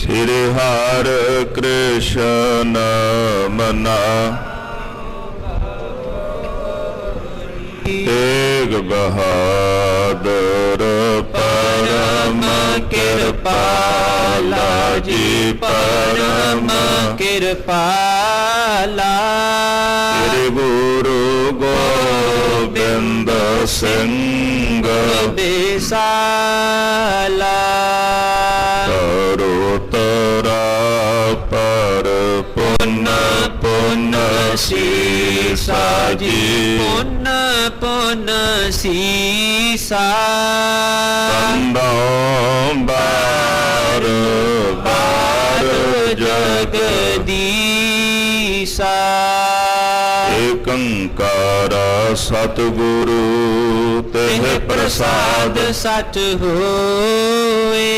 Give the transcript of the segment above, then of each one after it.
श्री हर कृष्ण मना तेग बहादुर परम कृपाला जी परम कृपाला। श्री गुरु गोबिंद सिंह बेसाला। तरोतरा पर पुण्य पुण्य सीसा जी पुण्य पुण्य सीसा। बार बार जगदीसा। एकंकारा सतगुरु तेह प्रसाद सच होए।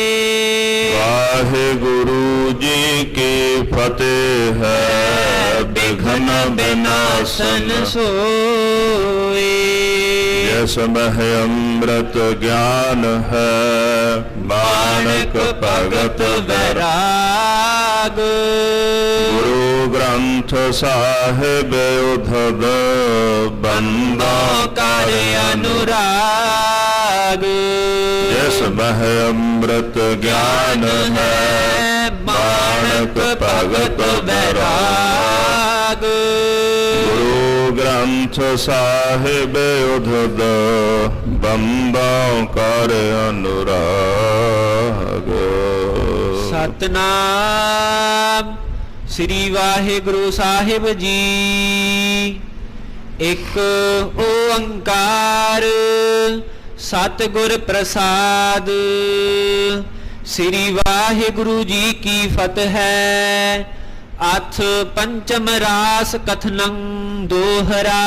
वाहेगुरु जी की फतेह है विघ्न विनाशन सोए। जिसमें अमृत ज्ञान है मानक भगत वैराग। गुरु ग्रंथ साहिब उधद बंदों कर अनुराग। जिसमें अमृत ज्ञान है मानक भगत वैराग। गुरु ग्रंथ साहिब उधद बंदों कर अनुराग। सतनाम श्री वाहिगुरु साहिब जी। एक ओंकार सतगुर प्रसाद। श्री वाहिगुरु जी की फतह है। अथ पंचम रास कथनं दोहरा।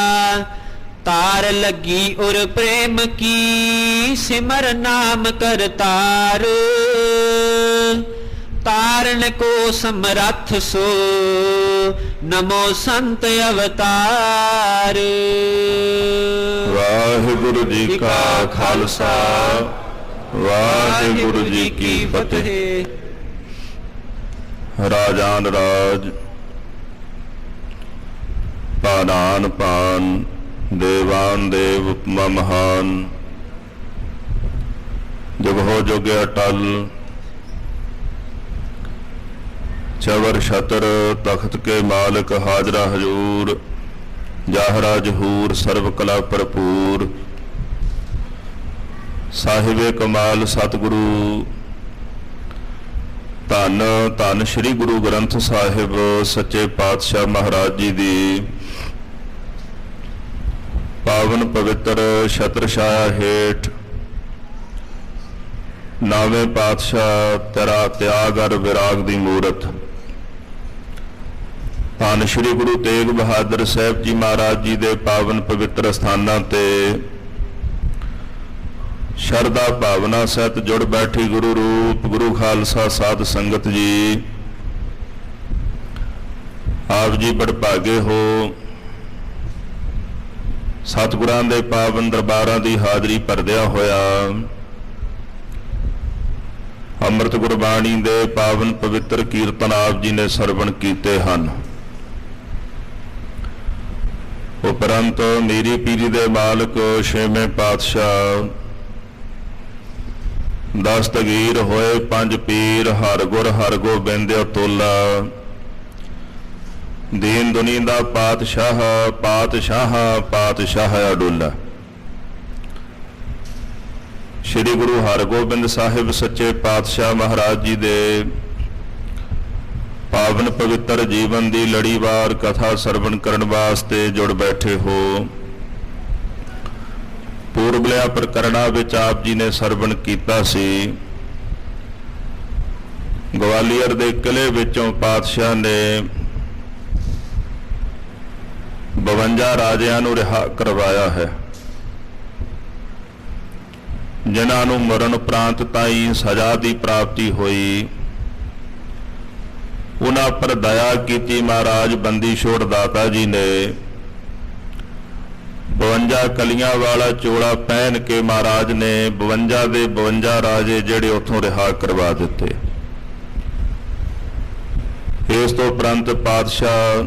तार लगी उर प्रेम की सिमर नाम करतार। तारण को समरथ सो नमो संत अवतार। वाहिगुरु जी का खालसा वाहिगुरु जी की फतेह। राजान राज पानान पान देवान देव उपमा महान। जब हो जोगे अटल चवर छतर तख्त के मालिक हाजरा हजूर जाहरा जहूर सर्व कला भरपूर। साहिबे कमाल सतगुरु धन धन श्री गुरु ग्रंथ साहिब सच्चे पातशाह महाराज जी दी पावन पवित्र छत्र छाया हेठ नावे पातशाह तेरा त्याग और विराग दी मूरत धन श्री गुरु तेग बहादुर साहब जी महाराज जी दे पावन पवित्र स्थानां ते शरदा भावना सहित जुड़ बैठी गुरु रूप गुरु खालसा साध संगत जी। आप जी बड़भागे हो सतगुरां दे पावन दरबारां दी हाजरी भरदिया होया अमृत गुरबाणी दे पावन पवित्र कीर्तन आप जी ने सरवण कीते हन। उपरंत मेरी पीरी दे मालिक छेवें पातशाह दस्तगीर होए पंज पीर हर गोबिंद अतुला। दीन दुनी दा पातशाह पातशाह पातशाह अडुला। श्री गुरु हरगोबिंद साहिब सच्चे पातशाह महाराज जी दे पावन पवित्र जीवन की लड़ीवार कथा सरवण करन वास्ते जुड़ बैठे हो। पूर्वलिया प्रकरणा विच आप जी ने सरवण कीता सी। ग्वालियर दे किले विचों पातशाह ने 52 राजियां नूं रिहा करवाया है जिन्हां नूं मरण उपरांत ताई सजा की प्राप्ति हुई। उन्हां पर दया की महाराज बंदी छोड़ दाता जी ने 52 कलियां वाला चोला पहन के महाराज ने 52 दे 52 राजे जेड़े उथों रिहा करवा दिते। ਇਸ ਤੋਂ ਉਪਰੰਤ ਪਾਤਸ਼ਾਹ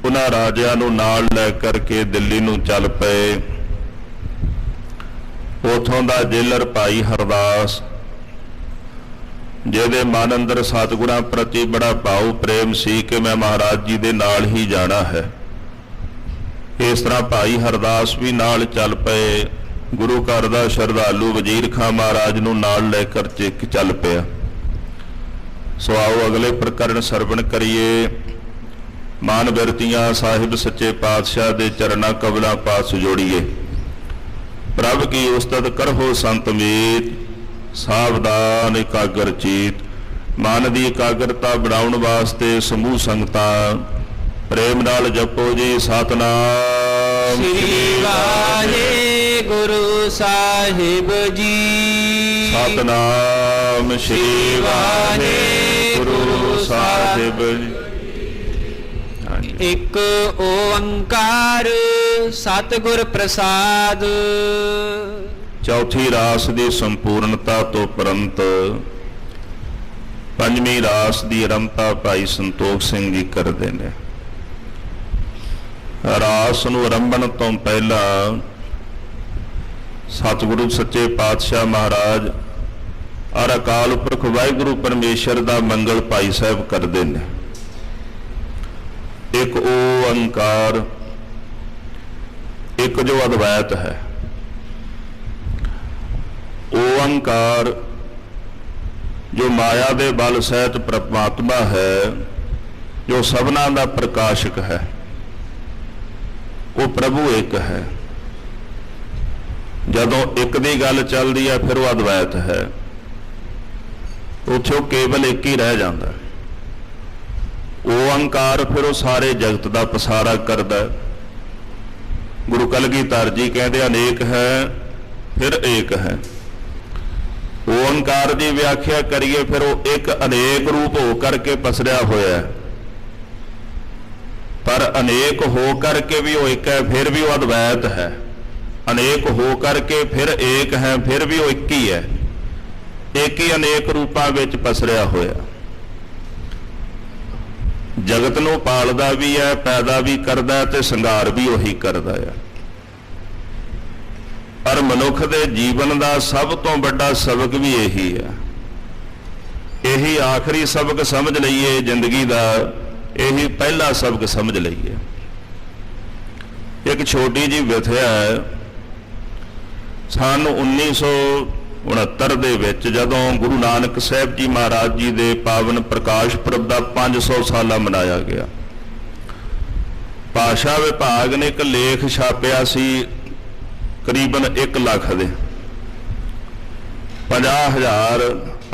ਉਹਨਾਂ ਰਾਜਿਆਂ ਨੂੰ ਨਾਲ ਲੈ ਕਰਕੇ ਦਿੱਲੀ ਨੂੰ ਚੱਲ ਪਏ। ਉਥੋਂ ਦਾ ਜੇਲਰ ਭਾਈ ਹਰਦਾਸ, ਜਿਹਦੇ ਮਨ ਅੰਦਰ ਸਤਿਗੁਰਾਂ ਪ੍ਰਤੀ ਬੜਾ ਭਾਉ ਪ੍ਰੇਮ ਸੀ ਕਿ ਮੈਂ ਮਹਾਰਾਜ ਜੀ ਦੇ ਨਾਲ ਹੀ ਜਾਣਾ ਹੈ, ਇਸ ਤਰ੍ਹਾਂ ਭਾਈ ਹਰਦਾਸ ਵੀ ਨਾਲ ਚੱਲ ਪਏ। ਗੁਰੂ ਘਰ ਦਾ ਸ਼ਰਧਾਲੂ ਵਜ਼ੀਰ ਖਾਂ ਮਹਾਰਾਜ ਨੂੰ ਨਾਲ ਲੈ ਕਰ ਚੱਲ ਪਿਆ। ਸੋ ਆਓ ਅਗਲੇ ਪ੍ਰਕਰਨ ਸਰਵਣ ਕਰੀਏ। ਮਾਨ ਬਿਰਤੀਆਂ ਸਾਹਿਬ ਸੱਚੇ ਪਾਤਸ਼ਾਹ ਦੇ ਚਰਨਾਂ ਕਬਲਾਂ ਪਾਸ ਜੋੜੀਏ। ਪ੍ਰਭ ਕੀ ਉਸਤਤ ਕਰਹੁ ਸੰਤ ਮੀਤ, ਸਾਵਧਾਨ ਇਕਾਗਰ ਚੀਤ। ਮਨ ਦੀ ਇਕਾਗਰਤਾ ਬਣਾਉਣ ਵਾਸਤੇ ਸਮੂਹ ਸੰਗਤਾਂ ਪ੍ਰੇਮ ਨਾਲ ਜਪੋ ਜੀ ਸਤਨਾਮ ਸ੍ਰੀ ਵਾਹਿਗੁਰੂ ਸਾਹਿਬ ਜੀ। ਸਤਨਾਮ ਸ੍ਰੀ ਵਾਹਿਗੁਰੂ ਸਾਹਿਬ ਜੀ। ਇੱਕ ਓੰਕਾਰ ਸਤਿਗੁਰ ਪ੍ਰਸਾਦ। ਚੌਥੀ ਰਾਸ ਦੀ ਸੰਪੂਰਨਤਾ ਤੋਂ ਉਪਰੰਤ ਪੰਜਵੀਂ ਰਾਸ ਦੀ ਆਰੰਭਤਾ ਭਾਈ ਸੰਤੋਖ ਸਿੰਘ ਜੀ ਕਰਦੇ ਨੇ। ਰਾਸ ਨੂੰ ਆਰੰਭਣ ਤੋਂ ਪਹਿਲਾਂ ਸਤਿਗੁਰੂ ਸੱਚੇ ਪਾਤਸ਼ਾਹ ਮਹਾਰਾਜ ਔਰ ਅਕਾਲ ਪੁਰਖ ਵਾਹਿਗੁਰੂ ਪਰਮੇਸ਼ਰ ਦਾ ਮੰਗਲ ਭਾਈ ਸਾਹਿਬ ਕਰਦੇ ਨੇ। ਇੱਕ ਓੰਕਾਰ, ਇੱਕ ਜੋ ਅਦਵੈਤ ਹੈ। ਓੰਕਾਰ ਜੋ ਮਾਇਆ ਦੇ ਬਲ ਸਹਿਤ ਪ੍ਰਮਾਤਮਾ ਹੈ, ਜੋ ਸਭਨਾਂ ਦਾ ਪ੍ਰਕਾਸ਼ਕ ਹੈ, ਉਹ ਪ੍ਰਭੂ ਇੱਕ ਹੈ। ਜਦੋਂ ਇੱਕ ਦੀ ਗੱਲ ਚੱਲਦੀ ਹੈ ਫਿਰ ਉਹ ਅਦਵੈਤ ਹੈ, ਉੱਥੇ ਉਹ ਕੇਵਲ ਇੱਕ ਹੀ ਰਹਿ ਜਾਂਦਾ। ਓੰਕਾਰ ਫਿਰ ਉਹ ਸਾਰੇ ਜਗਤ ਦਾ ਪਸਾਰਾ ਕਰਦਾ। ਗੁਰੂ ਕਲਗੀਧਰ ਜੀ ਕਹਿੰਦੇ ਅਨੇਕ ਹੈ ਫਿਰ ਏਕ ਹੈ। ਓੰਕਾਰ ਦੀ ਵਿਆਖਿਆ ਕਰੀਏ ਫਿਰ ਉਹ ਇੱਕ ਅਨੇਕ ਰੂਪ ਹੋ ਕਰਕੇ ਪਸਰਿਆ ਹੋਇਆ ਹੈ, ਪਰ ਅਨੇਕ ਹੋ ਕਰਕੇ ਵੀ ਉਹ ਇੱਕ ਹੈ, ਫਿਰ ਵੀ ਉਹ ਅਦਵੈਤ ਹੈ। ਅਨੇਕ ਹੋ ਕਰਕੇ ਫਿਰ ਏਕ ਹੈ, ਫਿਰ ਵੀ ਉਹ ਇੱਕ ਹੀ ਹੈ। ਇੱਕ ਹੀ ਅਨੇਕ ਰੂਪਾਂ ਵਿੱਚ ਪਸਰਿਆ ਹੋਇਆ। ਜਗਤ ਨੂੰ ਪਾਲਦਾ ਵੀ ਹੈ, ਪੈਦਾ ਵੀ ਕਰਦਾ ਤੇ ਸੰਘਾਰ ਵੀ ਉਹੀ ਕਰਦਾ ਹੈ। ਪਰ ਮਨੁੱਖ ਦੇ ਜੀਵਨ ਦਾ ਸਭ ਤੋਂ ਵੱਡਾ ਸਬਕ ਵੀ ਇਹੀ ਹੈ। ਇਹੀ ਆਖਰੀ ਸਬਕ ਸਮਝ ਲਈਏ ਜ਼ਿੰਦਗੀ ਦਾ, ਇਹੀ ਪਹਿਲਾ ਸਬਕ ਸਮਝ ਲਈਏ। ਇੱਕ ਛੋਟੀ ਜਿਹੀ ਵਿਥਿਆ ਹੈ। ਸਨ 1969 ਦੇ ਵਿੱਚ ਜਦੋਂ ਗੁਰੂ ਨਾਨਕ ਸਾਹਿਬ ਜੀ ਮਹਾਰਾਜ ਜੀ ਦੇ ਪਾਵਨ ਪ੍ਰਕਾਸ਼ ਪੁਰਬ ਦਾ 500 ਸਾਲਾ ਮਨਾਇਆ ਗਿਆ, ਭਾਸ਼ਾ ਵਿਭਾਗ ਨੇ ਇੱਕ ਲੇਖ ਛਾਪਿਆ ਸੀ ਕਰੀਬਨ 1 ਲੱਖ ਦੇ, 50,000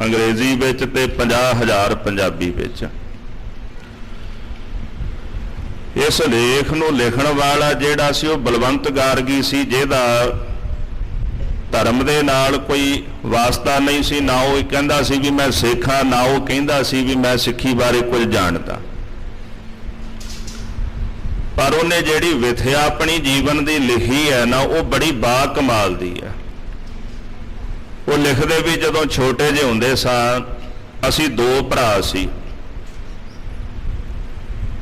ਅੰਗਰੇਜ਼ੀ ਵਿੱਚ ਤੇ 50,000 ਪੰਜਾਬੀ ਵਿੱਚ। ਇਸ ਲੇਖ ਨੂੰ ਲਿਖਣ ਵਾਲਾ ਜਿਹੜਾ ਸੀ ਉਹ ਬਲਵੰਤ ਗਾਰਗੀ ਸੀ, ਜਿਹਦਾ ਧਰਮ ਦੇ ਨਾਲ ਕੋਈ ਵਾਸਤਾ ਨਹੀਂ ਸੀ। ਨਾ ਉਹ ਕਹਿੰਦਾ ਸੀ ਵੀ ਮੈਂ ਸਿੱਖ ਹਾਂ, ਨਾ ਉਹ ਕਹਿੰਦਾ ਸੀ ਵੀ ਮੈਂ ਸਿੱਖੀ ਬਾਰੇ ਕੁਝ ਜਾਣਦਾ। ਪਰ ਉਹਨੇ ਜਿਹੜੀ ਵਿਥਿਆ ਆਪਣੀ ਜੀਵਨ ਦੀ ਲਿਖੀ ਹੈ ਨਾ, ਉਹ ਬੜੀ ਬਾ ਕਮਾਲ ਦੀ ਹੈ। ਉਹ ਲਿਖਦੇ ਵੀ ਜਦੋਂ ਛੋਟੇ ਜਿਹੇ ਹੁੰਦੇ ਸਾਂ, ਅਸੀਂ 2 ਭਰਾ ਸੀ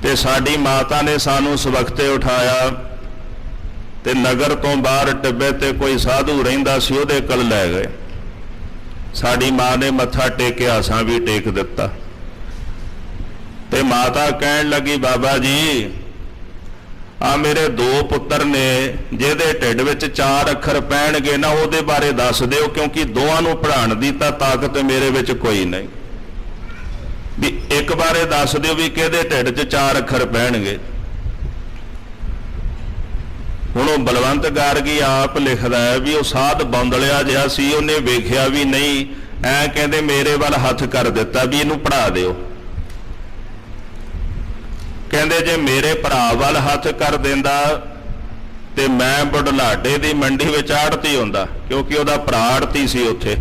ਤੇ ਸਾਡੀ ਮਾਤਾ ਨੇ ਸਾਨੂੰ ਸਵਖਤੇ ਉਠਾਇਆ ਤੇ ਨਗਰ ਤੋਂ ਬਾਹਰ ਟਿੱਬੇ ਤੇ ਕੋਈ ਸਾਧੂ ਰਹਿੰਦਾ ਸੀ, ਉਹਦੇ ਕੋਲ ਲੈ ਗਏ। ਸਾਡੀ ਮਾਂ ਨੇ ਮੱਥਾ ਟੇਕਿਆ, ਅਸਾਂ ਵੀ ਟੇਕ ਦਿੱਤਾ। ਤੇ ਮਾਤਾ ਕਹਿਣ ਲੱਗੀ, ਬਾਬਾ ਜੀ ਆ ਮੇਰੇ 2 ਪੁੱਤਰ ਨੇ, ਜਿਹਦੇ ਢਿੱਡ ਵਿੱਚ 4 ਅੱਖਰ ਪੈਣਗੇ ਨਾ, ਉਹਦੇ ਬਾਰੇ ਦੱਸ ਦਿਓ, ਕਿਉਂਕਿ ਦੋਵਾਂ ਨੂੰ ਪੜ੍ਹਾਉਣ ਦੀ ਤਾਂ ਤਾਕਤ ਮੇਰੇ ਵਿੱਚ ਕੋਈ ਨਹੀਂ। ਵੀ ਇੱਕ ਬਾਰੇ ਦੱਸ ਦਿਓ ਵੀ ਕਿਹਦੇ ਢਿੱਡ 'ਚ 4 ਅੱਖਰ ਪੈਣਗੇ। ਹੁਣ ਉਹ ਬਲਵੰਤ ਗਾਰਗੀ ਆਪ ਲਿਖਦਾ ਹੈ ਵੀ ਉਹ ਸਾਧ ਬੌਂਦਲਿਆ ਜਿਹਾ ਸੀ, ਉਹਨੇ ਵੇਖਿਆ ਵੀ ਨਹੀਂ, ਐ ਕਹਿੰਦੇ ਮੇਰੇ ਵੱਲ ਹੱਥ ਕਰ ਦਿੱਤਾ ਵੀ ਇਹਨੂੰ ਪੜ੍ਹਾ ਦਿਓ। ਕਹਿੰਦੇ ਜੇ ਮੇਰੇ ਭਰਾ ਵੱਲ ਹੱਥ ਕਰ ਦਿੰਦਾ ਤੇ ਮੈਂ ਬੁਢਲਾਡੇ ਦੀ ਮੰਡੀ ਵਿੱਚ ਆੜਤੀ ਹੁੰਦਾ, ਕਿਉਂਕਿ ਉਹਦਾ ਭਰਾ ਆੜਤੀ ਸੀ ਉੱਥੇ।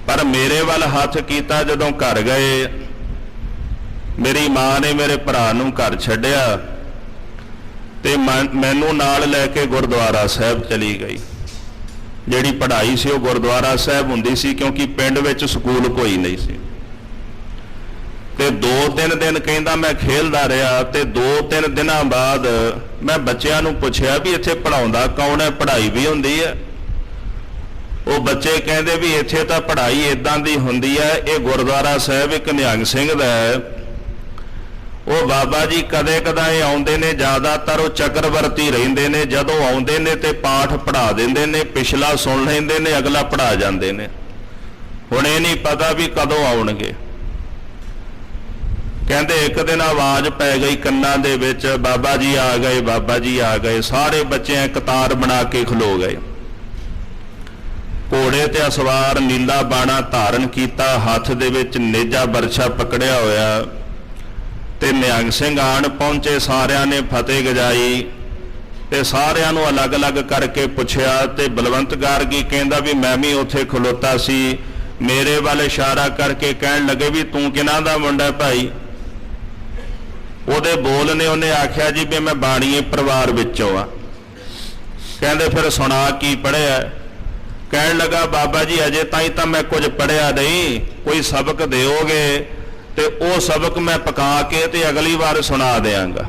ਪਰ ਮੇਰੇ ਵੱਲ ਹੱਥ ਕੀਤਾ। ਜਦੋਂ ਘਰ ਗਏ, ਮੇਰੀ ਮਾਂ ਨੇ ਮੇਰੇ ਭਰਾ ਨੂੰ ਘਰ ਛੱਡਿਆ ਤੇ ਮੈਨੂੰ ਨਾਲ ਲੈ ਕੇ ਗੁਰਦੁਆਰਾ ਸਾਹਿਬ ਚਲੀ ਗਈ। ਜਿਹੜੀ ਪੜ੍ਹਾਈ ਸੀ ਉਹ ਗੁਰਦੁਆਰਾ ਸਾਹਿਬ ਹੁੰਦੀ ਸੀ, ਕਿਉਂਕਿ ਪਿੰਡ ਵਿੱਚ ਸਕੂਲ ਕੋਈ ਨਹੀਂ ਸੀ। ਤੇ 2-3 ਦਿਨ ਕਹਿੰਦਾ ਮੈਂ ਖੇਲਦਾ ਰਿਹਾ ਤੇ 2-3 ਦਿਨਾਂ ਬਾਅਦ ਮੈਂ ਬੱਚਿਆਂ ਨੂੰ ਪੁੱਛਿਆ ਵੀ ਇੱਥੇ ਪੜਾਉਂਦਾ ਕੌਣ ਹੈ, ਪੜ੍ਹਾਈ ਵੀ ਹੁੰਦੀ ਹੈ? ਉਹ ਬੱਚੇ ਕਹਿੰਦੇ ਵੀ ਇੱਥੇ ਤਾਂ ਪੜ੍ਹਾਈ ਇਦਾਂ ਦੀ ਹੁੰਦੀ ਹੈ, ਇਹ ਗੁਰਦੁਆਰਾ ਸਾਹਿਬ ਇੱਕ ਨਿਹੰਗ ਸਿੰਘ ਦਾ ਹੈ, ਉਹ ਬਾਬਾ ਜੀ ਕਦੇ ਕਦਾਏ ਆਉਂਦੇ ਨੇ, ਜ਼ਿਆਦਾਤਰ ਉਹ ਚੱਕਰਵਰਤੀ ਰਹਿੰਦੇ ਨੇ, ਜਦੋਂ ਆਉਂਦੇ ਨੇ ਤੇ ਪਾਠ ਪੜ੍ਹਾ ਦਿੰਦੇ ਨੇ, ਪਿਛਲਾ ਸੁਣ ਲੈਂਦੇ ਨੇ, ਅਗਲਾ ਪੜ੍ਹਾ ਜਾਂਦੇ ਨੇ। ਹੁਣ ਇਹ ਨਹੀਂ ਪਤਾ ਵੀ ਕਦੋਂ ਆਉਣਗੇ। ਕਹਿੰਦੇ ਇੱਕ ਦਿਨ ਆਵਾਜ਼ ਪੈ ਗਈ ਕੰਨਾਂ ਦੇ ਵਿੱਚ, ਬਾਬਾ ਜੀ ਆ ਗਏ, ਬਾਬਾ ਜੀ ਆ ਗਏ। ਸਾਰੇ ਬੱਚੇ ਕਤਾਰ ਬਣਾ ਕੇ ਖਲੋ ਗਏ। ਘੋੜੇ ਤੇ ਅਸਵਾਰ ਨੀਲਾ ਬਾਣਾ ਧਾਰਨ ਕੀਤਾ, ਹੱਥ ਦੇ ਵਿੱਚ ਨੇਜਾ ਬਰਛਾ ਪਕੜਿਆ ਹੋਇਆ, ਤੇ ਨਿਹੰਗ ਸਿੰਘ ਆਣ ਪਹੁੰਚੇ। ਸਾਰਿਆਂ ਨੇ ਫਤਿਹ ਗਜਾਈ ਤੇ ਸਾਰਿਆਂ ਨੂੰ ਅਲੱਗ-ਅਲੱਗ ਕਰਕੇ ਪੁੱਛਿਆ ਤੇ ਬਲਵੰਤ ਗਾਰਗੀ ਕਹਿੰਦਾ ਵੀ ਮੈਂ ਵੀ ਉੱਥੇ ਖਲੋਤਾ ਸੀ, ਮੇਰੇ ਵੱਲ ਇਸ਼ਾਰਾ ਕਰਕੇ ਕਹਿਣ ਲੱਗੇ ਵੀ ਤੂੰ ਕਿਹਨਾਂ ਦਾ ਮੁੰਡਾ ਭਾਈ? ਉਹਦੇ ਬੋਲ ਨੇ ਉਹਨੇ ਆਖਿਆ ਜੀ ਵੀ ਮੈਂ ਬਾਣੀਏ ਪਰਿਵਾਰ ਵਿੱਚੋਂ ਆ। ਕਹਿੰਦੇ ਫਿਰ ਸੁਣਾ ਕੀ ਪੜ੍ਹਿਆ? ਕਹਿਣ ਲੱਗਾ ਬਾਬਾ ਜੀ ਅਜੇ ਤਾਈਂ ਤਾਂ ਮੈਂ ਕੁਝ ਪੜ੍ਹਿਆ ਨਹੀਂ, ਕੋਈ ਸਬਕ ਦਿਓਗੇ ਤੇ ਉਹ ਸਬਕ ਮੈਂ ਪਕਾ ਕੇ ਤੇ ਅਗਲੀ ਵਾਰ ਸੁਣਾ ਦਿਆਂਗਾ।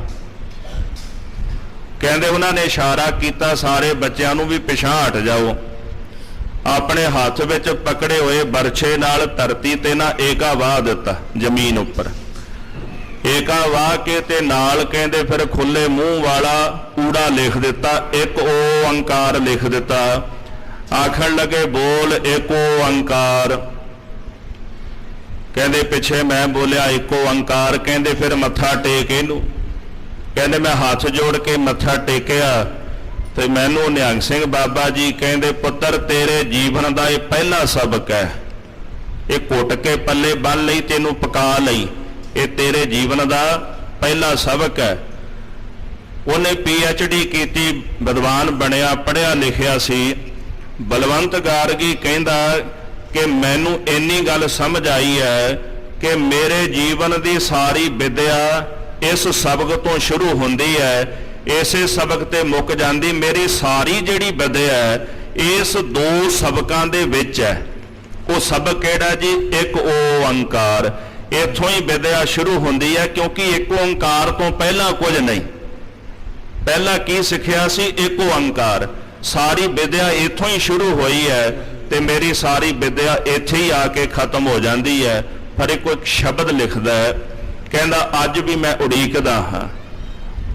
ਕਹਿੰਦੇ ਉਹਨਾਂ ਨੇ ਇਸ਼ਾਰਾ ਕੀਤਾ ਸਾਰੇ ਬੱਚਿਆਂ ਨੂੰ ਵੀ ਪਿਛਾਂ ਹਟ ਜਾਓ। ਆਪਣੇ ਹੱਥ ਵਿੱਚ ਪਕੜੇ ਹੋਏ ਬਰਛੇ ਨਾਲ ਧਰਤੀ ਤੇ ਨਾ ਏਕਾ ਵਾਹ ਦਿੱਤਾ, ਜ਼ਮੀਨ ਉੱਪਰ ਏਕਾ ਵਾਹ ਕੇ ਤੇ ਨਾਲ ਕਹਿੰਦੇ ਫਿਰ ਖੁੱਲੇ ਮੂੰਹ ਵਾਲਾ ਊੜਾ ਲਿਖ ਦਿੱਤਾ, ਇੱਕ ਓੰਕਾਰ ਲਿਖ ਦਿੱਤਾ। ਆਖਣ ਲੱਗੇ ਬੋਲ ਏਕ ਓੰਕਾਰ। ਕਹਿੰਦੇ ਪਿੱਛੇ ਮੈਂ ਬੋਲਿਆ ਏਕ ਓੰਕਾਰ। ਕਹਿੰਦੇ ਫਿਰ ਮੱਥਾ ਟੇਕ ਇਹਨੂੰ। ਕਹਿੰਦੇ ਮੈਂ ਹੱਥ ਜੋੜ ਕੇ ਮੱਥਾ ਟੇਕਿਆ ਤੇ ਮੈਨੂੰ ਨਿਹੰਗ ਸਿੰਘ ਬਾਬਾ ਜੀ ਕਹਿੰਦੇ ਪੁੱਤਰ ਤੇਰੇ ਜੀਵਨ ਦਾ ਇਹ ਪਹਿਲਾ ਸਬਕ ਹੈ, ਇਹ ਘੁੱਟ ਕੇ ਪੱਲੇ ਬੰਨ ਲਈ, ਤੈਨੂੰ ਪਕਾ ਲਈ, ਇਹ ਤੇਰੇ ਜੀਵਨ ਦਾ ਪਹਿਲਾ ਸਬਕ ਹੈ। ਉਹਨੇ PhD ਕੀਤੀ, ਵਿਦਵਾਨ ਬਣਿਆ, ਪੜ੍ਹਿਆ ਲਿਖਿਆ ਸੀ। ਬਲਵੰਤ ਗਾਰਗੀ ਕਹਿੰਦਾ ਕਿ ਮੈਨੂੰ ਇੰਨੀ ਗੱਲ ਸਮਝ ਆਈ ਹੈ ਕਿ ਮੇਰੇ ਜੀਵਨ ਦੀ ਸਾਰੀ ਵਿਦਿਆ ਇਸ ਸਬਕ ਤੋਂ ਸ਼ੁਰੂ ਹੁੰਦੀ ਹੈ, ਇਸੇ ਸਬਕ ਤੇ ਮੁੱਕ ਜਾਂਦੀ। ਮੇਰੀ ਸਾਰੀ ਜਿਹੜੀ ਵਿਦਿਆ ਹੈ ਇਸ ਦੋ ਸਬਕਾਂ ਦੇ ਵਿੱਚ ਹੈ। ਉਹ ਸਬਕ ਕਿਹੜਾ ਜੀ? ਇੱਕ ਓੰਕਾਰ। ਇੱਥੋਂ ਹੀ ਵਿਦਿਆ ਸ਼ੁਰੂ ਹੁੰਦੀ ਹੈ, ਕਿਉਂਕਿ ਇੱਕ ਓੰਕਾਰ ਤੋਂ ਪਹਿਲਾਂ ਕੁਝ ਨਹੀਂ। ਪਹਿਲਾਂ ਕੀ ਸਿੱਖਿਆ ਸੀ? ਇੱਕ ਓੰਕਾਰ। ਸਾਰੀ ਵਿਦਿਆ ਇੱਥੋਂ ਹੀ ਸ਼ੁਰੂ ਹੋਈ ਹੈ ਤੇ ਮੇਰੀ ਸਾਰੀ ਵਿਦਿਆ ਇੱਥੇ ਹੀ ਆ ਕੇ ਖਤਮ ਹੋ ਜਾਂਦੀ ਹੈ। ਪਰ ਇੱਕ ਸ਼ਬਦ ਲਿਖਦਾ ਹੈ, ਕਹਿੰਦਾ ਅੱਜ ਵੀ ਮੈਂ ਉਡੀਕਦਾ ਹਾਂ।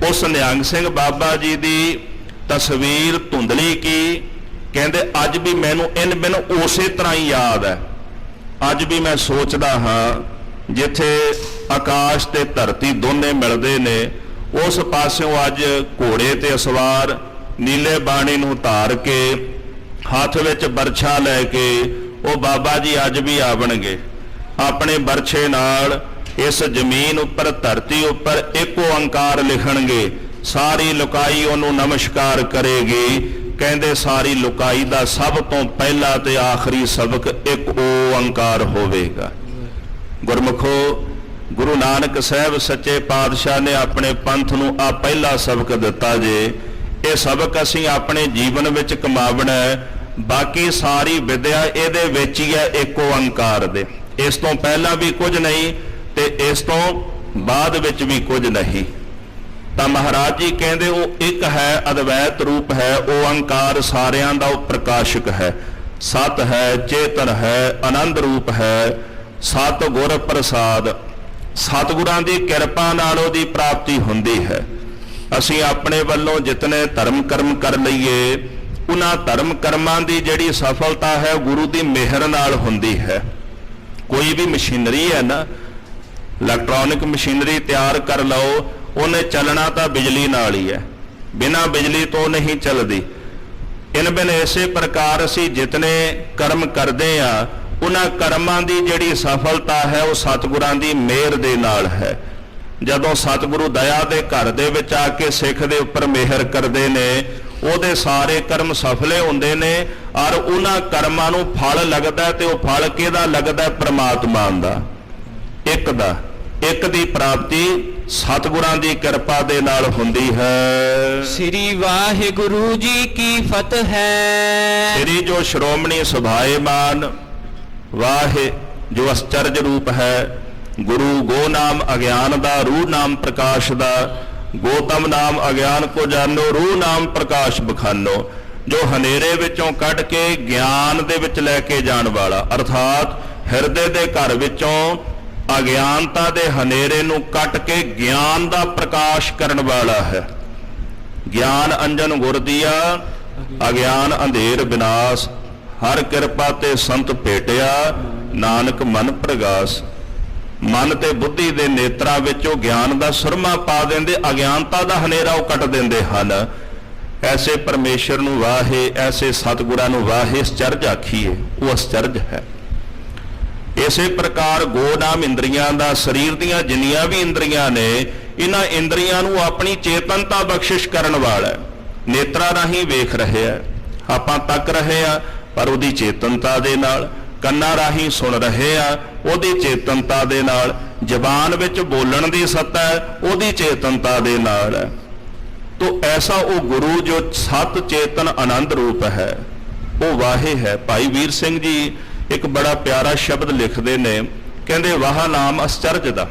ਉਸ ਨਿਹੰਗ ਸਿੰਘ ਬਾਬਾ ਜੀ ਦੀ ਤਸਵੀਰ ਧੁੰਦਲੀ ਕੀ, ਕਹਿੰਦੇ ਅੱਜ ਵੀ ਮੈਨੂੰ ਇਨ ਬਿਨ ਉਸੇ ਤਰ੍ਹਾਂ ਹੀ ਯਾਦ ਹੈ। ਅੱਜ ਵੀ ਮੈਂ ਸੋਚਦਾ ਹਾਂ ਜਿੱਥੇ ਆਕਾਸ਼ ਤੇ ਧਰਤੀ ਦੋਨੇ ਮਿਲਦੇ ਨੇ, ਉਸ ਪਾਸਿਓਂ ਅੱਜ ਘੋੜੇ ਤੇ ਅਸਵਾਰ ਨੀਲੇ ਬਾਣੀ ਨੂੰ ਧਾਰ ਕੇ ਹੱਥ ਵਿੱਚ ਬਰਛਾ ਲੈ ਕੇ ਉਹ ਬਾਬਾ ਜੀ ਅੱਜ ਵੀ ਆਵਣਗੇ। ਆਪਣੇ ਬਰਛੇ ਨਾਲ ਇਸ ਜ਼ਮੀਨ ਉੱਪਰ ਧਰਤੀ ਉੱਪਰ ਇੱਕ ਓੰਕਾਰ ਲਿਖਣਗੇ। ਸਾਰੀ ਲੁਕਾਈ ਉਹਨੂੰ ਨਮਸਕਾਰ ਕਰੇਗੀ। ਕਹਿੰਦੇ ਸਾਰੀ ਲੁਕਾਈ ਦਾ ਸਭ ਤੋਂ ਪਹਿਲਾ ਤੇ ਆਖਰੀ ਸਬਕ ਇੱਕ ਓੰਕਾਰ ਹੋਵੇਗਾ। ਗੁਰਮੁਖੋ, ਗੁਰੂ ਨਾਨਕ ਸਾਹਿਬ ਸੱਚੇ ਪਾਤਸ਼ਾਹ ਨੇ ਆਪਣੇ ਪੰਥ ਨੂੰ ਆ ਪਹਿਲਾ ਸਬਕ ਦਿੱਤਾ ਜੇ। ਇਹ ਸਬਕ ਅਸੀਂ ਆਪਣੇ ਜੀਵਨ ਵਿੱਚ ਕਮਾਵਣਾ ਹੈ। ਬਾਕੀ ਸਾਰੀ ਵਿਦਿਆ ਇਹਦੇ ਵਿੱਚ ਹੀ ਹੈ, ਇੱਕ ਓੰਕਾਰ ਦੇ। ਇਸ ਤੋਂ ਪਹਿਲਾਂ ਵੀ ਕੁਝ ਨਹੀਂ ਤੇ ਇਸ ਤੋਂ ਬਾਅਦ ਵਿੱਚ ਵੀ ਕੁਝ ਨਹੀਂ। ਤਾਂ ਮਹਾਰਾਜ ਜੀ ਕਹਿੰਦੇ ਉਹ ਇੱਕ ਹੈ, ਅਦਵੈਤ ਰੂਪ ਹੈ। ਓੰਕਾਰ ਸਾਰਿਆਂ ਦਾ ਉਹ ਪ੍ਰਕਾਸ਼ਕ ਹੈ, ਸਤ ਹੈ, ਚੇਤਨ ਹੈ, ਆਨੰਦ ਰੂਪ ਹੈ। ਸਤ ਗੁਰ ਪ੍ਰਸਾਦ, ਸਤਿਗੁਰਾਂ ਦੀ ਕਿਰਪਾ ਨਾਲ ਉਹਦੀ ਪ੍ਰਾਪਤੀ ਹੁੰਦੀ ਹੈ। ਅਸੀਂ ਆਪਣੇ ਵੱਲੋਂ ਜਿਤਨੇ ਧਰਮ ਕਰਮ ਕਰ ਲਈਏ, ਉਹਨਾਂ ਧਰਮ ਕਰਮਾਂ ਦੀ ਜਿਹੜੀ ਸਫਲਤਾ ਹੈ ਗੁਰੂ ਦੀ ਮਿਹਰ ਨਾਲ ਹੁੰਦੀ ਹੈ। ਕੋਈ ਵੀ ਮਸ਼ੀਨਰੀ ਹੈ ਨਾ, ਇਲੈਕਟ੍ਰੋਨਿਕ ਮਸ਼ੀਨਰੀ ਤਿਆਰ ਕਰ ਲਓ, ਉਹਨੇ ਚੱਲਣਾ ਤਾਂ ਬਿਜਲੀ ਨਾਲ ਹੀ ਹੈ, ਬਿਨਾਂ ਬਿਜਲੀ ਤੋਂ ਨਹੀਂ ਚੱਲਦੀ। ਇਨ ਬਿਨ ਇਸੇ ਪ੍ਰਕਾਰ ਅਸੀਂ ਜਿਤਨੇ ਕਰਮ ਕਰਦੇ ਆ, ਉਹਨਾਂ ਕਰਮਾਂ ਦੀ ਜਿਹੜੀ ਸਫਲਤਾ ਹੈ ਉਹ ਸਤਿਗੁਰਾਂ ਦੀ ਮਿਹਰ ਦੇ ਨਾਲ ਹੈ। ਜਦੋਂ ਸਤਿਗੁਰੂ ਦਇਆ ਦੇ ਘਰ ਦੇ ਵਿੱਚ ਆ ਕੇ ਸਿੱਖ ਦੇ ਉੱਪਰ ਮਿਹਰ ਕਰਦੇ ਨੇ, ਉਹਦੇ ਸਾਰੇ ਕਰਮ ਸਫਲੇ ਹੁੰਦੇ ਨੇ ਔਰ ਉਹਨਾਂ ਕਰਮਾਂ ਨੂੰ ਫਲ ਲੱਗਦਾ ਤੇ ਉਹ ਫਲ ਕਿਹਦਾ ਲੱਗਦਾ? ਪ੍ਰਮਾਤਮਾ ਦਾ, ਇੱਕ ਦਾ। ਇੱਕ ਦੀ ਪ੍ਰਾਪਤੀ ਸਤਿਗੁਰਾਂ ਦੀ ਕਿਰਪਾ ਦੇ ਨਾਲ ਹੁੰਦੀ ਹੈ। ਸ੍ਰੀ ਵਾਹਿਗੁਰੂ ਜੀ ਕੀ ਫਤਿਹ ਹੈ। ਸ੍ਰੀ ਜੋ ਸ਼੍ਰੋਮਣੀ ਸੁਭਾਏਮਾਨ, ਵਾਹਿ ਜੋ ਅਸਚਰਜ ਰੂਪ ਹੈ, ਗੁਰੂ ਗੋ ਨਾਮ ਅਗਿਆਨ ਦਾ, ਰੂਹ ਨਾਮ ਪ੍ਰਕਾਸ਼ ਦਾ। ਗੋਤਮ ਨਾਮ ਅਗਿਆਨ ਕੋ ਜਾਣੋ, ਰੂਹ ਨਾਮ ਪ੍ਰਕਾਸ਼ ਬਖਾਨੋ। ਜੋ ਹਨੇਰੇ ਵਿੱਚੋਂ ਕੱਢ ਕੇ ਗਿਆਨ ਦੇ ਵਿੱਚ ਲੈ ਕੇ ਜਾਣ ਵਾਲਾ, ਅਰਥਾਤ ਹਿਰਦੇ ਦੇ ਘਰ ਵਿੱਚੋਂ ਅਗਿਆਨਤਾ ਦੇ ਹਨੇਰੇ ਨੂੰ ਕੱਟ ਕੇ ਗਿਆਨ ਦਾ ਪ੍ਰਕਾਸ਼ ਕਰਨ ਵਾਲਾ ਹੈ। ਗਿਆਨ ਅੰਜਨ ਗੁਰ ਦੀਆ, ਅਗਿਆਨ ਅੰਧੇਰ ਵਿਨਾਸ਼। ਹਰ ਕਿਰਪਾ ਤੇ ਸੰਤ ਭੇਟਿਆ, ਨਾਨਕ ਮਨ ਪ੍ਰਗਾਸ। ਮਨ ਤੇ ਬੁੱਧੀ ਦੇ ਨੇਤਰਾਂ ਵਿੱਚੋਂ ਗਿਆਨ ਦਾ ਸੁਰਮਾ ਪਾ ਦਿੰਦੇ, ਅਗਿਆਨਤਾ ਦਾ ਹਨੇਰਾ ਉਹ ਕੱਟ ਦਿੰਦੇ ਹਨ। ਐਸੇ ਪਰਮੇਸ਼ਰ ਨੂੰ ਵਾਹੇ, ਐਸੇ ਸਤਿਗੁਰਾਂ ਨੂੰ ਵਾਹੇ ਅਸਚਰਜ ਆਖੀਏ, ਉਹ ਅਸਚਰਜ ਹੈ। ਇਸੇ ਪ੍ਰਕਾਰ ਗੋ ਨਾਮ ਇੰਦਰੀਆਂ ਦਾ, ਸਰੀਰ ਦੀਆਂ ਜਿੰਨੀਆਂ ਵੀ ਇੰਦਰੀਆਂ ਨੇ, ਇਹਨਾਂ ਇੰਦਰੀਆਂ ਨੂੰ ਆਪਣੀ ਚੇਤਨਤਾ ਬਖਸ਼ਿਸ਼ ਕਰਨ ਵਾਲਾ ਹੈ। ਨੇਤਰਾਂ ਰਾਹੀਂ ਵੇਖ ਰਹੇ ਆ, ਆਪਾਂ ਤੱਕ ਰਹੇ ਆ, ਪਰ ਉਹਦੀ ਚੇਤਨਤਾ ਦੇ ਨਾਲ। ਕੰਨਾਂ ਰਾਹੀਂ ਸੁਣ ਰਹੇ ਆ, ਉਹਦੀ ਚੇਤਨਤਾ ਦੇ ਨਾਲ। ਜ਼ਬਾਨ ਵਿੱਚ ਬੋਲਣ ਦੀ ਸੱਤਾ ਹੈ, ਉਹਦੀ ਚੇਤਨਤਾ ਦੇ ਨਾਲ ਹੈ। ਤੋ ਐਸਾ ਉਹ ਗੁਰੂ ਜੋ ਸਤ ਚੇਤਨ ਆਨੰਦ ਰੂਪ ਹੈ, ਉਹ ਵਾਹੇ ਹੈ। ਭਾਈ ਵੀਰ ਸਿੰਘ ਜੀ ਇੱਕ ਬੜਾ ਪਿਆਰਾ ਸ਼ਬਦ ਲਿਖਦੇ ਨੇ, ਕਹਿੰਦੇ ਵਾਹ ਨਾਮ ਅਸਚਰਜ ਦਾ।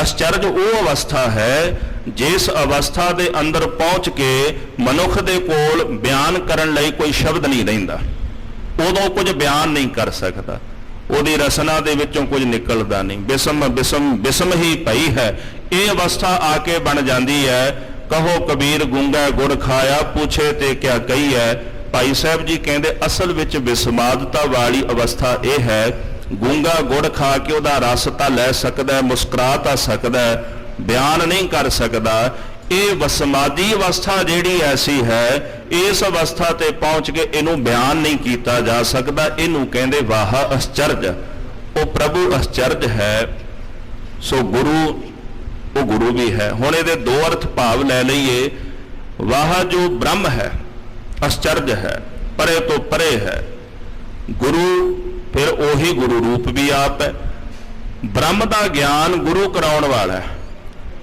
ਅਸਚਰਜ ਉਹ ਅਵਸਥਾ ਹੈ ਜਿਸ ਅਵਸਥਾ ਦੇ ਅੰਦਰ ਪਹੁੰਚ ਕੇ ਮਨੁੱਖ ਦੇ ਕੋਲ ਬਿਆਨ ਕਰਨ ਲਈ ਕੋਈ ਸ਼ਬਦ ਨਹੀਂ ਰਹਿੰਦਾ। ਉਦੋਂ ਕੁਝ ਬਿਆਨ ਨਹੀਂ ਕਰ ਸਕਦਾ, ਉਹਦੀ ਰਸਨਾ ਦੇ ਵਿੱਚੋਂ ਕੁਝ ਨਿਕਲਦਾ ਨਹੀਂ। ਬਿਸਮ ਹੀ ਪਈ ਹੈ। ਇਹ ਅਵਸਥਾ ਆ ਕੇ ਬਣ ਜਾਂਦੀ ਹੈ। ਕਹੋ ਕਬੀਰ ਗੂੰਗਾ ਗੁੜ ਖਾਇਆ, ਪੁੱਛੇ ਤੇ ਕਿਆ ਕਹੀ ਹੈ। ਭਾਈ ਸਾਹਿਬ ਜੀ ਕਹਿੰਦੇ ਅਸਲ ਵਿੱਚ ਵਿਸਮਾਦਤਾ ਵਾਲੀ ਅਵਸਥਾ ਇਹ ਹੈ, ਗੂੰਗਾ ਗੁੜ ਖਾ ਕੇ ਉਹਦਾ ਰਸ ਤਾਂ ਲੈ ਸਕਦਾ, ਮੁਸਕਰਾ ਤਾਂ ਸਕਦਾ, ਬਿਆਨ ਨਹੀਂ ਕਰ ਸਕਦਾ। ਇਹ ਵਸਮਾਦੀ ਅਵਸਥਾ ਜਿਹੜੀ ਐਸੀ ਹੈ, ਇਸ ਅਵਸਥਾ ਤੇ ਪਹੁੰਚ ਕੇ ਇਹਨੂੰ ਬਿਆਨ ਨਹੀਂ ਕੀਤਾ ਜਾ ਸਕਦਾ। ਇਹਨੂੰ ਕਹਿੰਦੇ ਵਾਹ ਅਸਚਰਜ। ਉਹ ਪ੍ਰਭੂ ਅਸਚਰਜ ਹੈ। ਸੋ ਗੁਰੂ, ਉਹ ਗੁਰੂ ਵੀ ਹੈ। ਹੁਣ ਇਹਦੇ ਦੋ ਅਰਥ ਭਾਵ ਲੈ ਲਈਏ। ਵਾਹ ਜੋ ਬ੍ਰਹਮ ਹੈ, ਅਸਚਰਜ ਹੈ, ਪਰੇ ਤੋਂ ਪਰੇ ਹੈ। ਗੁਰੂ ਫਿਰ ਉਹੀ ਗੁਰੂ ਰੂਪ ਵੀ ਆਪ ਹੈ। ਬ੍ਰਹਮ ਦਾ ਗਿਆਨ ਗੁਰੂ ਕਰਾਉਣ ਵਾਲਾ ਹੈ।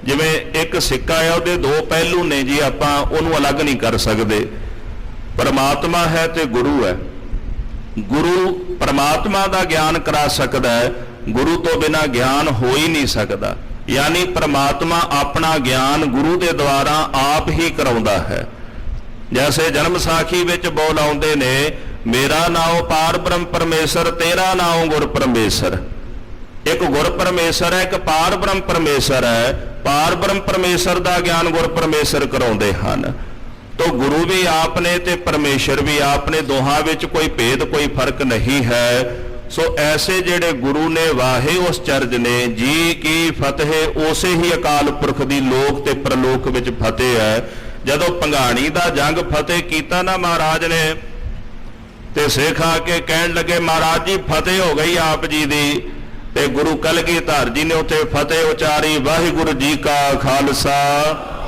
ਜਿਵੇਂ ਇੱਕ ਸਿੱਕਾ ਹੈ, ਉਹਦੇ ਦੋ ਪਹਿਲੂ ਨੇ ਜੀ, ਆਪਾਂ ਉਹਨੂੰ ਅਲੱਗ ਨਹੀਂ ਕਰ ਸਕਦੇ। ਪਰਮਾਤਮਾ ਹੈ ਤੇ ਗੁਰੂ ਹੈ। ਗੁਰੂ ਪਰਮਾਤਮਾ ਦਾ ਗਿਆਨ ਕਰਾ ਸਕਦਾ ਹੈ, ਗੁਰੂ ਤੋਂ ਬਿਨਾਂ ਗਿਆਨ ਹੋ ਹੀ ਨਹੀਂ ਸਕਦਾ। ਯਾਨੀ ਪਰਮਾਤਮਾ ਆਪਣਾ ਗਿਆਨ ਗੁਰੂ ਦੇ ਦੁਆਰਾ ਆਪ ਹੀ ਕਰਾਉਂਦਾ ਹੈ। ਜੈਸੇ ਜਨਮ ਸਾਖੀ ਵਿੱਚ ਬੋਲ ਆਉਂਦੇ ਨੇ, ਮੇਰਾ ਨਾਉ ਪਾਰ ਬ੍ਰਹਮ ਪਰਮੇਸ਼ਰ, ਤੇਰਾ ਨਾਉ ਗੁਰ ਪਰਮੇਸ਼ਰ। ਇੱਕ ਗੁਰ ਪਰਮੇਸ਼ਰ ਹੈ, ਇੱਕ ਪਾਰ ਬ੍ਰਹਮ ਪਰਮੇਸ਼ਰ ਹੈ। ਪਾਰ ਬ੍ਰਹਮ ਪਰਮੇਸ਼ਰ ਦਾ ਗਿਆਨ ਗੁਰ ਪਰਮੇਸ਼ਰ ਕਰਾਉਂਦੇ ਹਨ। ਤੋ ਗੁਰੂ ਵੀ ਆਪ ਨੇ ਤੇ ਪਰਮੇਸ਼ਰ ਵੀ ਆਪ ਨੇ, ਦੋਹਾਂ ਵਿੱਚ ਕੋਈ ਭੇਦ, ਕੋਈ ਫਰਕ ਨਹੀਂ ਹੈ। ਸੋ ਐਸੇ ਜਿਹੜੇ ਗੁਰੂ ਨੇ ਵਾਹੇ ਉਸ ਚਰਜ ਨੇ। ਜੀ ਕੀ ਫਤਿਹ, ਉਸੇ ਹੀ ਅਕਾਲ ਪੁਰਖ ਦੀ ਲੋਕ ਤੇ ਪ੍ਰਲੋਕ ਵਿੱਚ ਫਤਿਹ ਹੈ। ਜਦੋਂ ਭੰਗਾਣੀ ਦਾ ਜੰਗ ਫਤਿਹ ਕੀਤਾ ਨਾ ਮਹਾਰਾਜ ਨੇ, ਤੇ ਸਿੱਖ ਆ ਕੇ ਕਹਿਣ ਲੱਗੇ ਮਹਾਰਾਜ ਜੀ ਫਤਿਹ ਹੋ ਗਈ ਆਪ ਜੀ ਦੀ। ਤੇ ਗੁਰੂ ਕਲਗੀਧਰ ਜੀ ਨੇ ਉੱਥੇ ਫਤਿਹ ਉਚਾਰੀ, ਵਾਹਿਗੁਰੂ ਜੀ ਕਾ ਖਾਲਸਾ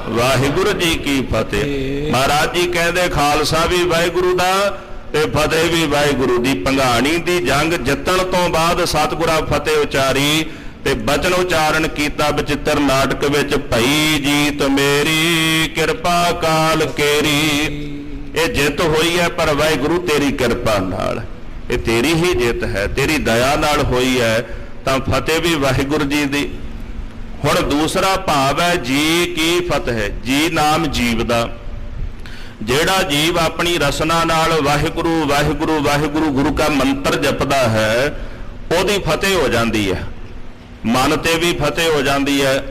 ਵਾਹਿਗੁਰੂ ਜੀ ਕੀ ਫਤਿਹ। ਮਹਾਰਾਜ ਜੀ ਕਹਿੰਦੇ ਖਾਲਸਾ ਵੀ ਵਾਹਿਗੁਰੂ ਦਾ ਤੇ ਫਤਿਹ ਵੀ ਵਾਹਿਗੁਰੂ ਦੀ। ਭੰਗਾਣੀ ਦੀ ਜੰਗ ਜਿੱਤਣ ਤੋਂ ਬਾਅਦ ਸਤਿਗੁਰਾਂ ਫਤਿਹ ਉਚਾਰੀ ਤੇ ਬਚਨ ਉਚਾਰਨ ਕੀਤਾ ਬਚਿੱਤਰ ਨਾਟਕ ਵਿੱਚ, ਭਈ ਜੀਤ ਮੇਰੀ ਕਿਰਪਾ ਕਾਲ ਕੇਰੀ। ਇਹ ਜਿੱਤ ਹੋਈ ਹੈ ਪਰ ਵਾਹਿਗੁਰੂ ਤੇਰੀ ਕਿਰਪਾ ਨਾਲ, ਇਹ ਤੇਰੀ ਹੀ ਜਿੱਤ ਹੈ, ਤੇਰੀ ਦਇਆ ਨਾਲ ਹੋਈ ਹੈ। ਤਾਂ ਫਤਿਹ ਵੀ ਵਾਹਿਗੁਰੂ ਜੀ ਦੀ। ਹੁਣ ਦੂਸਰਾ ਭਾਵ ਹੈ ਜੀ ਕੀ ਫਤਿਹ। ਜੀ ਨਾਮ ਜੀਵ ਦਾ। ਜਿਹੜਾ ਜੀਵ ਆਪਣੀ ਰਸਨਾ ਨਾਲ ਵਾਹਿਗੁਰੂ ਵਾਹਿਗੁਰੂ ਵਾਹਿਗੁਰੂ ਗੁਰੂ ਦਾ ਮੰਤਰ ਜਪਦਾ ਹੈ, ਉਹਦੀ ਫਤਿਹ ਹੋ ਜਾਂਦੀ ਹੈ। ਮਨ ਤੇ ਵੀ ਫਤਿਹ ਹੋ ਜਾਂਦੀ ਹੈ,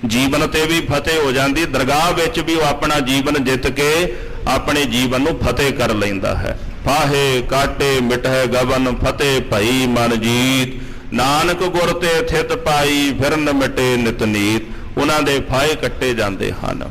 ਜੀਵਨ ਤੇ ਵੀ ਫਤਿਹ ਹੋ ਜਾਂਦੀ। ਦਰਗਾਹ ਵਿੱਚ ਵੀ ਉਹ ਆਪਣਾ ਜੀਵਨ ਜਿੱਤ ਕੇ ਆਪਣੇ ਜੀਵਨ ਨੂੰ ਫਤਿਹ ਕਰ ਲੈਂਦਾ ਹੈ। ਫਾਹੇ ਕਾਟੇ ਮਿਟਹਿ ਗਵਨ, ਫਤਿਹ ਭਈ ਮਨ ਜੀਤ। ਨਾਨਕ ਗੁਰ ਤੇ ਥਿਤ ਪਾਈ, ਫਿਰਨ ਮਿਟੇ ਨਿਤ ਨੀਤ। ਉਹਨਾਂ ਦੇ ਫਾਹੇ ਕੱਟੇ ਜਾਂਦੇ ਹਨ।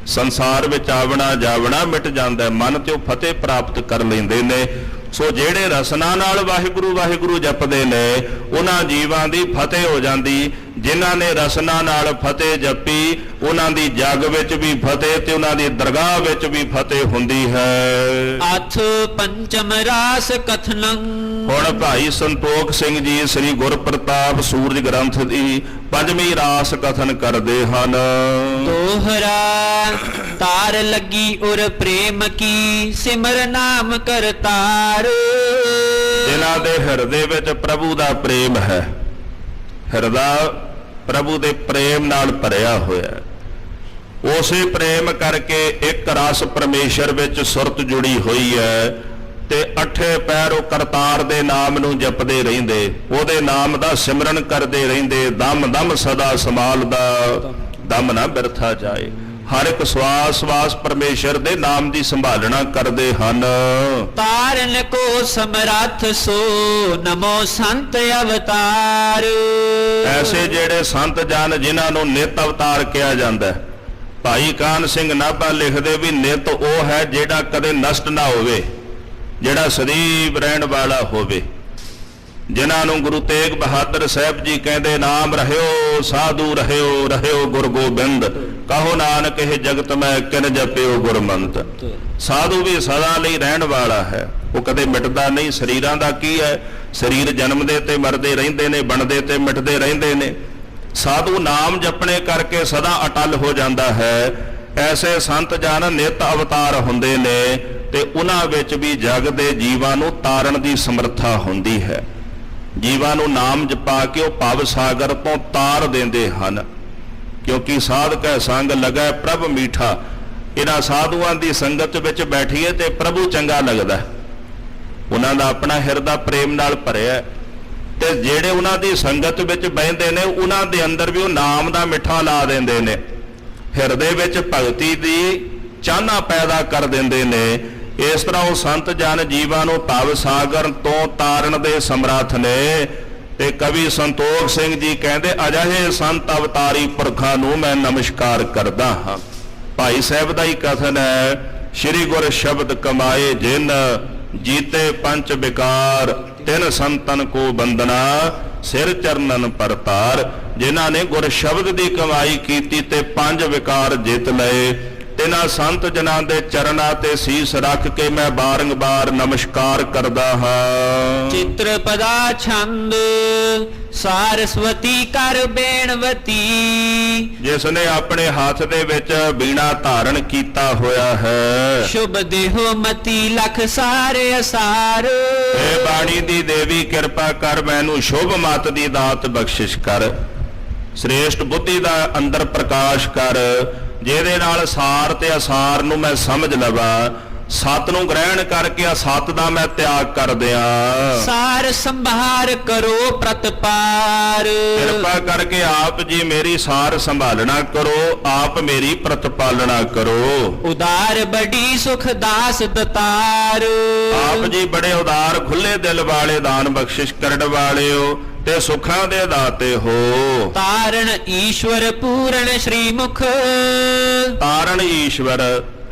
ਸੰਸਾਰ ਵਿੱਚ ਆਵਣਾ ਜਾਵਣਾ ਮਿਟ ਜਾਂਦਾ, ਮਨ ਤੇ ਉਹ ਫਤਿਹ ਪ੍ਰਾਪਤ ਕਰ ਲੈਂਦੇ ਨੇ। ਸੋ ਜਿਹੜੇ ਰਸਨਾ ਨਾਲ ਵਾਹਿਗੁਰੂ ਵਾਹਿਗੁਰੂ ਜਪਦੇ ਨੇ, ਉਹਨਾਂ ਜੀਵਾਂ ਦੀ ਫਤਿਹ ਹੋ ਜਾਂਦੀ। ਜਿਨ੍ਹਾਂ ਨੇ ਰਸਨਾ ਨਾਲ ਫਤਿਹ ਜਪੀ, ਉਹਨਾਂ ਦੀ ਜਗ ਵਿੱਚ ਵੀ ਫਤਿਹ ਤੇ ਉਹਨਾਂ ਦੀ ਦਰਗਾਹ ਵਿੱਚ ਵੀ ਫਤਿਹ ਹੁੰਦੀ ਹੈ। ਅਥ ਪੰਚਮ ਰਾਸ ਕਥਨੰ। ਹੁਣ ਭਾਈ ਸੰਤੋਖ ਸਿੰਘ ਜੀ ਸ੍ਰੀ ਗੁਰਪ੍ਰਤਾਪ ਸੂਰਜ ਗ੍ਰੰਥ ਦੀ ਪੰਜਵੀਂ ਰਾਸ ਕਥਨ ਕਰਦੇ ਹਨ। ਦੋਹਰਾ ਤਾਰ ਲੱਗੀ ਉਰ ਪ੍ਰੇਮ ਕੀ, ਸਿਮਰ ਨਾਮ ਕਰਤਾਰ। ਜਿਨ੍ਹਾਂ ਦੇ ਹਿਰਦੇ ਵਿੱਚ ਪ੍ਰਭੂ ਦਾ ਪ੍ਰੇਮ ਹੈ, ਹਿਰਦਾ ਪ੍ਰਭੂ ਦੇ ਪ੍ਰੇਮ ਨਾਲ ਭਰਿਆ ਹੋਇਆ ਹੈ। ਉਸੇ ਪ੍ਰੇਮ ਕਰਕੇ ਇੱਕ ਰਸ ਪਰਮੇਸ਼ਰ ਵਿੱਚ ਸੁਰਤ ਜੁੜੀ ਹੋਈ ਹੈ ਤੇ ਅੱਠੇ ਪੈਰ ਉਹ ਕਰਤਾਰ ਦੇ ਨਾਮ ਨੂੰ ਜਪਦੇ ਰਹਿੰਦੇ, ਉਹਦੇ ਨਾਮ ਦਾ ਸਿਮਰਨ ਕਰਦੇ ਰਹਿੰਦੇ। ਦਮ ਦਮ ਸਦਾ ਸੰਭਾਲਦਾ, ਦਮ ਨਾ ਬਿਰਥਾ ਜਾਏ। ਹਰ ਇੱਕ ਸਵਾਸ ਸਵਾਸ ਪਰਮੇਸ਼ਰ ਦੇ ਨਾਮ ਦੀ ਸੰਭਾਲਣਾ ਕਰਦੇ ਹਨ। ਤਾਰਨ ਕੋ ਸਮਰੱਥ ਸੋ ਨਮੋ ਸੰਤ ਅਵਤਾਰ। ਐਸੇ ਜਿਹੜੇ ਸੰਤ ਜਨ ਜਿਨ੍ਹਾਂ ਨੂੰ ਨਿਤ ਅਵਤਾਰ ਕਿਹਾ ਜਾਂਦਾ ਹੈ। ਭਾਈ ਕਾਨ ਸਿੰਘ ਨਾਭਾ ਲਿਖਦੇ ਵੀ ਨਿਤ ਉਹ ਹੈ ਜਿਹੜਾ ਕਦੇ ਨਸ਼ਟ ਨਾ ਹੋਵੇ, ਜਿਹੜਾ ਸਦੀਵ ਰਹਿਣ ਵਾਲਾ ਹੋਵੇ। ਜਿਨ੍ਹਾਂ ਨੂੰ ਗੁਰੂ ਤੇਗ ਬਹਾਦਰ ਸਾਹਿਬ ਜੀ ਕਹਿੰਦੇ ਨਾਮ ਰਹਿਓ ਸਾਧੂ ਰਹਿਓ, ਰਹਿਓ ਗੁਰ ਗੋਬਿੰਦ, ਕਹੋ ਨਾਨਕ ਇਹ ਜਗਤ ਮੈਂ ਕਿਨ ਜਪਿਓ ਗੁਰਮੰਤ। ਸਾਧੂ ਵੀ ਸਦਾ ਲਈ ਰਹਿਣ ਵਾਲਾ ਹੈ, ਉਹ ਕਦੇ ਮਿਟਦਾ ਨਹੀਂ। ਸਰੀਰਾਂ ਦਾ ਕੀ ਹੈ, ਸਰੀਰ ਜਨਮਦੇ ਤੇ ਮਰਦੇ ਰਹਿੰਦੇ ਨੇ, ਬਣਦੇ ਤੇ ਮਿਟਦੇ ਰਹਿੰਦੇ ਨੇ। ਸਾਧੂ ਨਾਮ ਜਪਣੇ ਕਰਕੇ ਸਦਾ ਅਟਲ ਹੋ ਜਾਂਦਾ ਹੈ। ਐਸੇ ਸੰਤ ਜਨ ਨਿਤ ਅਵਤਾਰ ਹੁੰਦੇ ਨੇ ਤੇ ਉਹਨਾਂ ਵਿੱਚ ਵੀ ਜਗ ਦੇ ਜੀਵਾਂ ਨੂੰ ਤਾਰਨ ਦੀ ਸਮਰੱਥਾ ਹੁੰਦੀ ਹੈ। ਜੀਵਾਂ ਨੂੰ ਨਾਮ ਜਪਾ ਕੇ ਉਹ ਭਵ ਸਾਗਰ ਤੋਂ ਤਾਰ ਦਿੰਦੇ ਹਨ। ਕਿਉਂਕਿ ਸਾਧ ਕੈ ਸੰਗ ਲੱਗੈ ਪ੍ਰਭ ਮੀਠਾ। ਇਹਨਾਂ ਸਾਧੂਆਂ ਦੀ ਸੰਗਤ ਵਿੱਚ ਬੈਠੀਏ ਤੇ ਪ੍ਰਭੂ ਚੰਗਾ ਲੱਗਦਾ, ਉਹਨਾਂ ਦਾ ਆਪਣਾ ਹਿਰਦਾ ਪ੍ਰੇਮ ਨਾਲ ਭਰਿਆ ਤੇ ਜਿਹੜੇ ਉਹਨਾਂ ਦੀ ਸੰਗਤ ਵਿੱਚ ਬਹਿੰਦੇ ਨੇ ਉਹਨਾਂ ਦੇ ਅੰਦਰ ਵੀ ਉਹ ਨਾਮ ਦਾ ਮਿੱਠਾ ਲਾ ਦਿੰਦੇ ਨੇ, ਹਿਰਦੇ ਵਿੱਚ ਭਗਤੀ ਦੀ ਚਾਹਨਾ ਪੈਦਾ ਕਰ ਦਿੰਦੇ ਨੇ। ਇਸ ਤਰ੍ਹਾਂ ਉਹ ਸੰਤ ਜਨ ਜੀਵਾਂ ਨੂੰ ਭਵ ਸਾਗਰ ਤੋਂ ਤਾਰਨ ਦੇ ਸਮਰੱਥ ਨੇ। ਤੇ ਕਵੀ ਸੰਤੋਖ ਸਿੰਘ ਜੀ ਕਹਿੰਦੇ ਅਜਿਹੇ ਸੰਤ ਅਵਤਾਰੀ ਪੁਰਖਾਂ ਨੂੰ ਮੈਂ ਨਮਸਕਾਰ ਕਰਦਾ ਹਾਂ। ਭਾਈ ਸਾਹਿਬ ਦਾ ਹੀ ਕਥਨ ਹੈ, ਸ਼੍ਰੀ ਗੁਰ ਸ਼ਬਦ ਕਮਾਏ ਜਿਨ ਜੀਤੇ ਪੰਚ ਵਿਕਾਰ, ਤਿੰਨ ਸੰਤਨ ਕੋ ਬੰਦਨਾ ਸਿਰ ਚਰਨਨ ਪਰਤਾਰ। ਜਿਨ੍ਹਾਂ ਨੇ ਗੁਰ ਸ਼ਬਦ ਦੀ ਕਮਾਈ ਕੀਤੀ ਤੇ ਪੰਜ ਵਿਕਾਰ ਜਿੱਤ ਲਏ, ਤਿਨਾਂ ਸੰਤ ਜਨਾਂ ਦੇ ਚਰਨਾਂ ਤੇ ਸੀਸ ਰੱਖ ਕੇ ਮੈਂ ਬਾਰੰਬਾਰ ਨਮਸਕਾਰ ਕਰਦਾ ਹਾਂ। ਚਿਤ੍ਰਪਦਾ ਛੰਦ ਸਾਰਸਵਤੀ ਕਰ ਬੇਣਵਤੀ। ਜਿਸ ਨੇ ਆਪਣੇ ਹੱਥ ਦੇ ਵਿੱਚ ਬੀਣਾ ਧਾਰਨ ਕੀਤਾ ਹੋਇਆ ਹੈ। ਸ਼ੁਭ ਦੇਹੋ ਮਤੀ ਲਖ ਸਾਰੇ ਅਸਾਰ। ਇਹ ਬਾਣੀ ਦੀ ਦੇਵੀ ਕਿਰਪਾ ਕਰ, ਮੈਨੂੰ ਸ਼ੁਭ ਮਤ ਦੀ ਦਾਤ ਬਖਸ਼ਿਸ਼ ਕਰ। ਸ੍ਰੇਸ਼ਟ ਬੁੱਧੀ ਦਾ ਅੰਦਰ ਪ੍ਰਕਾਸ਼ ਕਰ, ਜਿਹਦੇ ਨਾਲ ਸਾਰ ਤੇ ਅਸਾਰ ਨੂੰ ਮੈਂ ਸਮਝ ਲਵਾਂ। ਸਤ ਨੂੰ ਗ੍ਰਹਿਣ ਕਰਕੇ ਅਸਤ ਦਾ ਮੈਂ ਤਿਆਗ ਕਰ ਦਿਆਂ। ਸਾਰ ਸੰਭਾਰ ਕਰੋ ਪ੍ਰਤਪਾਰ। ਕਿਰਪਾ ਕਰਕੇ ਆਪ ਜੀ ਮੇਰੀ ਸਾਰ ਸੰਭਾਲਣਾ ਕਰੋ, ਆਪ ਮੇਰੀ ਪ੍ਰਤਪਾਲਣਾ ਕਰੋ। ਉਦਾਰ ਬੜੀ ਸੁਖ ਦਾਸ ਦਤਾਰ। ਆਪ ਜੀ ਬੜੇ ਉਦਾਰ ਖੁੱਲੇ ਦਿਲ ਵਾਲੇ, ਦਾਨ ਬਖਸ਼ਿਸ਼ ਕਰਨ ਵਾਲੇ ਹੋ ਤੇ ਸੁੱਖਾਂ ਦੇ ਦਾਤੇ ਹੋ। ਤਾਰਨ ਈਸ਼ਵਰ ਪੂਰਨ ਸ਼੍ਰੀ ਮੁਖ। ਤਾਰਨ ਈਸ਼ਵਰ,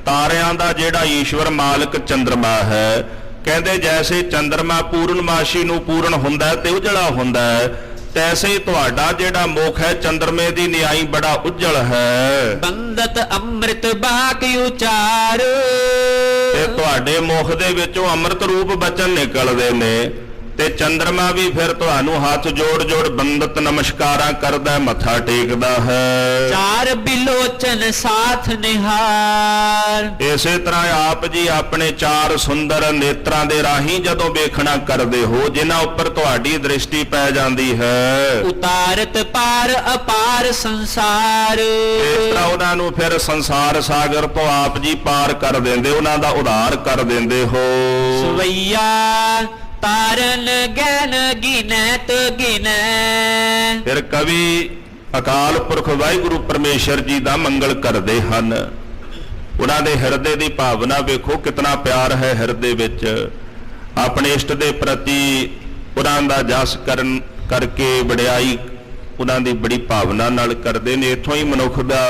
ਤਾਰਿਆਂ ਦਾ ਜਿਹੜਾ ਈਸ਼ਵਰ ਮਾਲਕ ਚੰਦਰਮਾ ਹੈ। ਕਹਿੰਦੇ ਜੈਸੇ ਚੰਦਰਮਾ ਪੂਰਨਮਾਸ਼ੀ ਨੂੰ ਪੂਰਨ ਹੁੰਦਾ ਤੇ ਉਜਲਾ ਹੁੰਦਾ ਹੈ, ਤੈਸੇ ਹੀ ਤੁਹਾਡਾ ਜਿਹੜਾ ਮੁਖ ਹੈ ਚੰਦਰਮੇ ਦੀ ਨਿਆਈ ਬੜਾ ਉਜਲ ਹੈ। ਬੰਦਤ ਅੰਮ੍ਰਿਤ ਬਾਕ ਉਚਾਰ। ਤੇ ਤੁਹਾਡੇ ਮੁਖ ਦੇ ਵਿੱਚੋਂ ਅੰਮ੍ਰਿਤ ਰੂਪ ਬਚਨ ਨਿਕਲਦੇ ਨੇ ਤੇ ਚੰਦਰਮਾ ਵੀ ਫਿਰ ਤੁਹਾਨੂੰ ਹੱਥ ਜੋੜ ਜੋੜ ਬੰਦਤ ਨਮਸਕਾਰਾਂ ਕਰਦਾ, ਮੱਥਾ ਟੇਕਦਾ ਹੈ। ਚਾਰ ਬਿਲੋਚਨ ਸਾਥ ਨਿਹਾਰ। ਇਸੇ ਤਰ੍ਹਾਂ ਆਪ ਜੀ ਆਪਣੇ ਚਾਰ ਸੁੰਦਰ ਨੇਤਰਾਂ ਦੇ ਰਾਹੀਂ ਜਦੋਂ ਵੇਖਣਾ ਕਰਦੇ ਹੋ, ਜਿਨ੍ਹਾਂ ਉੱਪਰ ਤੁਹਾਡੀ ਦ੍ਰਿਸ਼ਟੀ ਪੈ ਜਾਂਦੀ ਹੈ, ਉਤਾਰਤ ਪਾਰ ਅਪਾਰ ਸੰਸਾਰ। ਇਸ ਤਰ੍ਹਾਂ ਉਹਨਾਂ ਨੂੰ ਫਿਰ ਸੰਸਾਰ ਸਾਗਰ ਤੋਂ ਆਪ ਜੀ ਪਾਰ ਕਰ ਦਿੰਦੇ, ਉਹਨਾਂ ਦਾ ਉਧਾਰ ਕਰ ਦਿੰਦੇ ਹੋ। ਸਵਈਆ ਤਾਰਨ ਗਿਆਨ ਗਿਨੈਤ ਗਿਨੈ। ਫਿਰ ਕਵੀ ਅਕਾਲ ਪੁਰਖ ਵਾਹਿਗੁਰੂ ਪਰਮੇਸ਼ਰ ਜੀ ਦਾ ਮੰਗਲ ਕਰਦੇ ਹਨ। ਉਹਨਾਂ ਦੇ ਹਿਰਦੇ ਦੀ ਭਾਵਨਾ ਵੇਖੋ, ਕਿਤਨਾ ਪਿਆਰ ਹੈ ਹਿਰਦੇ ਵਿੱਚ। ਆਪਣੇ ਇਸ਼ਟ ਦੇ ਪ੍ਰਤੀ ਉਹਨਾਂ ਦਾ ਜਸ ਕਰਨ ਕਰਕੇ ਵਡਿਆਈ ਉਹਨਾਂ ਦੀ ਬੜੀ ਭਾਵਨਾ ਨਾਲ ਕਰਦੇ ਨੇ। ਇੱਥੋਂ ਹੀ ਮਨੁੱਖ ਦਾ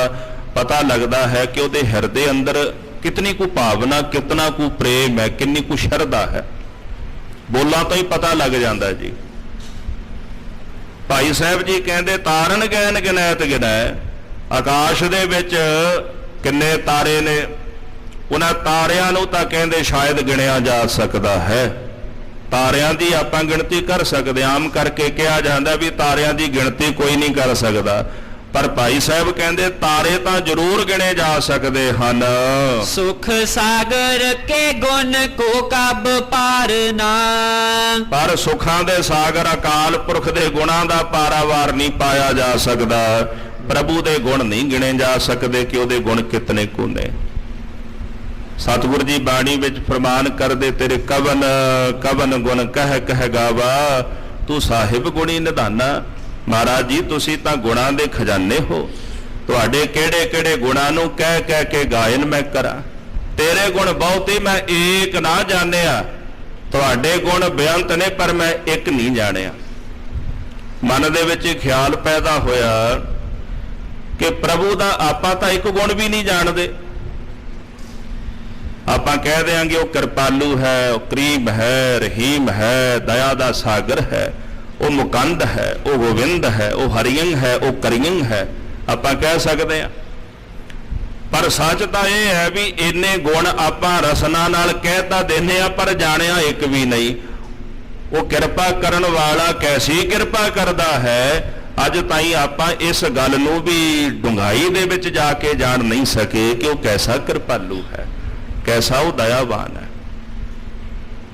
ਪਤਾ ਲੱਗਦਾ ਹੈ ਕਿ ਉਹਦੇ ਹਿਰਦੇ ਅੰਦਰ ਕਿਤਨੀ ਕੁ ਭਾਵਨਾ, ਕਿਤਨਾ ਕੁ ਪ੍ਰੇਮ ਹੈ, ਕਿੰਨੀ ਕੁ ਸ਼ਰਧਾ ਹੈ। ਬੋਲਾਂ ਤੋਂ ਹੀ ਪਤਾ ਲੱਗ ਜਾਂਦਾ ਜੀ। ਭਾਈ ਸਾਹਿਬ ਜੀ ਕਹਿੰਦੇ ਤਾਰਨ ਗਿਆਨ ਗਿਨੈਤ ਗਿਨੈ। ਆਕਾਸ਼ ਦੇ ਵਿੱਚ ਕਿੰਨੇ ਤਾਰੇ ਨੇ, ਉਹਨਾਂ ਤਾਰਿਆਂ ਨੂੰ ਤਾਂ ਕਹਿੰਦੇ ਸ਼ਾਇਦ ਗਿਣਿਆ ਜਾ ਸਕਦਾ ਹੈ। ਤਾਰਿਆਂ ਦੀ ਆਪਾਂ ਗਿਣਤੀ ਕਰ ਸਕਦੇ, ਆਮ ਕਰਕੇ ਕਿਹਾ ਜਾਂਦਾ ਵੀ ਤਾਰਿਆਂ ਦੀ ਗਿਣਤੀ ਕੋਈ ਨਹੀਂ ਕਰ ਸਕਦਾ। ਪਰ ਭਾਈ ਸਾਹਿਬ ਕਹਿੰਦੇ ਤਾਰੇ ਤਾਂ ਜ਼ਰੂਰ ਗਿਣੇ ਜਾ ਸਕਦੇ ਹਨ, ਸੁਖ ਸਾਗਰ ਕੇ ਗੁਣ ਕੋ ਕਬ ਪਾਰਨਾ। ਪਰ ਸੁਖਾਂ ਦੇ ਸਾਗਰ ਅਕਾਲ ਪੁਰਖ ਦੇ ਗੁਣਾਂ ਦਾ ਪਾਰਾਵਾਰ ਨਹੀਂ ਪਾਇਆ ਜਾ ਸਕਦਾ। ਪ੍ਰਭੂ ਦੇ ਗੁਣ ਨਹੀਂ ਗਿਣੇ ਜਾ ਸਕਦੇ ਕਿ ਉਹਦੇ ਗੁਣ ਕਿਤਨੇ ਕੁ ਨੇ। ਸਤਿਗੁਰ ਜੀ ਬਾਣੀ ਵਿੱਚ ਫਰਮਾਨ ਕਰਦੇ, ਤੇਰੇ ਕਵਨ ਕਵਨ ਗੁਣ ਕਹਿ ਕਹਿ ਗਾਵਾ, ਤੂੰ ਸਾਹਿਬ ਗੁਣੀ ਨਿਧਾਨਾ। ਮਹਾਰਾਜ ਜੀ ਤੁਸੀਂ ਤਾਂ ਗੁਣਾਂ ਦੇ ਖਜ਼ਾਨੇ ਹੋ, ਤੁਹਾਡੇ ਕਿਹੜੇ ਕਿਹੜੇ ਗੁਣਾਂ ਨੂੰ ਕਹਿ ਕਹਿ ਕੇ ਗਾਇਨ ਮੈਂ ਕਰਾਂ। ਤੇਰੇ ਗੁਣ ਬਹੁਤੇ ਮੈਂ ਏਕ ਨਾ ਜਾਣਿਆ, ਤੁਹਾਡੇ ਗੁਣ ਬੇਅੰਤ ਨੇ ਪਰ ਮੈਂ ਇੱਕ ਨਹੀਂ ਜਾਣਿਆ। ਮਨ ਦੇ ਵਿੱਚ ਖਿਆਲ ਪੈਦਾ ਹੋਇਆ ਕਿ ਪ੍ਰਭੂ ਦਾ ਆਪਾਂ ਤਾਂ ਇੱਕ ਗੁਣ ਵੀ ਨਹੀਂ ਜਾਣਦੇ। ਆਪਾਂ ਕਹਿ ਦਿਆਂਗੇ ਉਹ ਕਿਰਪਾਲੂ ਹੈ, ਉਹ ਕਰੀਮ ਹੈ, ਰਹੀਮ ਹੈ, ਦਇਆ ਦਾ ਸਾਗਰ ਹੈ, ਉਹ ਮੁਕੰਦ ਹੈ, ਉਹ ਗੋਵਿੰਦ ਹੈ, ਉਹ ਹਰੀਅੰਗ ਹੈ, ਉਹ ਕਰੀਅੰਗ ਹੈ, ਆਪਾਂ ਕਹਿ ਸਕਦੇ ਹਾਂ। ਪਰ ਸੱਚ ਤਾਂ ਇਹ ਹੈ ਵੀ ਇੰਨੇ ਗੁਣ ਆਪਾਂ ਰਸਨਾ ਨਾਲ ਕਹਿ ਤਾਂ ਦਿੰਦੇ ਆ ਪਰ ਜਾਣਿਆ ਇੱਕ ਵੀ ਨਹੀਂ। ਉਹ ਕਿਰਪਾ ਕਰਨ ਵਾਲਾ ਕੈਸੀ ਕਿਰਪਾ ਕਰਦਾ ਹੈ, ਅੱਜ ਤਾਈਂ ਆਪਾਂ ਇਸ ਗੱਲ ਨੂੰ ਵੀ ਡੂੰਘਾਈ ਦੇ ਵਿੱਚ ਜਾ ਕੇ ਜਾਣ ਨਹੀਂ ਸਕੇ ਕਿ ਉਹ ਕੈਸਾ ਕਿਰਪਾਲੂ ਹੈ, ਕੈਸਾ ਉਹ ਦਇਆਵਾਨ ਹੈ।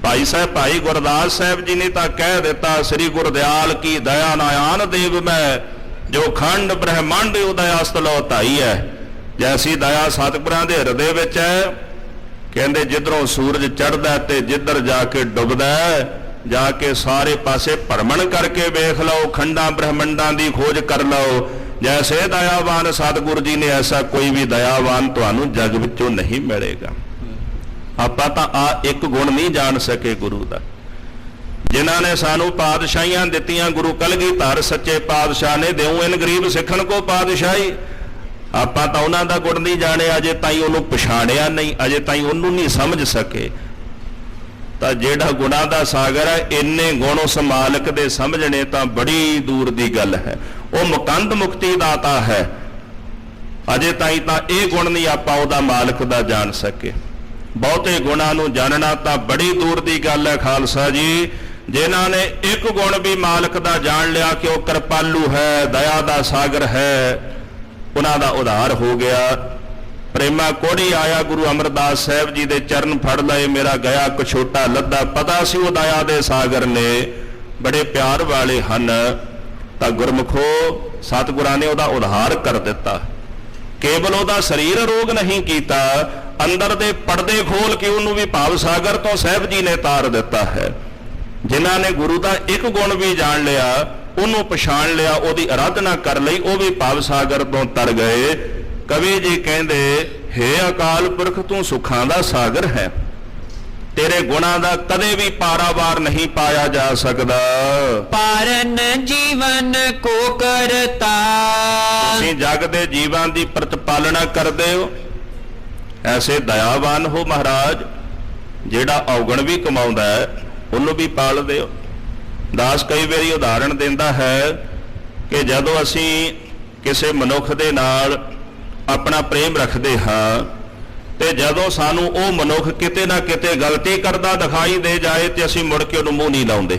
ਭਾਈ ਸਾਹਿਬ ਭਾਈ ਗੁਰਦਾਸ ਸਾਹਿਬ ਜੀ ਨੇ ਤਾਂ ਕਹਿ ਦਿੱਤਾ, ਸ੍ਰੀ ਗੁਰਦਿਆਲ ਕੀ ਦਇਆ ਨਾਇਆਨ ਦੇਵ ਮੈਂ, ਜੋ ਖੰਡ ਬ੍ਰਹਮੰਡ ਉਦਇ ਅਸਤਲੋ ਧਾਈ ਹੈ। ਜੈਸੀ ਦਇਆ ਸਤਿਗੁਰਾਂ ਦੇ ਹਿਰਦੇ ਵਿੱਚ ਹੈ, ਕਹਿੰਦੇ ਜਿੱਧਰੋਂ ਸੂਰਜ ਚੜ੍ਹਦਾ ਤੇ ਜਿੱਧਰ ਜਾ ਕੇ ਡੁੱਬਦਾ, ਜਾ ਕੇ ਸਾਰੇ ਪਾਸੇ ਭਰਮਣ ਕਰਕੇ ਵੇਖ ਲਓ, ਖੰਡਾਂ ਬ੍ਰਹਮੰਡਾਂ ਦੀ ਖੋਜ ਕਰ ਲਓ। ਜੈਸੇ ਦਇਆਵਾਨ ਸਤਿਗੁਰੂ ਜੀ ਨੇ, ਐਸਾ ਕੋਈ ਵੀ ਦਇਆਵਾਨ ਤੁਹਾਨੂੰ ਜਗ ਵਿੱਚੋਂ ਨਹੀਂ ਮਿਲੇਗਾ। ਆਪਾਂ ਤਾਂ ਆ ਇੱਕ ਗੁਣ ਨਹੀਂ ਜਾਣ ਸਕੇ ਗੁਰੂ ਦਾ। ਜਿਨ੍ਹਾਂ ਨੇ ਸਾਨੂੰ ਪਾਤਸ਼ਾਹੀਆਂ ਦਿੱਤੀਆਂ, ਗੁਰੂ ਕਲਗੀਧਰ ਸੱਚੇ ਪਾਤਸ਼ਾਹ ਨੇ, ਦਿਉ ਇਨ ਗਰੀਬ ਸਿੱਖਣ ਕੋ ਪਾਤਸ਼ਾਹੀ, ਆਪਾਂ ਤਾਂ ਉਹਨਾਂ ਦਾ ਗੁਣ ਨਹੀਂ ਜਾਣਿਆ, ਅਜੇ ਤਾਈਂ ਉਹਨੂੰ ਪਛਾਣਿਆ ਨਹੀਂ, ਅਜੇ ਤਾਈਂ ਉਹਨੂੰ ਨਹੀਂ ਸਮਝ ਸਕੇ। ਤਾਂ ਜਿਹੜਾ ਗੁਣਾਂ ਦਾ ਸਾਗਰ ਹੈ, ਇੰਨੇ ਗੁਣ ਉਸ ਮਾਲਕ ਦੇ ਸਮਝਣੇ ਤਾਂ ਬੜੀ ਦੂਰ ਦੀ ਗੱਲ ਹੈ। ਉਹ ਮੁਕੰਦ ਮੁਕਤੀ ਦਾਤਾ ਹੈ, ਅਜੇ ਤਾਈਂ ਤਾਂ ਇਹ ਗੁਣ ਨਹੀਂ ਆਪਾਂ ਉਹਦਾ ਮਾਲਕ ਦਾ ਜਾਣ ਸਕੇ। ਬਹੁਤੇ ਗੁਣਾਂ ਨੂੰ ਜਾਣਨਾ ਤਾਂ ਬੜੀ ਦੂਰ ਦੀ ਗੱਲ ਹੈ ਖਾਲਸਾ ਜੀ। ਜਿਨ੍ਹਾਂ ਨੇ ਇੱਕ ਗੁਣ ਵੀ ਮਾਲਕ ਦਾ ਜਾਣ ਲਿਆ ਕਿ ਉਹ ਕਿਰਪਾਲੂ ਹੈ, ਦਇਆ ਦਾ ਸਾਗਰ ਹੈ, ਉਹਨਾਂ ਦਾ ਉਧਾਰ ਹੋ ਗਿਆ। ਪ੍ਰੇਮਾ ਕੋੜੀ ਆਇਆ, ਗੁਰੂ ਅਮਰਦਾਸ ਸਾਹਿਬ ਜੀ ਦੇ ਚਰਨ ਫੜ ਲਏ, ਮੇਰਾ ਗਿਆ ਕਛੋਟਾ ਲੱਦਾ। ਪਤਾ ਸੀ ਉਹ ਦਇਆ ਦੇ ਸਾਗਰ ਨੇ, ਬੜੇ ਪਿਆਰ ਵਾਲੇ ਹਨ। ਤਾਂ ਗੁਰਮੁਖੋ ਸਤਿਗੁਰਾਂ ਨੇ ਉਹਦਾ ਉਧਾਰ ਕਰ ਦਿੱਤਾ। ਕੇਵਲ ਉਹਦਾ ਸਰੀਰ ਰੋਗ ਨਹੀਂ ਕੀਤਾ, ਅੰਦਰ ਦੇ ਪਰਦੇ ਖੋਲ ਕੇ ਉਹਨੂੰ ਵੀ ਭਾਵ ਸਾਗਰ ਤੋਂ ਸਾਹਿਬ ਜੀ ਨੇ ਤਾਰ ਦਿੱਤਾ ਹੈ। ਜਿਨ੍ਹਾਂ ਨੇ ਗੁਰੂ ਦਾ ਇੱਕ ਗੁਣ ਵੀ ਜਾਣ ਲਿਆ, ਉਹਨੂੰ ਪਛਾਣ ਲਿਆ, ਉਹਦੀ ਅਰਾਧਨਾ ਕਰ ਲਈ, ਉਹ ਵੀ ਭਾਵ ਸਾਗਰ ਤੋਂ ਤਰ ਗਏ। ਕਵੀ ਜੀ ਕਹਿੰਦੇ, ਹੇ ਅਕਾਲ ਪੁਰਖ ਤੂੰ ਸੁੱਖਾਂ ਦਾ ਸਾਗਰ ਹੈ, ਤੇਰੇ ਗੁਣਾਂ ਦਾ ਕਦੇ ਵੀ ਪਾਰਾਵਾਰ ਨਹੀਂ ਪਾਇਆ ਜਾ ਸਕਦਾ। ਪਾਰਨ ਜੀਵਨ ਕੋ ਕਰਤਾ, ਤੁਸੀਂ ਜਗ ਦੇ ਜੀਵਾਂ ਦੀ ਪ੍ਰਤਪਾਲਣਾ ਕਰਦੇ ਹੋ, ਐਸੇ ਦਇਆਵਾਨ ਹੋ ਮਹਾਰਾਜ। ਜਿਹੜਾ ਔਗਣ ਵੀ ਕਮਾਉਂਦਾ ਹੈ ਉਹਨੂੰ ਵੀ ਪਾਲਦੇ ਹੋ। ਦਾਸ ਕਈ ਵਾਰੀ ਉਦਾਹਰਣ ਦਿੰਦਾ ਹੈ ਕਿ ਜਦੋਂ ਅਸੀਂ ਕਿਸੇ ਮਨੁੱਖ ਦੇ ਨਾਲ ਆਪਣਾ ਪ੍ਰੇਮ ਰੱਖਦੇ ਹਾਂ ਤੇ ਜਦੋਂ ਸਾਨੂੰ ਉਹ ਮਨੁੱਖ ਕਿਤੇ ਨਾ ਕਿਤੇ ਗਲਤੀ ਕਰਦਾ ਦਿਖਾਈ ਦੇ ਜਾਏ ਤੇ ਅਸੀਂ ਮੁੜ ਕੇ ਉਹਨੂੰ ਮੂੰਹ ਨਹੀਂ ਲਾਉਂਦੇ।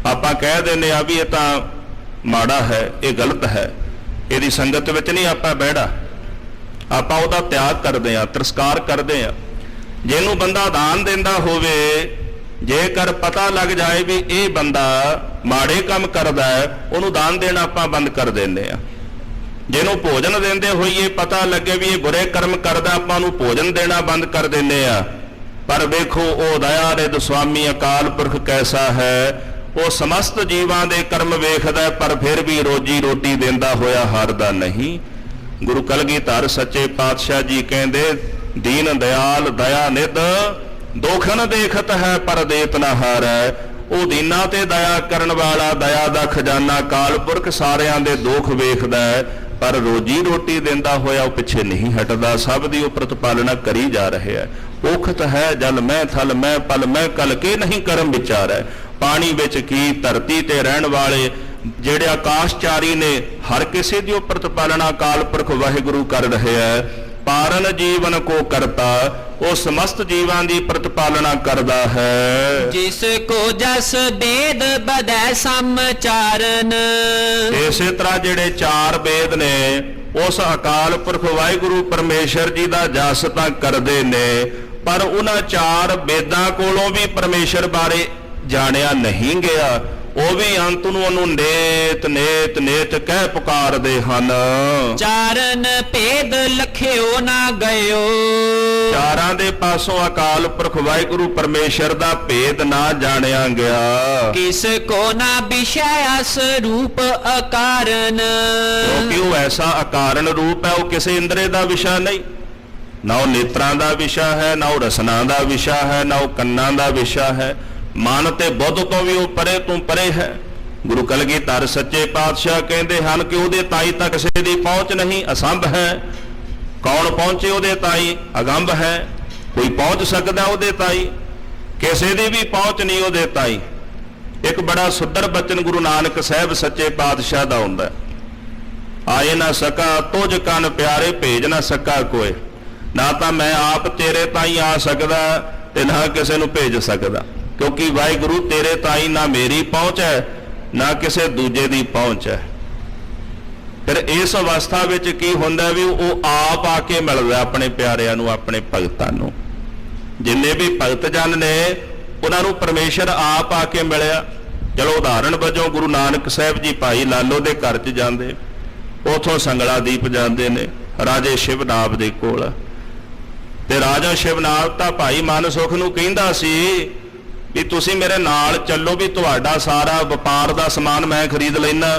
ਆਪਾਂ ਕਹਿ ਦਿੰਦੇ ਆ ਵੀ ਇਹ ਤਾਂ ਮਾੜਾ ਹੈ, ਇਹ ਗਲਤ ਹੈ, ਇਹਦੀ ਸੰਗਤ ਵਿੱਚ ਨਹੀਂ ਆਪਾਂ ਬਹਿਣਾ। ਆਪਾਂ ਉਹਦਾ ਤਿਆਗ ਕਰਦੇ ਆ, ਤਿਰਸਕਾਰ ਕਰਦੇ ਆ। ਜਿਹਨੂੰ ਬੰਦਾ ਦਾਨ ਦਿੰਦਾ ਹੋਵੇ, ਜੇਕਰ ਪਤਾ ਲੱਗ ਜਾਏ ਵੀ ਇਹ ਬੰਦਾ ਮਾੜੇ ਕੰਮ ਕਰਦਾ ਹੈ, ਉਹਨੂੰ ਦਾਨ ਦੇਣਾ ਆਪਾਂ ਬੰਦ ਕਰ ਦਿੰਦੇ ਆ। ਜਿਹਨੂੰ ਭੋਜਨ ਦਿੰਦੇ ਹੋਈਏ ਪਤਾ ਲੱਗੇ ਵੀ ਇਹ ਬੁਰੇ ਕਰਮ ਕਰਦਾ, ਆਪਾਂ ਨੂੰ ਭੋਜਨ ਦੇਣਾ ਬੰਦ ਕਰ ਦਿੰਦੇ ਆ। ਪਰ ਵੇਖੋ ਉਹ ਦਇਆ ਰਿੱਧ ਸੁਆਮੀ ਅਕਾਲ ਪੁਰਖ ਕੈਸਾ ਹੈ, ਉਹ ਸਮਸਤ ਜੀਵਾਂ ਦੇ ਕਰਮ ਵੇਖਦਾ ਪਰ ਫਿਰ ਵੀ ਰੋਜੀ ਰੋਟੀ ਦਿੰਦਾ ਹੋਇਆ ਹਾਰਦਾ ਨਹੀਂ। ਗੁਰੂ ਕਲਗੀਧਰ ਸੱਚੇ ਪਾਤਸ਼ਾਹ ਜੀ ਕਹਿੰਦੇ, ਦੀਨ ਦਿਆਲ ਦਇਆ ਨਿਧ ਦੋਖਨ ਦੇਖਤ ਹੈ ਪਰ ਦੇਤ ਨਾ ਹਾਰੈ। ਉਹ ਦੀਨਾਂ ਤੇ ਦਇਆ ਕਰਨ ਵਾਲਾ, ਦਇਆ ਦਾ ਖਜ਼ਾਨਾ ਅਕਾਲ ਪੁਰਖ ਸਾਰਿਆਂ ਦੇ ਦੁੱਖ ਵੇਖਦਾ ਹੈ ਪਰ ਰੋਜੀ ਰੋਟੀ ਦਿੰਦਾ ਹੋਇਆ ਉਹ ਪਿੱਛੇ ਨਹੀਂ ਹਟਦਾ। ਸਭ ਦੀ ਉਹ ਪ੍ਰਤਪਾਲਣਾ ਕਰੀ ਜਾ ਰਿਹਾ ਹੈ। ਉਖਤ ਹੈ ਜਲ ਮੈਂ ਥਲ ਮੈਂ ਪਲ ਮੈਂ ਕਲ ਕੇ ਨਹੀਂ ਕਰਮ ਵਿਚਾਰੈ। ਪਾਣੀ ਵਿੱਚ ਕੀ, ਧਰਤੀ ਤੇ ਰਹਿਣ ਵਾਲੇ ਜਿਹੜੇ ਆਕਾਸ਼ਚਾਰੀ ਨੇ, ਹਰ ਕਿਸੇ ਦੀ ਉਹ ਪ੍ਰਤਪਾਲਣਾ ਅਕਾਲ ਪੁਰਖ ਵਾਹਿਗੁਰੂ ਕਰ ਰਿਹਾ ਹੈ। ਪਾਰਨ ਜੀਵਨ ਕੋ ਕਰਤਾ, ਉਹ ਸਮਸਤ ਜੀਵਾਂ ਦੀ ਪ੍ਰਤਪਾਲਨਾ ਕਰਦਾ ਹੈ। ਜਿਸ ਕੋ ਜਸ ਬੇਦ ਬਦੈ ਸਮਚਾਰਨ। ਇਸੇ ਤਰ੍ਹਾਂ ਜਿਹੜੇ ਚਾਰ ਵੇਦ ਨੇ ਉਸ ਅਕਾਲ ਪੁਰਖ ਵਾਹਿਗੁਰੂ ਪਰਮੇਸ਼ਰ ਜੀ ਦਾ ਜਸ ਤਾਂ ਕਰਦੇ ਨੇ, ਪਰ ਉਹਨਾਂ ਚਾਰ ਵੇਦਾਂ ਕੋਲੋਂ ਵੀ ਪਰਮੇਸ਼ਰ ਬਾਰੇ ਜਾਣਿਆ ਨਹੀਂ ਗਿਆ। ਉਹ ਵੀ ਅੰਤ ਨੂੰ ਉਹਨੂੰ ਨੇਤ ਨੇਤ ਨੇਤ ਕਹਿ ਪੁਕਾਰਦੇ ਹਨ। ਚਾਰਨ ਭੇਦ ਲਖਿਓ ਨਾ ਗਇਓ। ਚਾਰਾਂ ਦੇ ਪਾਸੋਂ ਅਕਾਲ ਪੁਰਖ ਵਾਹਿਗੁਰੂ ਪਰਮੇਸ਼ਰ ਦਾ ਭੇਦ ਨਾ ਜਾਣਿਆ ਗਿਆ। ਕਿਸ ਕੋ ਨਾ ਵਿਸ਼ੈ ਸਰੂਪ ਅਕਾਰਨ। ਕਿਉਂਕਿ ਉਹ ਐਸਾ ਅਕਾਰਨ ਰੂਪ ਹੈ, ਉਹ ਕਿਸੇ ਇੰਦਰੇ ਦਾ ਵਿਸ਼ਾ ਨਹੀਂ। ਨਾ ਉਹ ਨੇਤਰਾਂ ਦਾ ਵਿਸ਼ਾ ਹੈ, ਨਾ ਉਹ ਰਸਨਾ ਦਾ ਵਿਸ਼ਾ ਹੈ, ਨਾ ਉਹ ਕੰਨਾਂ ਦਾ ਵਿਸ਼ਾ ਹੈ। ਮਨ ਤੇ ਬੁੱਧ ਤੋਂ ਵੀ ਉਹ ਪਰੇ ਤੋਂ ਪਰੇ ਹੈ। ਗੁਰੂ ਕਲਗੀਧਰ ਸੱਚੇ ਪਾਤਸ਼ਾਹ ਕਹਿੰਦੇ ਹਨ ਕਿ ਉਹਦੇ ਤਾਈ ਤੱਕ ਕਿਸੇ ਦੀ ਪਹੁੰਚ ਨਹੀਂ, ਅਸੰਭ ਹੈ। ਕੌਣ ਪਹੁੰਚੇ ਉਹਦੇ ਤਾਈ? ਅਗੰਭ ਹੈ। ਕੋਈ ਪਹੁੰਚ ਸਕਦਾ ਉਹਦੇ ਤਾਈ? ਕਿਸੇ ਦੀ ਵੀ ਪਹੁੰਚ ਨਹੀਂ ਉਹਦੇ ਤਾਈ। ਇੱਕ ਬੜਾ ਸੁੰਦਰ ਬਚਨ ਗੁਰੂ ਨਾਨਕ ਸਾਹਿਬ ਸੱਚੇ ਪਾਤਸ਼ਾਹ ਦਾ ਹੁੰਦਾ, ਆਏ ਨਾ ਸਕਾ ਤੁਝ ਕੰਨ ਪਿਆਰੇ ਭੇਜ ਨਾ ਸਕਾ ਕੋਏ। ਨਾ ਤਾਂ ਮੈਂ ਆਪ ਤੇਰੇ ਤਾਈ ਆ ਸਕਦਾ ਤੇ ਨਾ ਕਿਸੇ ਨੂੰ ਭੇਜ ਸਕਦਾ, ਕਿਉਂਕਿ ਵਾਹਿਗੁਰੂ ਤੇਰੇ ਤਾਈ ਨਾ ਮੇਰੀ ਪਹੁੰਚ ਹੈ ਨਾ ਕਿਸੇ ਦੂਜੇ ਦੀ ਪਹੁੰਚ ਹੈ। ਫਿਰ ਇਸ ਅਵਸਥਾ ਵਿੱਚ ਕੀ ਹੁੰਦਾ ਵੀ ਉਹ ਆਪ ਆ ਕੇ ਮਿਲਦਾ ਆਪਣੇ ਪਿਆਰਿਆਂ ਨੂੰ, ਆਪਣੇ ਭਗਤਾਂ ਨੂੰ। ਜਿੰਨੇ ਵੀ ਭਗਤ ਜਨ ਨੇ ਉਹਨਾਂ ਨੂੰ ਪਰਮੇਸ਼ਰ ਆਪ ਆ ਕੇ ਮਿਲਿਆ। ਚਲੋ ਉਦਾਹਰਣ ਵਜੋਂ ਗੁਰੂ ਨਾਨਕ ਸਾਹਿਬ ਜੀ ਭਾਈ ਲਾਲੋ ਦੇ ਘਰ 'ਚ ਜਾਂਦੇ, ਉਥੋਂ ਸੰਗਲਾ ਦੀਪ ਜਾਂਦੇ ਨੇ ਰਾਜੇ ਸ਼ਿਵਨਾਭ ਦੇ ਕੋਲ, ਤੇ ਰਾਜਾ ਸ਼ਿਵਨਾਭ ਤਾਂ ਭਾਈ ਮਨ ਸੁਖ ਨੂੰ ਕਹਿੰਦਾ ਸੀ ਵੀ ਤੁਸੀਂ ਮੇਰੇ ਨਾਲ ਚੱਲੋ, ਵੀ ਤੁਹਾਡਾ ਸਾਰਾ ਵਪਾਰ ਦਾ ਸਮਾਨ ਮੈਂ ਖਰੀਦ ਲੈਣਾ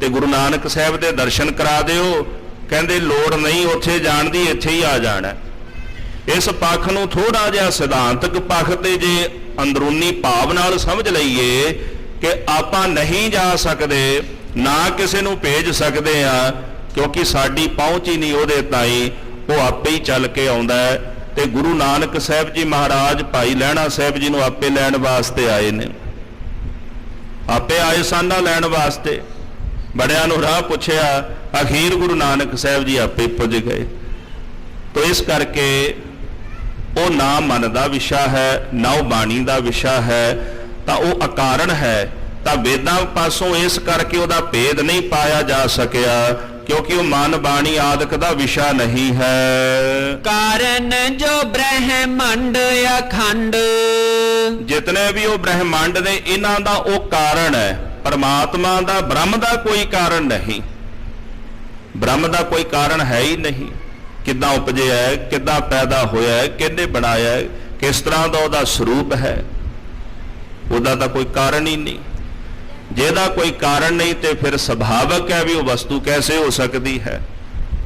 ਤੇ ਗੁਰੂ ਨਾਨਕ ਸਾਹਿਬ ਦੇ ਦਰਸ਼ਨ ਕਰਾ ਦਿਓ। ਕਹਿੰਦੇ ਲੋੜ ਨਹੀਂ ਉੱਥੇ ਜਾਣ ਦੀ, ਇੱਥੇ ਹੀ ਆ ਜਾਣਾ। ਇਸ ਪੱਖ ਨੂੰ ਥੋੜਾ ਜਿਹਾ ਸਿਧਾਂਤਕ ਪੱਖ ਤੇ ਜੇ ਅੰਦਰੂਨੀ ਭਾਵ ਨਾਲ ਸਮਝ ਲਈਏ ਕਿ ਆਪਾਂ ਨਹੀਂ ਜਾ ਸਕਦੇ, ਨਾ ਕਿਸੇ ਨੂੰ ਭੇਜ ਸਕਦੇ ਆ, ਕਿਉਂਕਿ ਸਾਡੀ ਪਹੁੰਚ ਹੀ ਨਹੀਂ ਉਹਦੇ ਤਾਈ। ਉਹ ਆਪੇ ਹੀ ਚੱਲ ਕੇ ਆਉਂਦਾ ਹੈ। ਤੇ ਗੁਰੂ ਨਾਨਕ ਸਾਹਿਬ ਜੀ ਮਹਾਰਾਜ ਭਾਈ ਲਹਿਣਾ ਸਾਹਿਬ ਜੀ ਨੂੰ ਆਪੇ ਲੈਣ ਵਾਸਤੇ ਆਏ ਨੇ, ਆਪੇ ਆਏ ਸਾਨਾ ਲੈਣ ਵਾਸਤੇ। ਬੜਿਆਂ ਨੂੰ ਰਾਹ ਪੁੱਛਿਆ, ਅਖੀਰ ਗੁਰੂ ਨਾਨਕ ਸਾਹਿਬ ਜੀ ਆਪੇ ਪੁੱਜ ਗਏ। ਤੋ ਇਸ ਕਰਕੇ ਉਹ ਨਾ ਮਨ ਦਾ ਵਿਸ਼ਾ ਹੈ, ਨਾ ਉਹ ਬਾਣੀ ਦਾ ਵਿਸ਼ਾ ਹੈ, ਤਾਂ ਉਹ ਅਕਾਰਨ ਹੈ। ਤਾਂ ਵੇਦਾਂ ਪਾਸੋਂ ਇਸ ਕਰਕੇ ਉਹਦਾ ਭੇਦ ਨਹੀਂ ਪਾਇਆ ਜਾ ਸਕਿਆ, ਕਿਉਂਕਿ ਉਹ ਮਨ ਬਾਣੀ ਆਦਿਕ ਦਾ ਵਿਸ਼ਾ ਨਹੀਂ ਹੈ। ਕਾਰਨ ਜੋ ਬ੍ਰਹਮੰਡ ਅਖੰਡ। ਜਿਤਨੇ ਵੀ ਉਹ ਬ੍ਰਹਮੰਡ ਨੇ ਇਹਨਾਂ ਦਾ ਉਹ ਕਾਰਨ ਹੈ। ਪਰਮਾਤਮਾ ਦਾ, ਬ੍ਰਹਮ ਦਾ ਕੋਈ ਕਾਰਨ ਨਹੀਂ। ਬ੍ਰਹਮ ਦਾ ਕੋਈ ਕਾਰਨ ਹੈ ਹੀ ਨਹੀਂ। ਕਿੱਦਾਂ ਉਪਜਿਆ ਹੈ, ਕਿੱਦਾਂ ਪੈਦਾ ਹੋਇਆ ਹੈ, ਕਿਹਨੇ ਬਣਾਇਆ ਹੈ, ਕਿਸ ਤਰ੍ਹਾਂ ਦਾ ਉਹਦਾ ਸਰੂਪ ਹੈ, ਉਹਦਾ ਤਾਂ ਕੋਈ ਕਾਰਨ ਹੀ ਨਹੀਂ। ਜਿਹਦਾ ਕੋਈ ਕਾਰਨ ਨਹੀਂ ਤੇ ਫਿਰ ਸੁਭਾਵਕ ਹੈ ਵੀ ਉਹ ਵਸਤੂ ਕੈਸੇ ਹੋ ਸਕਦੀ ਹੈ।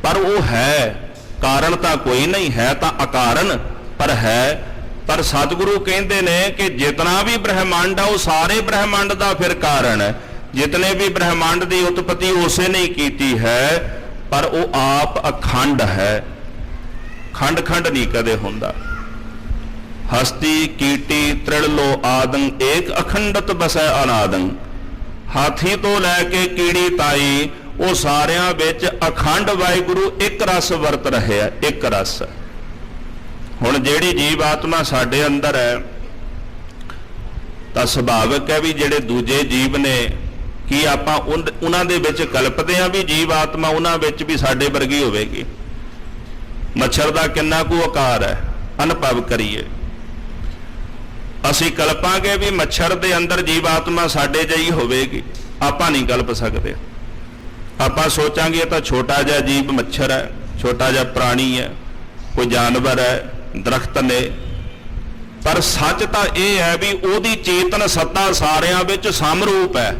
ਪਰ ਉਹ ਹੈ, ਕਾਰਨ ਤਾਂ ਕੋਈ ਨਹੀਂ ਹੈ, ਤਾਂ ਅਕਾਰਨ ਪਰ ਹੈ। ਪਰ ਸਤਿਗੁਰੂ ਕਹਿੰਦੇ ਨੇ ਕਿ ਜਿਤਨਾ ਵੀ ਬ੍ਰਹਮੰਡ ਆ ਉਹ ਸਾਰੇ ਬ੍ਰਹਮੰਡ ਦਾ ਫਿਰ ਕਾਰਨ ਹੈ। ਜਿਤਨੇ ਵੀ ਬ੍ਰਹਮੰਡ ਦੀ ਉਤਪਤੀ ਉਸੇ ਨੇ ਕੀਤੀ ਹੈ, ਪਰ ਉਹ ਆਪ ਅਖੰਡ ਹੈ। ਖੰਡ ਖੰਡ ਨਹੀਂ ਕਦੇ ਹੁੰਦਾ। ਹਸਤੀ ਕੀਟੀ ਤ੍ਰਿਲੋ ਆਦੰ ਏਕ ਅਖੰਡਤ ਬਸੈ ਅਨਾਦੰ। ਹਾਥੀ ਤੋਂ ਲੈ ਕੇ ਕੀੜੀ ਤਾਈ ਉਹ ਸਾਰਿਆਂ ਵਿੱਚ ਅਖੰਡ ਵਾਹਿਗੁਰੂ ਇੱਕ ਰਸ ਵਰਤ ਰਿਹਾ, ਇੱਕ ਰਸ। ਹੁਣ ਜਿਹੜੀ ਜੀਵ ਆਤਮਾ ਸਾਡੇ ਅੰਦਰ ਹੈ, ਤਾਂ ਸੁਭਾਵਿਕ ਹੈ ਵੀ ਜਿਹੜੇ ਦੂਜੇ ਜੀਵ ਨੇ, ਕੀ ਆਪਾਂ ਉਹਨਾਂ ਦੇ ਵਿੱਚ ਕਲਪਦੇ ਹਾਂ ਵੀ ਜੀਵ ਆਤਮਾ ਉਹਨਾਂ ਵਿੱਚ ਵੀ ਸਾਡੇ ਵਰਗੀ ਹੋਵੇਗੀ? ਮੱਛਰ ਦਾ ਕਿੰਨਾ ਕੁ ਆਕਾਰ ਹੈ, ਅਨੁਭਵ ਕਰੀਏ। ਅਸੀਂ ਕਲਪਾਂਗੇ ਵੀ ਮੱਛਰ ਦੇ ਅੰਦਰ ਜੀਵ ਆਤਮਾ ਸਾਡੇ ਜਿਹੀ ਹੋਵੇਗੀ? ਆਪਾਂ ਨਹੀਂ ਕਲਪ ਸਕਦੇ। ਆਪਾਂ ਸੋਚਾਂਗੇ ਇਹ ਤਾਂ ਛੋਟਾ ਜਿਹਾ ਜੀਵ ਮੱਛਰ ਹੈ, ਛੋਟਾ ਜਿਹਾ ਪ੍ਰਾਣੀ ਹੈ, ਕੋਈ ਜਾਨਵਰ ਹੈ, ਦਰਖਤ ਨੇ। ਪਰ ਸੱਚ ਤਾਂ ਇਹ ਹੈ ਵੀ ਉਹਦੀ ਚੇਤਨ ਸੱਤਾ ਸਾਰਿਆਂ ਵਿੱਚ ਸਮਰੂਪ ਹੈ।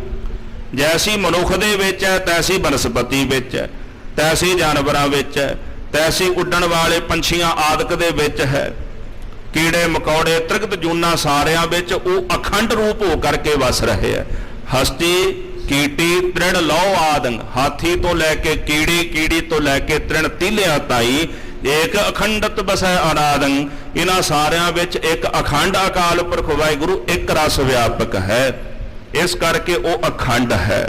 ਜੈਸੀ ਮਨੁੱਖ ਦੇ ਵਿੱਚ ਹੈ, ਤੈਸੀ ਬਨਸਪਤੀ ਵਿੱਚ ਹੈ, ਤੈਸੀ ਜਾਨਵਰਾਂ ਵਿੱਚ ਹੈ, ਤੈਸੀ ਉੱਡਣ ਵਾਲੇ ਪੰਛੀਆਂ ਆਦਿਕ ਦੇ ਵਿੱਚ ਹੈ। ਕੀੜੇ ਮਕੌੜੇ ਤ੍ਰਿਗਤ ਜੂਨਾ ਸਾਰਿਆਂ ਵਿੱਚ ਉਹ ਅਖੰਡ ਰੂਪ ਹੋ ਕਰਕੇ ਵਸ ਰਹੇ ਹੈ। ਹਸਤੀ ਕੀਟੀ ਤ੍ਰਿਣ ਲਓ ਆਦਿ। ਹਾਥੀ ਤੋਂ ਲੈ ਕੇ ਕੀੜੀ, ਕੀੜੀ ਤੋਂ ਲੈ ਕੇ ਤ੍ਰਿਣ ਤੀਲਿਆਂ ਤਾਈ ਏਕ ਅਖੰਡਤ ਬਸੈ ਅਨਾਦੰ। ਇਹਨਾਂ ਸਾਰਿਆਂ ਵਿੱਚ ਇੱਕ ਅਖੰਡ ਅਕਾਲ ਪੁਰਖ ਵਾਹਿਗੁਰੂ ਇੱਕ ਰਸ ਵਿਆਪਕ ਹੈ। ਇਸ ਕਰਕੇ ਉਹ ਅਖੰਡ ਹੈ,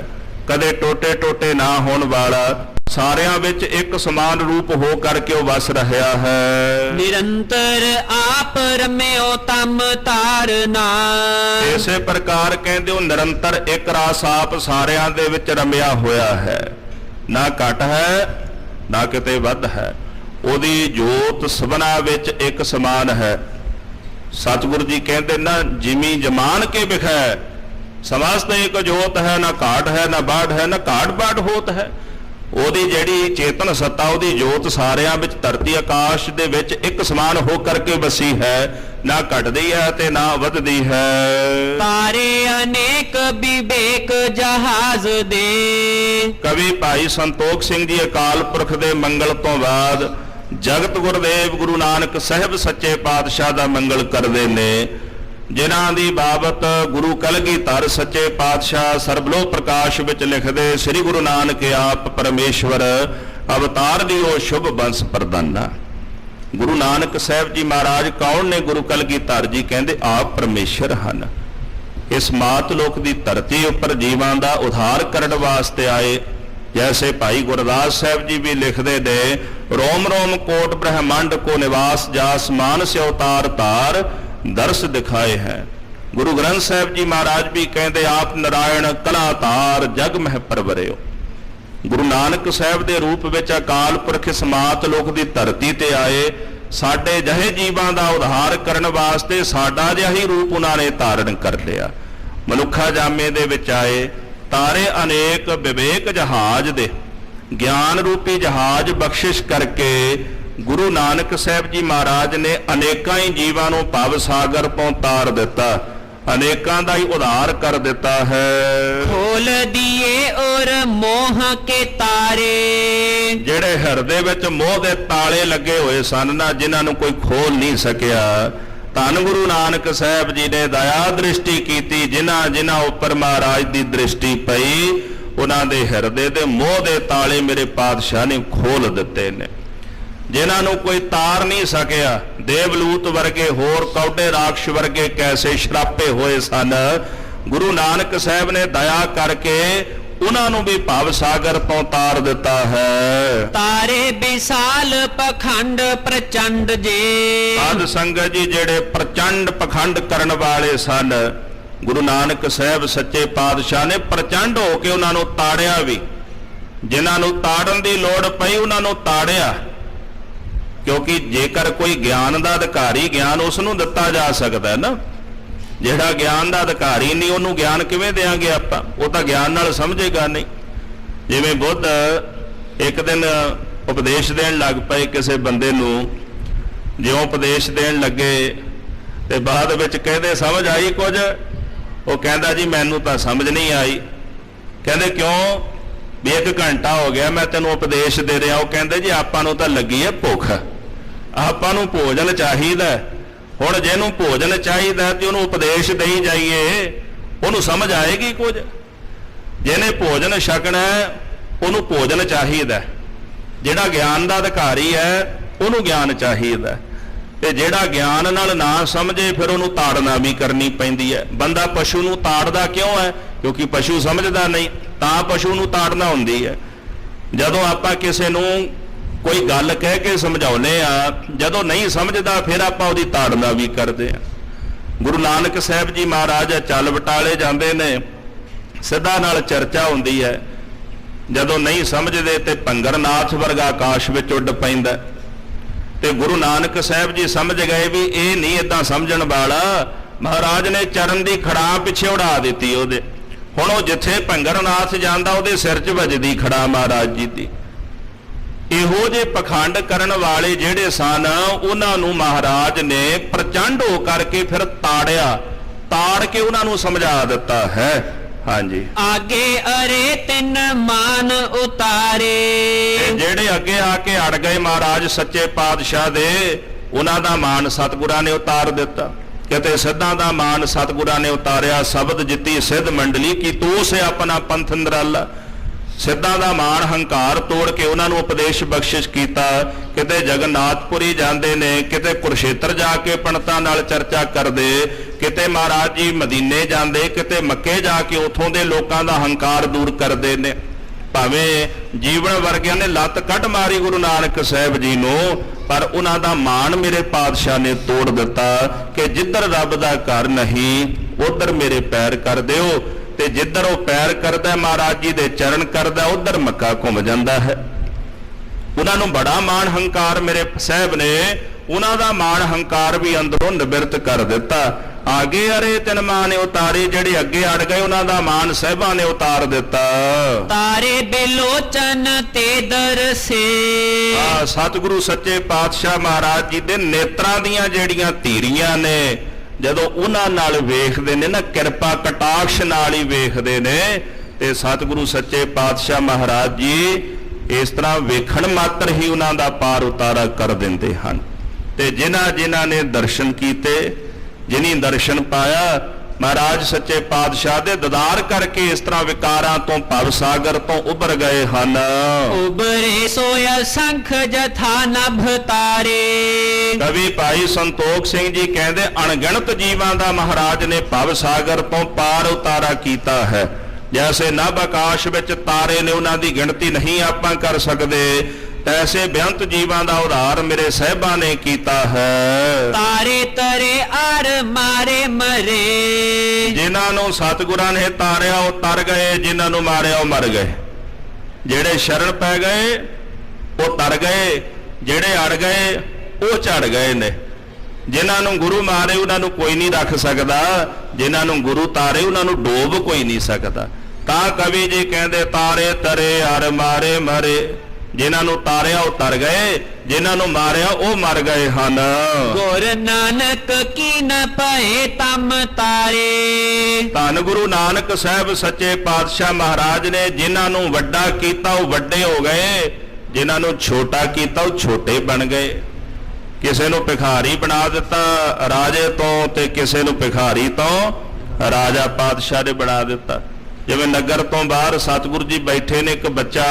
ਕਦੇ ਟੋਟੇ ਟੋਟੇ ਨਾ ਹੋਣ ਵਾਲਾ, ਸਾਰਿਆਂ ਵਿੱਚ ਇੱਕ ਸਮਾਨ ਰੂਪ ਹੋ ਕਰਕੇ ਉਹ ਵਸ ਰਿਹਾ ਹੈ। ਨਿਰੰਤਰ ਆਪ ਰਮਿਓ ਤਮ ਤਾਰਨਾ। ਇਸੇ ਪ੍ਰਕਾਰ ਕਹਿੰਦੇ ਉਹ ਨਿਰੰਤਰ ਇੱਕ ਰਸ ਆਪ ਸਾਰਿਆਂ ਦੇ ਵਿੱਚ ਰਮਿਆ ਹੋਇਆ ਹੈ, ਨਾ ਘਟ ਹੈ ਨਾ ਕਿਤੇ ਵੱਧ ਹੈ। ਉਹਦੀ ਜੋਤ ਸਭਨਾ ਵਿੱਚ ਇੱਕ ਸਮਾਨ ਹੈ। ਸਤਿਗੁਰੂ ਜੀ ਕਹਿੰਦੇ ਨਾ ਜਿਮੀ ਜਮਾਨ ਕੇ ਵਿਖੈ ਸਮਸਤ ਇੱਕ ਜੋਤ ਹੈ, ਨਾ ਘਾਟ ਹੈ ਨਾ ਬਾੜ ਹੈ, ਨਾ ਘਾਟ ਬਾੜ ਹੋਤ ਹੈ। ਉਹਦੀ ਜਿਹੜੀ ਚੇਤਨ ਸੱਤਾ, ਉਹਦੀ ਜੋਤ ਸਾਰਿਆਂ ਵਿੱਚ ਧਰਤੀ ਆਕਾਸ਼ ਦੇ ਵਿੱਚ ਇੱਕ ਸਮਾਨ ਹੋ ਕਰਕੇ ਵਸੀ ਹੈ, ਨਾ ਘਟਦੀ ਹੈ ਤੇ ਨਾ ਵੱਧਦੀ ਹੈ। ਤਾਰੇ ਅਨੇਕ ਵਿਵੇਕ ਜਹਾਜ਼ ਦੇ। ਕਵੀ ਭਾਈ ਸੰਤੋਖ ਸਿੰਘ ਜੀ ਅਕਾਲ ਪੁਰਖ ਦੇ ਮੰਗਲ ਤੋਂ ਬਾਅਦ ਜਗਤ ਗੁਰਦੇਵ ਗੁਰੂ ਨਾਨਕ ਸਾਹਿਬ ਸੱਚੇ ਪਾਤਸ਼ਾਹ ਦਾ ਮੰਗਲ ਕਰਦੇ ਨੇ, ਜਿਨ੍ਹਾਂ ਦੀ ਬਾਬਤ ਗੁਰੂ ਕਲਗੀਧਰ ਸੱਚੇ ਪਾਤਸ਼ਾਹ ਸਰਬਲੋਹ ਪ੍ਰਕਾਸ਼ ਵਿੱਚ ਲਿਖਦੇ, ਸ੍ਰੀ ਗੁਰੂ ਨਾਨਕ ਆਪ ਪਰਮੇਸ਼ਵਰ ਅਵਤਾਰ ਦੀ ਉਹ ਸ਼ੁਭ ਬੰਸ ਪ੍ਰਦਾਨਾ। ਗੁਰੂ ਨਾਨਕ ਸਾਹਿਬ ਜੀ ਮਹਾਰਾਜ ਕੌਣ ਨੇ? ਗੁਰੂ ਕਲਗੀਧਰ ਜੀ ਕਹਿੰਦੇ ਆਪ ਪਰਮੇਸ਼ਰ ਹਨ। ਇਸ ਮਾਤ ਲੋਕ ਦੀ ਧਰਤੀ ਉੱਪਰ ਜੀਵਾਂ ਦਾ ਉਧਾਰ ਕਰਨ ਵਾਸਤੇ ਆਏ। जैसे भाई गुरदास साहब जी भी लिखते ने, रोम रोम कोट ब्रह्मांड को निवास जास मान से अवतार तार दर्श दिखाए हैं। गुरु ग्रंथ साहब जी महाराज भी कहते आप नारायण कलातार जग मह परवरियो। गुरु नानक साहब के रूप विच अकाल पुरख इस मात लोक की धरती ते आए, साडे जहे जीवां दा उद्धार करन वास्ते साडा जिहा ही रूप उन्होंने धारण कर लिया। मनुखा जामे दे विच आए, तारे अनेक विवेक जहाज दे ज्ञान रूपी जहाज बख्शिश करके गुरु नानक साहब जी महाराज ने अनेकां ही जीवां नूं भव सागर तो तार दिता, अनेकां दा ही उद्धार कर दिता है। खोल दिए और मोह के तारे। ਜਿਹੜੇ ਹਿਰਦੇ ਵਿੱਚ ਮੋਹ ਦੇ ਤਾਲੇ ਲੱਗੇ ਹੋਏ ਸਨ ਨਾ, ਜਿਨ੍ਹਾਂ ਨੂੰ ਕੋਈ ਖੋਲ ਨਹੀਂ ਸਕਿਆ, ਧੰਨ ਗੁਰੂ ਨਾਨਕ ਸਾਹਿਬ ਜੀ ਨੇ ਦਇਆ ਦ੍ਰਿਸ਼ਟੀ ਕੀਤੀ। ਜਿਨ੍ਹਾਂ ਜਿਨ੍ਹਾਂ ਉੱਪਰ ਮਹਾਰਾਜ ਦੀ ਦ੍ਰਿਸ਼ਟੀ ਪਈ, ਉਹਨਾਂ ਦੇ ਹਿਰਦੇ ਦੇ ਮੋਹ ਦੇ ਤਾਲੇ ਮੇਰੇ ਪਾਤਸ਼ਾਹ ਨੇ ਖੋਲ ਦਿੱਤੇ ਨੇ। ਜਿਨ੍ਹਾਂ ਨੂੰ ਕੋਈ ਤਾਰ ਨਹੀਂ ਸਕਿਆ, ਦੇਵਲੂਤ ਵਰਗੇ ਹੋਰ ਕੌਡੇ ਰਾਖਸ਼ ਵਰਗੇ ਕੈਸੇ ਸ਼ਰਾਪੇ ਹੋਏ ਸਨ, ਗੁਰੂ ਨਾਨਕ ਸਾਹਿਬ ਨੇ ਦਇਆ ਕਰਕੇ ਉਹਨਾਂ ਨੂੰ ਵੀ ਭਵ ਸਾਗਰ ਤੋਂ ਤਾਰ ਦਿੱਤਾ ਹੈ। ਤਾਰੇ ਵਿਸਾਲ ਪਖੰਡ ਪ੍ਰਚੰਡ ਜੇ। ਸਾਧ ਸੰਗਤ ਜੀ ਜਿਹੜੇ ਪ੍ਰਚੰਡ ਪਖੰਡ ਕਰਨ ਵਾਲੇ ਸਨ, ਗੁਰੂ ਨਾਨਕ ਸਾਹਿਬ ਸੱਚੇ ਪਾਤਸ਼ਾਹ ਨੇ ਪ੍ਰਚੰਡ ਹੋ ਕੇ ਉਹਨਾਂ ਨੂੰ ਤਾੜਿਆ ਵੀ। ਜਿਨ੍ਹਾਂ ਨੂੰ ਤਾੜਨ ਦੀ ਲੋੜ ਪਈ ਉਹਨਾਂ ਨੂੰ ਤਾੜਿਆ, ਕਿਉਂਕਿ ਜੇਕਰ ਕੋਈ ਗਿਆਨ ਦਾ ਅਧਿਕਾਰੀ, ਗਿਆਨ ਉਸ ਨੂੰ ਦਿੱਤਾ ਜਾ ਸਕਦਾ ਹੈ ਨਾ। ਜਿਹੜਾ ਗਿਆਨ ਦਾ ਅਧਿਕਾਰੀ ਨਹੀਂ, ਉਹਨੂੰ ਗਿਆਨ ਕਿਵੇਂ ਦੇਾਂਗੇ ਆਪਾਂ? ਉਹ ਤਾਂ ਗਿਆਨ ਨਾਲ ਸਮਝੇਗਾ ਨਹੀਂ। ਜਿਵੇਂ ਬੁੱਧ ਇੱਕ ਦਿਨ ਉਪਦੇਸ਼ ਦੇਣ ਲੱਗ ਪਏ ਕਿਸੇ ਬੰਦੇ ਨੂੰ, ਜਿਉਂ ਉਪਦੇਸ਼ ਦੇਣ ਲੱਗੇ ਤੇ ਬਾਅਦ ਵਿੱਚ ਕਹਿੰਦੇ ਸਮਝ ਆਈ ਕੁਝ? ਉਹ ਕਹਿੰਦਾ ਜੀ ਮੈਨੂੰ ਤਾਂ ਸਮਝ ਨਹੀਂ ਆਈ। ਕਹਿੰਦੇ ਕਿਉਂ? ਵੀ 1 ਘੰਟਾ ਹੋ ਗਿਆ ਮੈਂ ਤੈਨੂੰ ਉਪਦੇਸ਼ ਦੇ ਰਿਹਾ। ਉਹ ਕਹਿੰਦੇ ਜੀ ਆਪਾਂ ਨੂੰ ਤਾਂ ਲੱਗੀ ਹੈ ਭੁੱਖ, ਆਪਾਂ ਨੂੰ ਭੋਜਨ ਚਾਹੀਦਾ। ਹੁਣ ਜਿਹਨੂੰ ਭੋਜਨ ਚਾਹੀਦਾ ਤੇ ਉਹਨੂੰ ਉਪਦੇਸ਼ ਦੇਈ ਜਾਈਏ, ਉਹਨੂੰ ਸਮਝ ਆਏਗੀ ਕੁਝ? ਜਿਹਨੇ ਭੋਜਨ ਛਕਣਾ ਉਹਨੂੰ ਭੋਜਨ ਚਾਹੀਦਾ। ਜਿਹੜਾ ਗਿਆਨ ਦਾ ਅਧਿਕਾਰੀ ਹੈ ਉਹਨੂੰ ਗਿਆਨ ਚਾਹੀਦਾ, ਤੇ ਜਿਹੜਾ ਗਿਆਨ ਨਾਲ ਨਾ ਸਮਝੇ ਫਿਰ ਉਹਨੂੰ ਤਾੜਨਾ ਵੀ ਕਰਨੀ ਪੈਂਦੀ ਹੈ। ਬੰਦਾ ਪਸ਼ੂ ਨੂੰ ਤਾੜਦਾ ਕਿਉਂ ਹੈ? ਕਿਉਂਕਿ ਪਸ਼ੂ ਸਮਝਦਾ ਨਹੀਂ, ਤਾਂ ਪਸ਼ੂ ਨੂੰ ਤਾੜਨਾ ਹੁੰਦੀ ਹੈ। ਜਦੋਂ ਆਪਾਂ ਕਿਸੇ ਨੂੰ ਕੋਈ ਗੱਲ ਕਹਿ ਕੇ ਸਮਝਾਉਨੇ ਆ, ਜਦੋਂ ਨਹੀਂ ਸਮਝਦਾ ਫਿਰ ਆਪਾਂ ਉਹਦੀ ਤਾੜਨਾ ਵੀ ਕਰਦੇ ਆ। ਗੁਰੂ ਨਾਨਕ ਸਾਹਿਬ ਜੀ ਮਹਾਰਾਜ ਚੱਲ ਬਟਾਲੇ ਜਾਂਦੇ ਨੇ, ਸਿੱਧਾ ਨਾਲ ਚਰਚਾ ਹੁੰਦੀ ਹੈ। ਜਦੋਂ ਨਹੀਂ ਸਮਝਦੇ ਤੇ ਭੰਗਰਨਾਥ ਵਰਗਾ ਆਕਾਸ਼ ਵਿੱਚ ਉੱਡ ਪੈਂਦਾ, ਤੇ ਗੁਰੂ ਨਾਨਕ ਸਾਹਿਬ ਜੀ ਸਮਝ ਗਏ ਵੀ ਇਹ ਨਹੀਂ ਏਦਾਂ ਸਮਝਣ ਵਾਲਾ। ਮਹਾਰਾਜ ਨੇ ਚਰਨ ਦੀ ਖੜਾਂ ਪਿੱਛੇ ਉਡਾ ਦਿੱਤੀ ਉਹਦੇ। ਹੁਣ ਉਹ ਜਿੱਥੇ ਭੰਗਰਨਾਥ ਜਾਂਦਾ ਉਹਦੇ ਸਿਰ 'ਚ ਵੱਜਦੀ ਖੜਾਂ ਮਹਾਰਾਜ ਜੀ ਦੀ। ਇਹੋ ਜਿਹੇ ਪਖੰਡ ਕਰਨ ਵਾਲੇ ਜਿਹੜੇ ਸਨ, ਉਹਨਾਂ ਨੂੰ ਮਹਾਰਾਜ ਨੇ ਪ੍ਰਚੰਡ ਹੋ ਕਰਕੇ ਫਿਰ ਤਾੜਿਆ, ਤਾੜ ਕੇ ਉਹਨਾਂ ਨੂੰ ਸਮਝਾ ਦਿੱਤਾ ਹੈ। ਹਾਂਜੀ, ਆਗੇ ਅਰੇ ਤਿੰਨ ਮਾਨ ਉਤਾਰੇ। ਜਿਹੜੇ ਅੱਗੇ ਆ ਕੇ ਅੜ ਗਏ ਮਹਾਰਾਜ ਸੱਚੇ ਪਾਤਸ਼ਾਹ ਦੇ, ਉਹਨਾਂ ਦਾ ਮਾਨ ਸਤਿਗੁਰਾਂ ਨੇ ਉਤਾਰ ਦਿੱਤਾ। ਕਿਤੇ ਸਿੱਧਾਂ ਦਾ ਮਾਨ ਸਤਿਗੁਰਾਂ ਨੇ ਉਤਾਰਿਆ। ਸ਼ਬਦ ਜਿੱਤੀ ਸਿੱਧ ਮੰਡਲੀ ਕੀ ਤੂੰ ਸੇ ਆਪਣਾ ਪੰਥ ਨਿਰਾਲਾ। ਸਿੱਧਾਂ ਦਾ ਮਾਣ ਹੰਕਾਰ ਤੋੜ ਕੇ ਉਹਨਾਂ ਨੂੰ ਉਪਦੇਸ਼ ਬਖਸ਼ਿਸ਼ ਕੀਤਾ। ਕਿਤੇ ਜਗਨਨਾਥਪੁਰੀ ਜਾਂਦੇ ਨੇ, ਕਿਤੇ ਕੁਰਸ਼ੇਤਰ ਜਾ ਕੇ ਪੰਡਤਾਂ ਨਾਲ ਚਰਚਾ ਕਰਦੇ, ਕਿਤੇ ਮਹਾਰਾਜ ਜੀ ਮਦੀਨੇ ਜਾਂਦੇ, ਕਿਤੇ ਮੱਕੇ ਜਾ ਕੇ ਉਥੋਂ ਦੇ ਲੋਕਾਂ ਦਾ ਹੰਕਾਰ ਦੂਰ ਕਰਦੇ ਨੇ। ਭਾਵੇਂ ਜੀਵਨ ਵਰਗਿਆਂ ਨੇ ਲੱਤ ਕੱਢ ਮਾਰੀ ਗੁਰੂ ਨਾਨਕ ਸਾਹਿਬ ਜੀ ਨੂੰ, ਪਰ ਉਹਨਾਂ ਦਾ ਮਾਣ ਮੇਰੇ ਪਾਤਸ਼ਾਹ ਨੇ ਤੋੜ ਦਿੱਤਾ ਕਿ ਜਿੱਧਰ ਰੱਬ ਦਾ ਘਰ ਨਹੀਂ ਉਧਰ ਮੇਰੇ ਪੈਰ ਕਰ ਦਿਓ, ਤੇ ਜਿੱਧਰ ਉਹ ਪੈਰ ਕਰਦਾ ਮਹਾਰਾਜ ਜੀ ਦੇ ਚਰਨ ਕਰਦਾ ਉਧਰ ਮੱਕਾ ਘੁੰਮ ਜਾਂਦਾ ਹੈ। ਉਹਨਾਂ ਨੂੰ ਬੜਾ ਮਾਣ ਹੰਕਾਰ ਮੇਰੇ ਸਾਹਿਬ ਨੇ ਉਹਨਾਂ ਦਾ ਮਾਣ ਹੰਕਾਰ ਵੀ ਅੰਦਰੋਂ ਨਿਬਰਤ ਕਰ ਦਿੱਤਾ। ਆਗੇ ਅਰੇ ਤਿਨ ਮਾਂ ਨੇ ਉਤਾਰੇ, ਜਿਹੜੇ ਅੱਗੇ ਅੜ ਗਏ ਉਹਨਾਂ ਦਾ ਮਾਣ ਸਾਹਿਬਾਂ ਨੇ ਉਤਾਰ ਦਿੱਤਾ। ਤਾਰੇ ਬਿਲੋਚਨ ਤੇ ਦਰਸੇ। ਸਤਿਗੁਰੂ ਸੱਚੇ ਪਾਤਸ਼ਾਹ ਮਹਾਰਾਜ ਜੀ ਦੇ ਨੇਤਰਾਂ ਦੀਆਂ ਜਿਹੜੀਆਂ ਧੀਰੀਆਂ ਨੇ, ਜਦੋਂ ਉਹਨਾਂ ਨਾਲ ਵੇਖਦੇ ਨੇ ਨਾ, ਕਿਰਪਾ ਕਟਾਕਸ਼ ਨਾਲ ਹੀ ਵੇਖਦੇ ਨੇ, ਤੇ ਸਤਿਗੁਰੂ ਸੱਚੇ ਪਾਤਸ਼ਾਹ ਮਹਾਰਾਜ ਜੀ ਇਸ ਤਰ੍ਹਾਂ ਵੇਖਣ ਮਾਤਰ ਹੀ ਉਹਨਾਂ ਦਾ ਪਾਰ ਉਤਾਰਾ ਕਰ ਦਿੰਦੇ ਹਨ। ਤੇ ਜਿਨ੍ਹਾਂ ਨੇ ਦਰਸ਼ਨ ਕੀਤੇ, ਜਿਨੀ ਦਰਸ਼ਨ ਪਾਇਆ, ਮਹਾਰਾਜ ਸੱਚੇ ਪਾਤਸ਼ਾਹ ਦੇ ਦੀਦਾਰ ਕਰਕੇ ਇਸ ਤਰ੍ਹਾਂ ਵਿਕਾਰਾਂ ਤੋਂ, ਭਵ ਸਾਗਰ ਤੋਂ ਉੱਭਰ ਗਏ ਹਨ। ਉਬਰੇ ਸੋਇ ਸੰਖ ਜਥਾ ਨਭ ਤਾਰੇ। ਕਵੀ ਭਾਈ ਸੰਤੋਖ ਸਿੰਘ ਜੀ ਕਹਿੰਦੇ ਅਣਗਿਣਤ ਜੀਵਾਂ ਦਾ ਮਹਾਰਾਜ ਨੇ ਭਵ ਸਾਗਰ ਤੋਂ ਪਾਰ ਉਤਾਰਾ ਕੀਤਾ ਹੈ। ਜੈਸੇ ਨਭ ਆਕਾਸ਼ ਵਿੱਚ ਤਾਰੇ ਨੇ, ਉਹਨਾਂ ਦੀ ਗਿਣਤੀ ਨਹੀਂ ਆਪਾਂ ਕਰ ਸਕਦੇ, ਐਸੇ ਬੇਅੰਤ ਜੀਵਾਂ ਦਾ ਉਧਾਰ ਮੇਰੇ ਸਾਹਿਬਾਂ ਨੇ ਕੀਤਾ ਹੈ। ਤਾਰੇ ਤਰੇ ਆਰ ਮਾਰੇ ਮਰੇ। ਜਿਨ੍ਹਾਂ ਨੂੰ ਸਤਿਗੁਰਾਂ ਨੇ ਤਾਰਿਆ ਉਹ ਤਰ ਗਏ, ਜਿਨ੍ਹਾਂ ਨੂੰ ਮਾਰਿਆ ਉਹ ਮਰ ਗਏ। ਜਿਹੜੇ ਸ਼ਰਨ ਪੈ ਗਏ ਉਹ ਤਰ ਗਏ, ਜਿਹੜੇ ਅੜ ਗਏ ਉਹ ਝੜ ਗਏ ਨੇ। ਜਿਨ੍ਹਾਂ ਨੂੰ ਗੁਰੂ ਮਾਰੇ ਉਹਨਾਂ ਨੂੰ ਕੋਈ ਨਹੀਂ ਰੱਖ ਸਕਦਾ, ਜਿਨ੍ਹਾਂ ਨੂੰ ਗੁਰੂ ਤਾਰੇ ਉਹਨਾਂ ਨੂੰ ਡੋਬ ਕੋਈ ਨਹੀਂ ਸਕਦਾ। ਤਾਂ ਕਵੀ ਜੀ ਕਹਿੰਦੇ ਤਾਰੇ ਤਰੇ ਅਰ ਮਾਰੇ ਮਰੇ। ਜਿਨ੍ਹਾਂ ਨੂੰ ਤਾਰਿਆ ਉਹ ਤਰ ਗਏ, ਜਿਨ੍ਹਾਂ ਨੂੰ ਮਾਰਿਆ ਉਹ ਮਰ ਗਏ ਹਨ। ਗੁਰ ਨਾਨਕ ਕੀ ਨ ਪਏ ਤਮ ਤਾਰੇ। ਧੰਨ ਗੁਰੂ ਨਾਨਕ ਸਾਹਿਬ ਸੱਚੇ ਪਾਤਸ਼ਾਹ ਮਹਾਰਾਜ ਨੇ ਜਿਨ੍ਹਾਂ ਨੂੰ ਵੱਡਾ ਕੀਤਾ ਉਹ ਵੱਡੇ ਹੋ ਗਏ, ਜਿਨ੍ਹਾਂ ਨੂੰ ਛੋਟਾ ਕੀਤਾ ਉਹ ਛੋਟੇ ਬਣ ਗਏ। ਕਿਸੇ ਨੂੰ ਭਿਖਾਰੀ ਬਣਾ ਦਿੱਤਾ ਰਾਜੇ ਤੋਂ, ਤੇ ਕਿਸੇ ਨੂੰ ਭਿਖਾਰੀ ਤੋਂ ਰਾਜਾ ਪਾਤਸ਼ਾਹ ਨੇ ਬਣਾ ਦਿੱਤਾ। ਜਿਵੇਂ ਨਗਰ ਤੋਂ ਬਾਹਰ ਸਤਿਗੁਰੂ ਜੀ ਬੈਠੇ ਨੇ, ਇੱਕ ਬੱਚਾ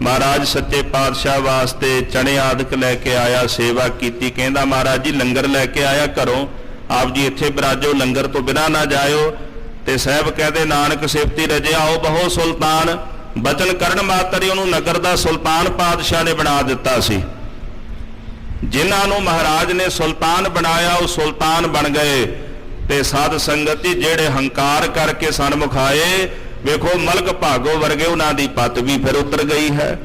ਮਹਾਰਾਜ ਸੱਚੇ ਪਾਤਸ਼ਾਹ ਵਾਸਤੇ ਚਣੇ ਆਦਿਕ ਲੈ ਕੇ ਆਇਆ, ਸੇਵਾ ਕੀਤੀ, ਕਹਿੰਦਾ ਮਹਾਰਾਜ ਜੀ ਲੰਗਰ ਲੈ ਕੇ ਆਇਆ ਘਰੋਂ, ਆਪ ਜੀ ਇੱਥੇ ਬਰਾਜੋ, ਲੰਗਰ ਤੋਂ ਬਿਨਾਂ ਨਾ ਜਾਇਓ। ਤੇ ਸਾਹਿਬ ਕਹਿੰਦੇ ਨਾਨਕ ਸਿਫਤੀ ਰਜਿਆ ਆਓ ਬਹੁ ਸੁਲਤਾਨ। ਬਚਨ ਕਰਨ ਮਾਤਰ ਹੀ ਉਹਨੂੰ ਨਗਰ ਦਾ ਸੁਲਤਾਨ ਪਾਤਸ਼ਾਹ ਨੇ ਬਣਾ ਦਿੱਤਾ ਸੀ। ਜਿਨ੍ਹਾਂ ਨੂੰ ਮਹਾਰਾਜ ਨੇ ਸੁਲਤਾਨ ਬਣਾਇਆ ਉਹ ਸੁਲਤਾਨ ਬਣ ਗਏ। ਤੇ ਸਾਧ ਸੰਗਤ ਜੀ ਜਿਹੜੇ ਹੰਕਾਰ ਕਰਕੇ ਸਨਮੁਖ ਆਏ, ਵੇਖੋ ਮਲਕ ਭਾਗੋ ਵਰਗੇ ਉਹਨਾਂ ਦੀ ਪੱਤ ਵੀ ਫਿਰ ਉਤਰ ਗਈ ਹੈ।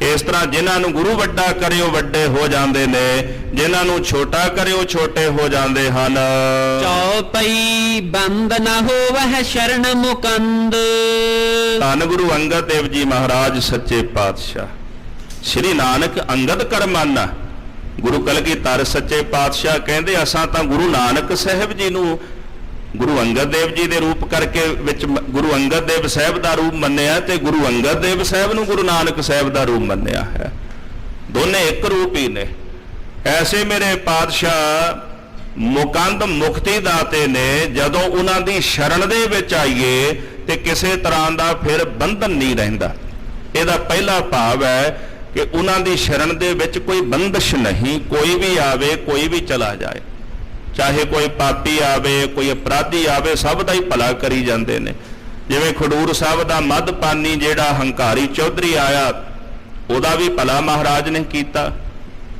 ਇਸ ਤਰ੍ਹਾਂ ਜਿਨ੍ਹਾਂ ਨੂੰ ਗੁਰੂ ਵੱਡਾ ਕਰੇ ਉਹ ਵੱਡੇ ਹੋ ਜਾਂਦੇ ਨੇ, ਜਿਨ੍ਹਾਂ ਨੂੰ ਛੋਟਾ ਕਰੇ ਉਹ ਛੋਟੇ ਹੋ ਜਾਂਦੇ ਹਨ। ਚੌਪਈ ਬੰਦ ਨਾ ਹੋਵਹਿ ਸ਼ਰਨ ਮੁਕੰਦ। ਧੰਨ ਗੁਰੂ ਅੰਗਦ ਦੇਵ ਜੀ ਮਹਾਰਾਜ ਸੱਚੇ ਪਾਤਸ਼ਾਹ। ਸ੍ਰੀ ਨਾਨਕ ਅੰਗਦ ਕਰਮਾਨਾ। ਗੁਰੂ ਕਲਗੀਧਰ ਸੱਚੇ ਪਾਤਸ਼ਾਹ ਕਹਿੰਦੇ ਅਸਾਂ ਤਾਂ ਗੁਰੂ ਨਾਨਕ ਸਾਹਿਬ ਜੀ ਨੂੰ ਗੁਰੂ ਅੰਗਦ ਦੇਵ ਜੀ ਦੇ ਰੂਪ ਕਰਕੇ ਵਿੱਚ ਗੁਰੂ ਅੰਗਦ ਦੇਵ ਸਾਹਿਬ ਦਾ ਰੂਪ ਮੰਨਿਆ, ਤੇ ਗੁਰੂ ਅੰਗਦ ਦੇਵ ਸਾਹਿਬ ਨੂੰ ਗੁਰੂ ਨਾਨਕ ਸਾਹਿਬ ਦਾ ਰੂਪ ਮੰਨਿਆ ਹੈ। ਦੋਨੇ ਇੱਕ ਰੂਪ ਹੀ ਨੇ। ਐਸੇ ਮੇਰੇ ਪਾਤਸ਼ਾਹ ਮੁਕੰਦ ਮੁਕਤੀ ਦਾਤੇ ਨੇ। ਜਦੋਂ ਉਹਨਾਂ ਦੀ ਸ਼ਰਨ ਦੇ ਵਿੱਚ ਆਈਏ ਤੇ ਕਿਸੇ ਤਰ੍ਹਾਂ ਦਾ ਫਿਰ ਬੰਧਨ ਨਹੀਂ ਰਹਿੰਦਾ। ਇਹਦਾ ਪਹਿਲਾ ਭਾਵ ਹੈ ਕਿ ਉਹਨਾਂ ਦੀ ਸ਼ਰਨ ਦੇ ਵਿੱਚ ਕੋਈ ਬੰਦਸ਼ ਨਹੀਂ। ਕੋਈ ਵੀ ਆਵੇ, ਕੋਈ ਵੀ ਚਲਾ ਜਾਏ, ਚਾਹੇ ਕੋਈ ਪਾਪੀ ਆਵੇ, ਕੋਈ ਅਪਰਾਧੀ ਆਵੇ, ਸਭ ਦਾ ਹੀ ਭਲਾ ਕਰੀ ਜਾਂਦੇ ਨੇ। ਜਿਵੇਂ ਖਡੂਰ ਸਾਹਿਬ ਦਾ ਮੱਧਪਾਨੀ ਜਿਹੜਾ ਹੰਕਾਰੀ ਚੌਧਰੀ ਆਇਆ, ਉਹਦਾ ਵੀ ਭਲਾ ਮਹਾਰਾਜ ਨੇ ਕੀਤਾ।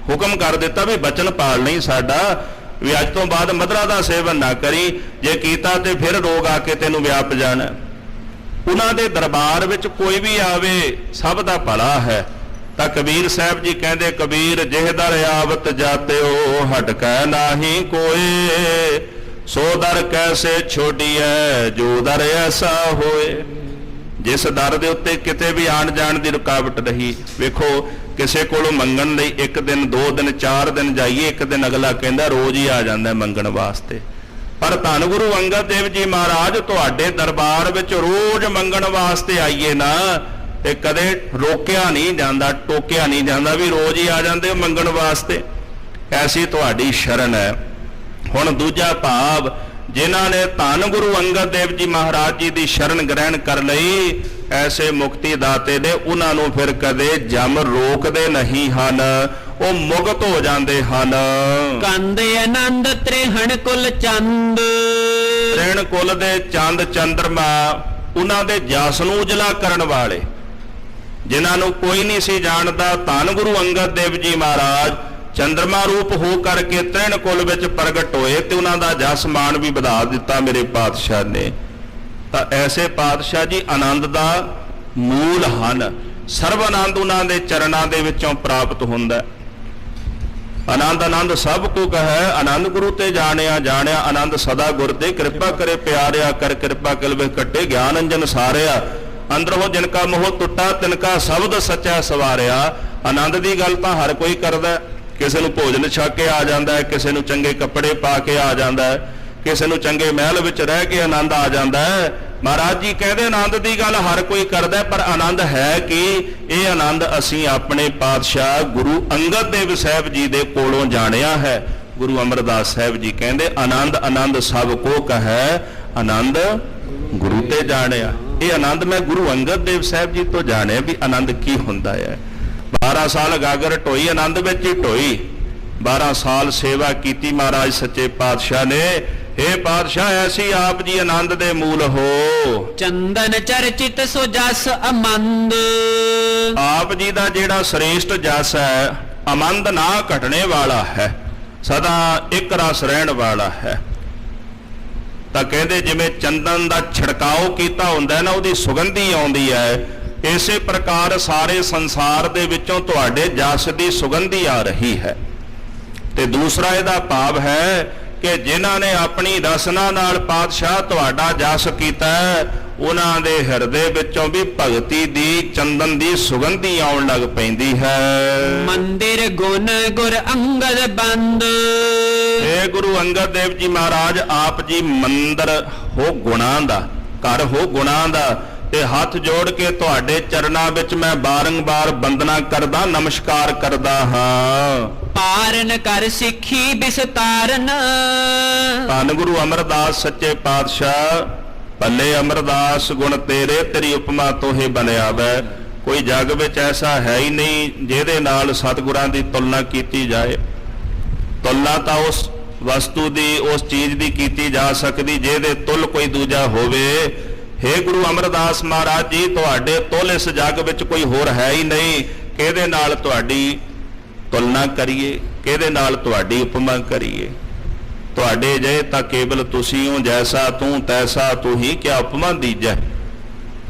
ਹੁਕਮ ਕਰ ਦਿੱਤਾ ਵੀ ਬਚਨ ਪਾਲ ਨਹੀਂ ਸਾਡਾ, ਵੀ ਅੱਜ ਤੋਂ ਬਾਅਦ ਮਧਰਾ ਦਾ ਸੇਵਨ ਨਾ ਕਰੀ, ਜੇ ਕੀਤਾ ਤੇ ਫਿਰ ਰੋਗ ਆ ਕੇ ਤੈਨੂੰ ਵਿਆਪ ਜਾਣਾ। ਉਹਨਾਂ ਦੇ ਦਰਬਾਰ ਵਿੱਚ ਕੋਈ ਵੀ ਆਵੇ, ਸਭ ਦਾ ਭਲਾ ਹੈ। ਤਾਂ ਕਬੀਰ ਸਾਹਿਬ ਜੀ ਕਹਿੰਦੇ ਕਬੀਰ ਜਿਹ ਦਰ ਆਵਤ ਜਾਤਿਓ ਹਟਕੈ ਨਾਹੀ ਕੋਏ, ਸੋ ਦਰ ਕੈਸੇ ਛੋਡੀਐ ਜੋ ਦਰ ਐਸਾ ਹੋਏ। ਜਿਸ ਦਰ ਦੇ ਉੱਤੇ ਕਿਤੇ ਵੀ ਆਣ ਜਾਣ ਦੀ ਰੁਕਾਵਟ ਨਹੀਂ। ਵੇਖੋ ਕਿਸੇ ਕੋਲੋਂ ਮੰਗਣ ਲਈ ਇੱਕ ਦਿਨ, 2 ਦਿਨ, 4 ਦਿਨ ਜਾਈਏ, ਇੱਕ ਦਿਨ ਅਗਲਾ ਕਹਿੰਦਾ ਰੋਜ਼ ਹੀ ਆ ਜਾਂਦਾ ਮੰਗਣ ਵਾਸਤੇ। ਪਰ ਧੰਨ ਗੁਰੂ ਅੰਗਦ ਦੇਵ ਜੀ ਮਹਾਰਾਜ ਤੁਹਾਡੇ ਦਰਬਾਰ ਵਿੱਚ ਰੋਜ਼ ਮੰਗਣ ਵਾਸਤੇ ਆਈਏ ਨਾ, ਤੇ ਕਦੇ ਰੋਕਿਆ ਨਹੀਂ ਜਾਂਦਾ, ਟੋਕਿਆ ਨਹੀਂ ਜਾਂਦਾ, ਵੀ ਰੋਜ਼ ਹੀ ਆ ਜਾਂਦੇ ਹੋ ਮੰਗਣ ਵਾਸਤੇ। ਐਸੀ ਤੁਹਾਡੀ ਸ਼ਰਨ ਹੈ। ਹੁਣ ਦੂਜਾ ਭਾਵ, ਜਿਨ੍ਹਾਂ ਨੇ ਧੰਨ ਗੁਰੂ ਅੰਗਦ ਦੇਵ ਜੀ ਮਹਾਰਾਜ ਜੀ ਦੀ ਸ਼ਰਨ ਗ੍ਰਹਿਣ ਕਰ ਲਈ, ਐਸੇ ਮੁਕਤੀ ਦਾਤੇ ਨੇ, ਉਹਨਾਂ ਨੂੰ ਫਿਰ ਕਦੇ ਜਮ ਰੋਕਦੇ ਨਹੀਂ ਹਨ, ਉਹ ਮੁਕਤ ਹੋ ਜਾਂਦੇ ਹਨ। ਕੰਦੇ ਆਨੰਦ ਤ੍ਰਿਹਣ ਕੁਲ ਚੰਦ। ਤ੍ਰਿਹਣ ਕੁਲ ਦੇ ਚੰਦ ਚੰਦਰਮਾ, ਉਹਨਾਂ ਦੇ ਜਸ ਨੂੰ ਉਜਲਾ ਕਰਨ ਵਾਲੇ। ਜਿਨ੍ਹਾਂ ਨੂੰ ਕੋਈ ਨਹੀਂ ਸੀ ਜਾਣਦਾ, ਧੰਨ ਗੁਰੂ ਅੰਗਦ ਦੇਵ ਜੀ ਮਹਾਰਾਜ ਚੰਦਰਮਾ ਰੂਪ ਹੋ ਕਰਕੇ ਤ੍ਰਿਣ ਕੁਲ ਵਿੱਚ ਪ੍ਰਗਟ ਹੋਏ ਤੇ ਉਹਨਾਂ ਦਾ ਜਸ ਮਾਣ ਵੀ ਵਧਾ ਦਿੱਤਾ ਮੇਰੇ ਪਾਤਸ਼ਾਹ ਨੇ। ਤਾਂ ਐਸੇ ਪਾਤਸ਼ਾਹ ਜੀ ਆਨੰਦ ਦਾ ਮੂਲ ਹਨ। ਸਰਬ ਆਨੰਦ ਉਹਨਾਂ ਦੇ ਚਰਨਾਂ ਦੇ ਵਿੱਚੋਂ ਪ੍ਰਾਪਤ ਹੁੰਦਾ। ਆਨੰਦ ਆਨੰਦ ਸਭ ਕੋ ਕਹੈ, ਆਨੰਦ ਗੁਰੂ ਤੇ ਜਾਣਿਆ ਜਾਣਿਆ, ਆਨੰਦ ਸਦਾ ਗੁਰ ਤੇ ਕਿਰਪਾ ਕਰੇ ਪਿਆਰਿਆ, ਕਰ ਕਿਰਪਾ ਕਿਲਵੇ ਕੱਟੇ ਗਿਆਨ ਅੰਜਨ ਸਾਰਿਆ, ਅੰਦਰੋਂ ਜਿਨ ਕਾ ਮੋਹ ਟੁੱਟਾ ਤਿਨ ਕਾ ਸ਼ਬਦ ਸੱਚਾ ਸਵਾਰਿਆ। ਆਨੰਦ ਦੀ ਗੱਲ ਤਾਂ ਹਰ ਕੋਈ ਕਰਦਾ, ਕਿਸੇ ਨੂੰ ਭੋਜਨ ਛਕ ਕੇ ਆ ਜਾਂਦਾ ਹੈ, ਕਿਸੇ ਨੂੰ ਚੰਗੇ ਕੱਪੜੇ ਪਾ ਕੇ ਆ ਜਾਂਦਾ ਹੈ, ਕਿਸੇ ਨੂੰ ਚੰਗੇ ਮਹਿਲ ਵਿੱਚ ਰਹਿ ਕੇ ਆਨੰਦ ਆ ਜਾਂਦਾ ਹੈ। ਮਹਾਰਾਜ ਜੀ ਕਹਿੰਦੇ ਆਨੰਦ ਦੀ ਗੱਲ ਹਰ ਕੋਈ ਕਰਦਾ, ਪਰ ਆਨੰਦ ਹੈ ਕਿ ਇਹ ਆਨੰਦ ਅਸੀਂ ਆਪਣੇ ਪਾਤਸ਼ਾਹ ਗੁਰੂ ਅੰਗਦ ਦੇਵ ਸਾਹਿਬ ਜੀ ਦੇ ਕੋਲੋਂ ਜਾਣਿਆ ਹੈ। ਗੁਰੂ ਅਮਰਦਾਸ ਸਾਹਿਬ ਜੀ ਕਹਿੰਦੇ ਆਨੰਦ ਆਨੰਦ ਸਭ ਕੋ ਕਹੈ, ਆਨੰਦ ਗੁਰੂ ਤੇ ਜਾਣਿਆ। ਇਹ ਆਨੰਦ ਮੈਂ ਗੁਰੂ ਅੰਗਦ ਦੇਵ ਸਾਹਿਬ ਜੀ ਤੋਂ ਜਾਣਿਆ ਵੀ ਆਨੰਦ ਕੀ ਹੁੰਦਾ ਹੈ। 12 ਸਾਲ ਗਾਗਰ ਢੋਈ, ਆਨੰਦ ਵਿੱਚ ਹੀ ਢੋਈ। 12 ਸਾਲ ਸੇਵਾ ਕੀਤੀ ਮਹਾਰਾਜ ਸੱਚੇ ਪਾਤਸ਼ਾਹ ਨੇ। हे ਪਾਤਸ਼ਾਹ ਐਸੀ ਆਪ ਜੀ ਆਨੰਦ ਦੇ ਮੂਲ ਹੋ। ਚੰਦਨ ਚਰਚਿਤ ਸੋ ਜਸ ਅਮੰਦ। ਆਪ ਜੀ ਦਾ ਜਿਹੜਾ ਸ੍ਰੇਸ਼ਟ ਜਸ ਹੈ, ਆਨੰਦ ਨਾ ਘਟਣੇ ਵਾਲਾ ਹੈ, ਸਦਾ ਇੱਕ ਰਸ ਰਹਿਣ ਵਾਲਾ ਹੈ। ਤਾਂ ਕਹਿੰਦੇ ਜਿਵੇਂ ਚੰਦਨ ਦਾ ਛਿੜਕਾਓ ਕੀਤਾ ਹੁੰਦਾ ਨਾ, ਉਹਦੀ ਸੁਗੰਧੀ ਆਉਂਦੀ ਹੈ, ਇਸੇ ਪ੍ਰਕਾਰ ਸਾਰੇ ਸੰਸਾਰ ਦੇ ਵਿੱਚੋਂ ਤੁਹਾਡੇ ਜਸ ਦੀ ਸੁਗੰਧੀ ਆ ਰਹੀ ਹੈ। ਤੇ ਦੂਸਰਾ ਇਹਦਾ ਭਾਵ ਹੈ ਕਿ ਜਿਨ੍ਹਾਂ ਨੇ ਆਪਣੀ ਰਸਨਾ ਨਾਲ ਪਾਤਸ਼ਾਹ ਤੁਹਾਡਾ ਜਸ ਕੀਤਾ, ਉਹਨਾਂ ਦੇ ਹਿਰਦੇ ਵਿੱਚੋਂ ਵੀ ਭਗਤੀ ਦੀ ਚੰਦਨ ਦੀ ਸੁਗੰਧੀ ਆਉਣ ਲੱਗ ਪੈਂਦੀ ਹੈ। ਮੰਦਿਰ ਗੁਣ ਗੁਰ ਅੰਗਦ ਬੰਦ। ਇਹ ਗੁਰੂ ਅੰਗਦ ਦੇਵ ਜੀ ਮਹਾਰਾਜ ਆਪ ਜੀ ਮੰਦਰ ਹੋ ਗੁਣਾਂ ਦਾ, ਘਰ ਹੋ ਗੁਣਾਂ ਦਾ, ਤੇ ਹੱਥ ਜੋੜ ਕੇ ਤੁਹਾਡੇ ਚਰਨਾਂ ਵਿੱਚ ਮੈਂ ਬਾਰੰਬਾਰ ਬੰਦਨਾ ਕਰਦਾ, ਨਮਸਕਾਰ ਕਰਦਾ ਹਾਂ। ਪਾਰਨ ਕਰ ਸਿੱਖੀ ਵਿਸਤਾਰਨ। ਧੰਨ ਗੁਰੂ ਅਮਰਦਾਸ ਸੱਚੇ ਪਾਤਸ਼ਾਹ, ਭੱਲੇ ਅਮਰਦਾਸ ਗੁਣ ਤੇਰੇ, ਤੇਰੀ ਉਪਮਾ ਤੋਹੇ ਬਣਿਆ ਵੈ। ਕੋਈ ਜਗ ਵਿੱਚ ਐਸਾ ਹੈ ਹੀ ਨਹੀਂ ਜਿਹਦੇ ਨਾਲ ਸਤਿਗੁਰਾਂ ਦੀ ਤੁਲਨਾ ਕੀਤੀ ਜਾਏ। ਤੁਲਨਾ ਤਾਂ ਉਸ ਵਸਤੂ ਦੀ, ਉਸ ਚੀਜ਼ ਦੀ ਕੀਤੀ ਜਾ ਸਕਦੀ ਜਿਹਦੇ ਤੁਲ ਕੋਈ ਦੂਜਾ ਹੋਵੇ। हे ਗੁਰੂ ਅਮਰਦਾਸ ਮਹਾਰਾਜ ਜੀ, ਤੁਹਾਡੇ ਤੁਲ ਇਸ ਜਗ ਵਿੱਚ ਕੋਈ ਹੋਰ ਹੈ ਹੀ ਨਹੀਂ। ਕਿਹਦੇ ਨਾਲ ਤੁਹਾਡੀ ਤੁਲਨਾ ਕਰੀਏ, ਕਿਹਦੇ ਨਾਲ ਤੁਹਾਡੀ ਉਪਮਾ ਕਰੀਏ। ਤੁਹਾਡੇ ਜੇ ਤਾਂ ਕੇਵਲ ਤੁਸੀਂ ਹੋ, ਜੈਸਾ ਤੂੰ ਤੈਸਾ ਤੂੰ ਹੀ, ਕਿਆ ਉਪਮਾ ਦੀਜੈ।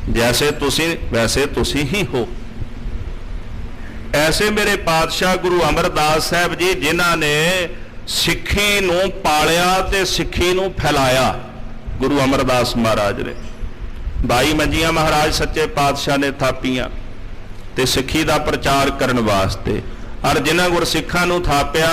ਜੈਸੇ ਤੁਸੀਂ ਵੈਸੇ ਤੁਸੀਂ ਹੀ ਹੋ। ਐਸੇ ਮੇਰੇ ਪਾਤਸ਼ਾਹ ਗੁਰੂ ਅਮਰਦਾਸ ਸਾਹਿਬ ਜੀ, ਜਿਨ੍ਹਾਂ ਨੇ ਸਿੱਖੀ ਨੂੰ ਪਾਲਿਆ ਤੇ ਸਿੱਖੀ ਨੂੰ ਫੈਲਾਇਆ। ਗੁਰੂ ਅਮਰਦਾਸ ਮਹਾਰਾਜ ਨੇ 22 ਮੰਜੀਆਂ ਮਹਾਰਾਜ ਸੱਚੇ ਪਾਤਸ਼ਾਹ ਨੇ ਥਾਪੀਆਂ ਤੇ ਸਿੱਖੀ ਦਾ ਪ੍ਰਚਾਰ ਕਰਨ ਵਾਸਤੇ। ਔਰ ਜਿਨ੍ਹਾਂ ਗੁਰਸਿੱਖਾਂ ਨੂੰ ਥਾਪਿਆ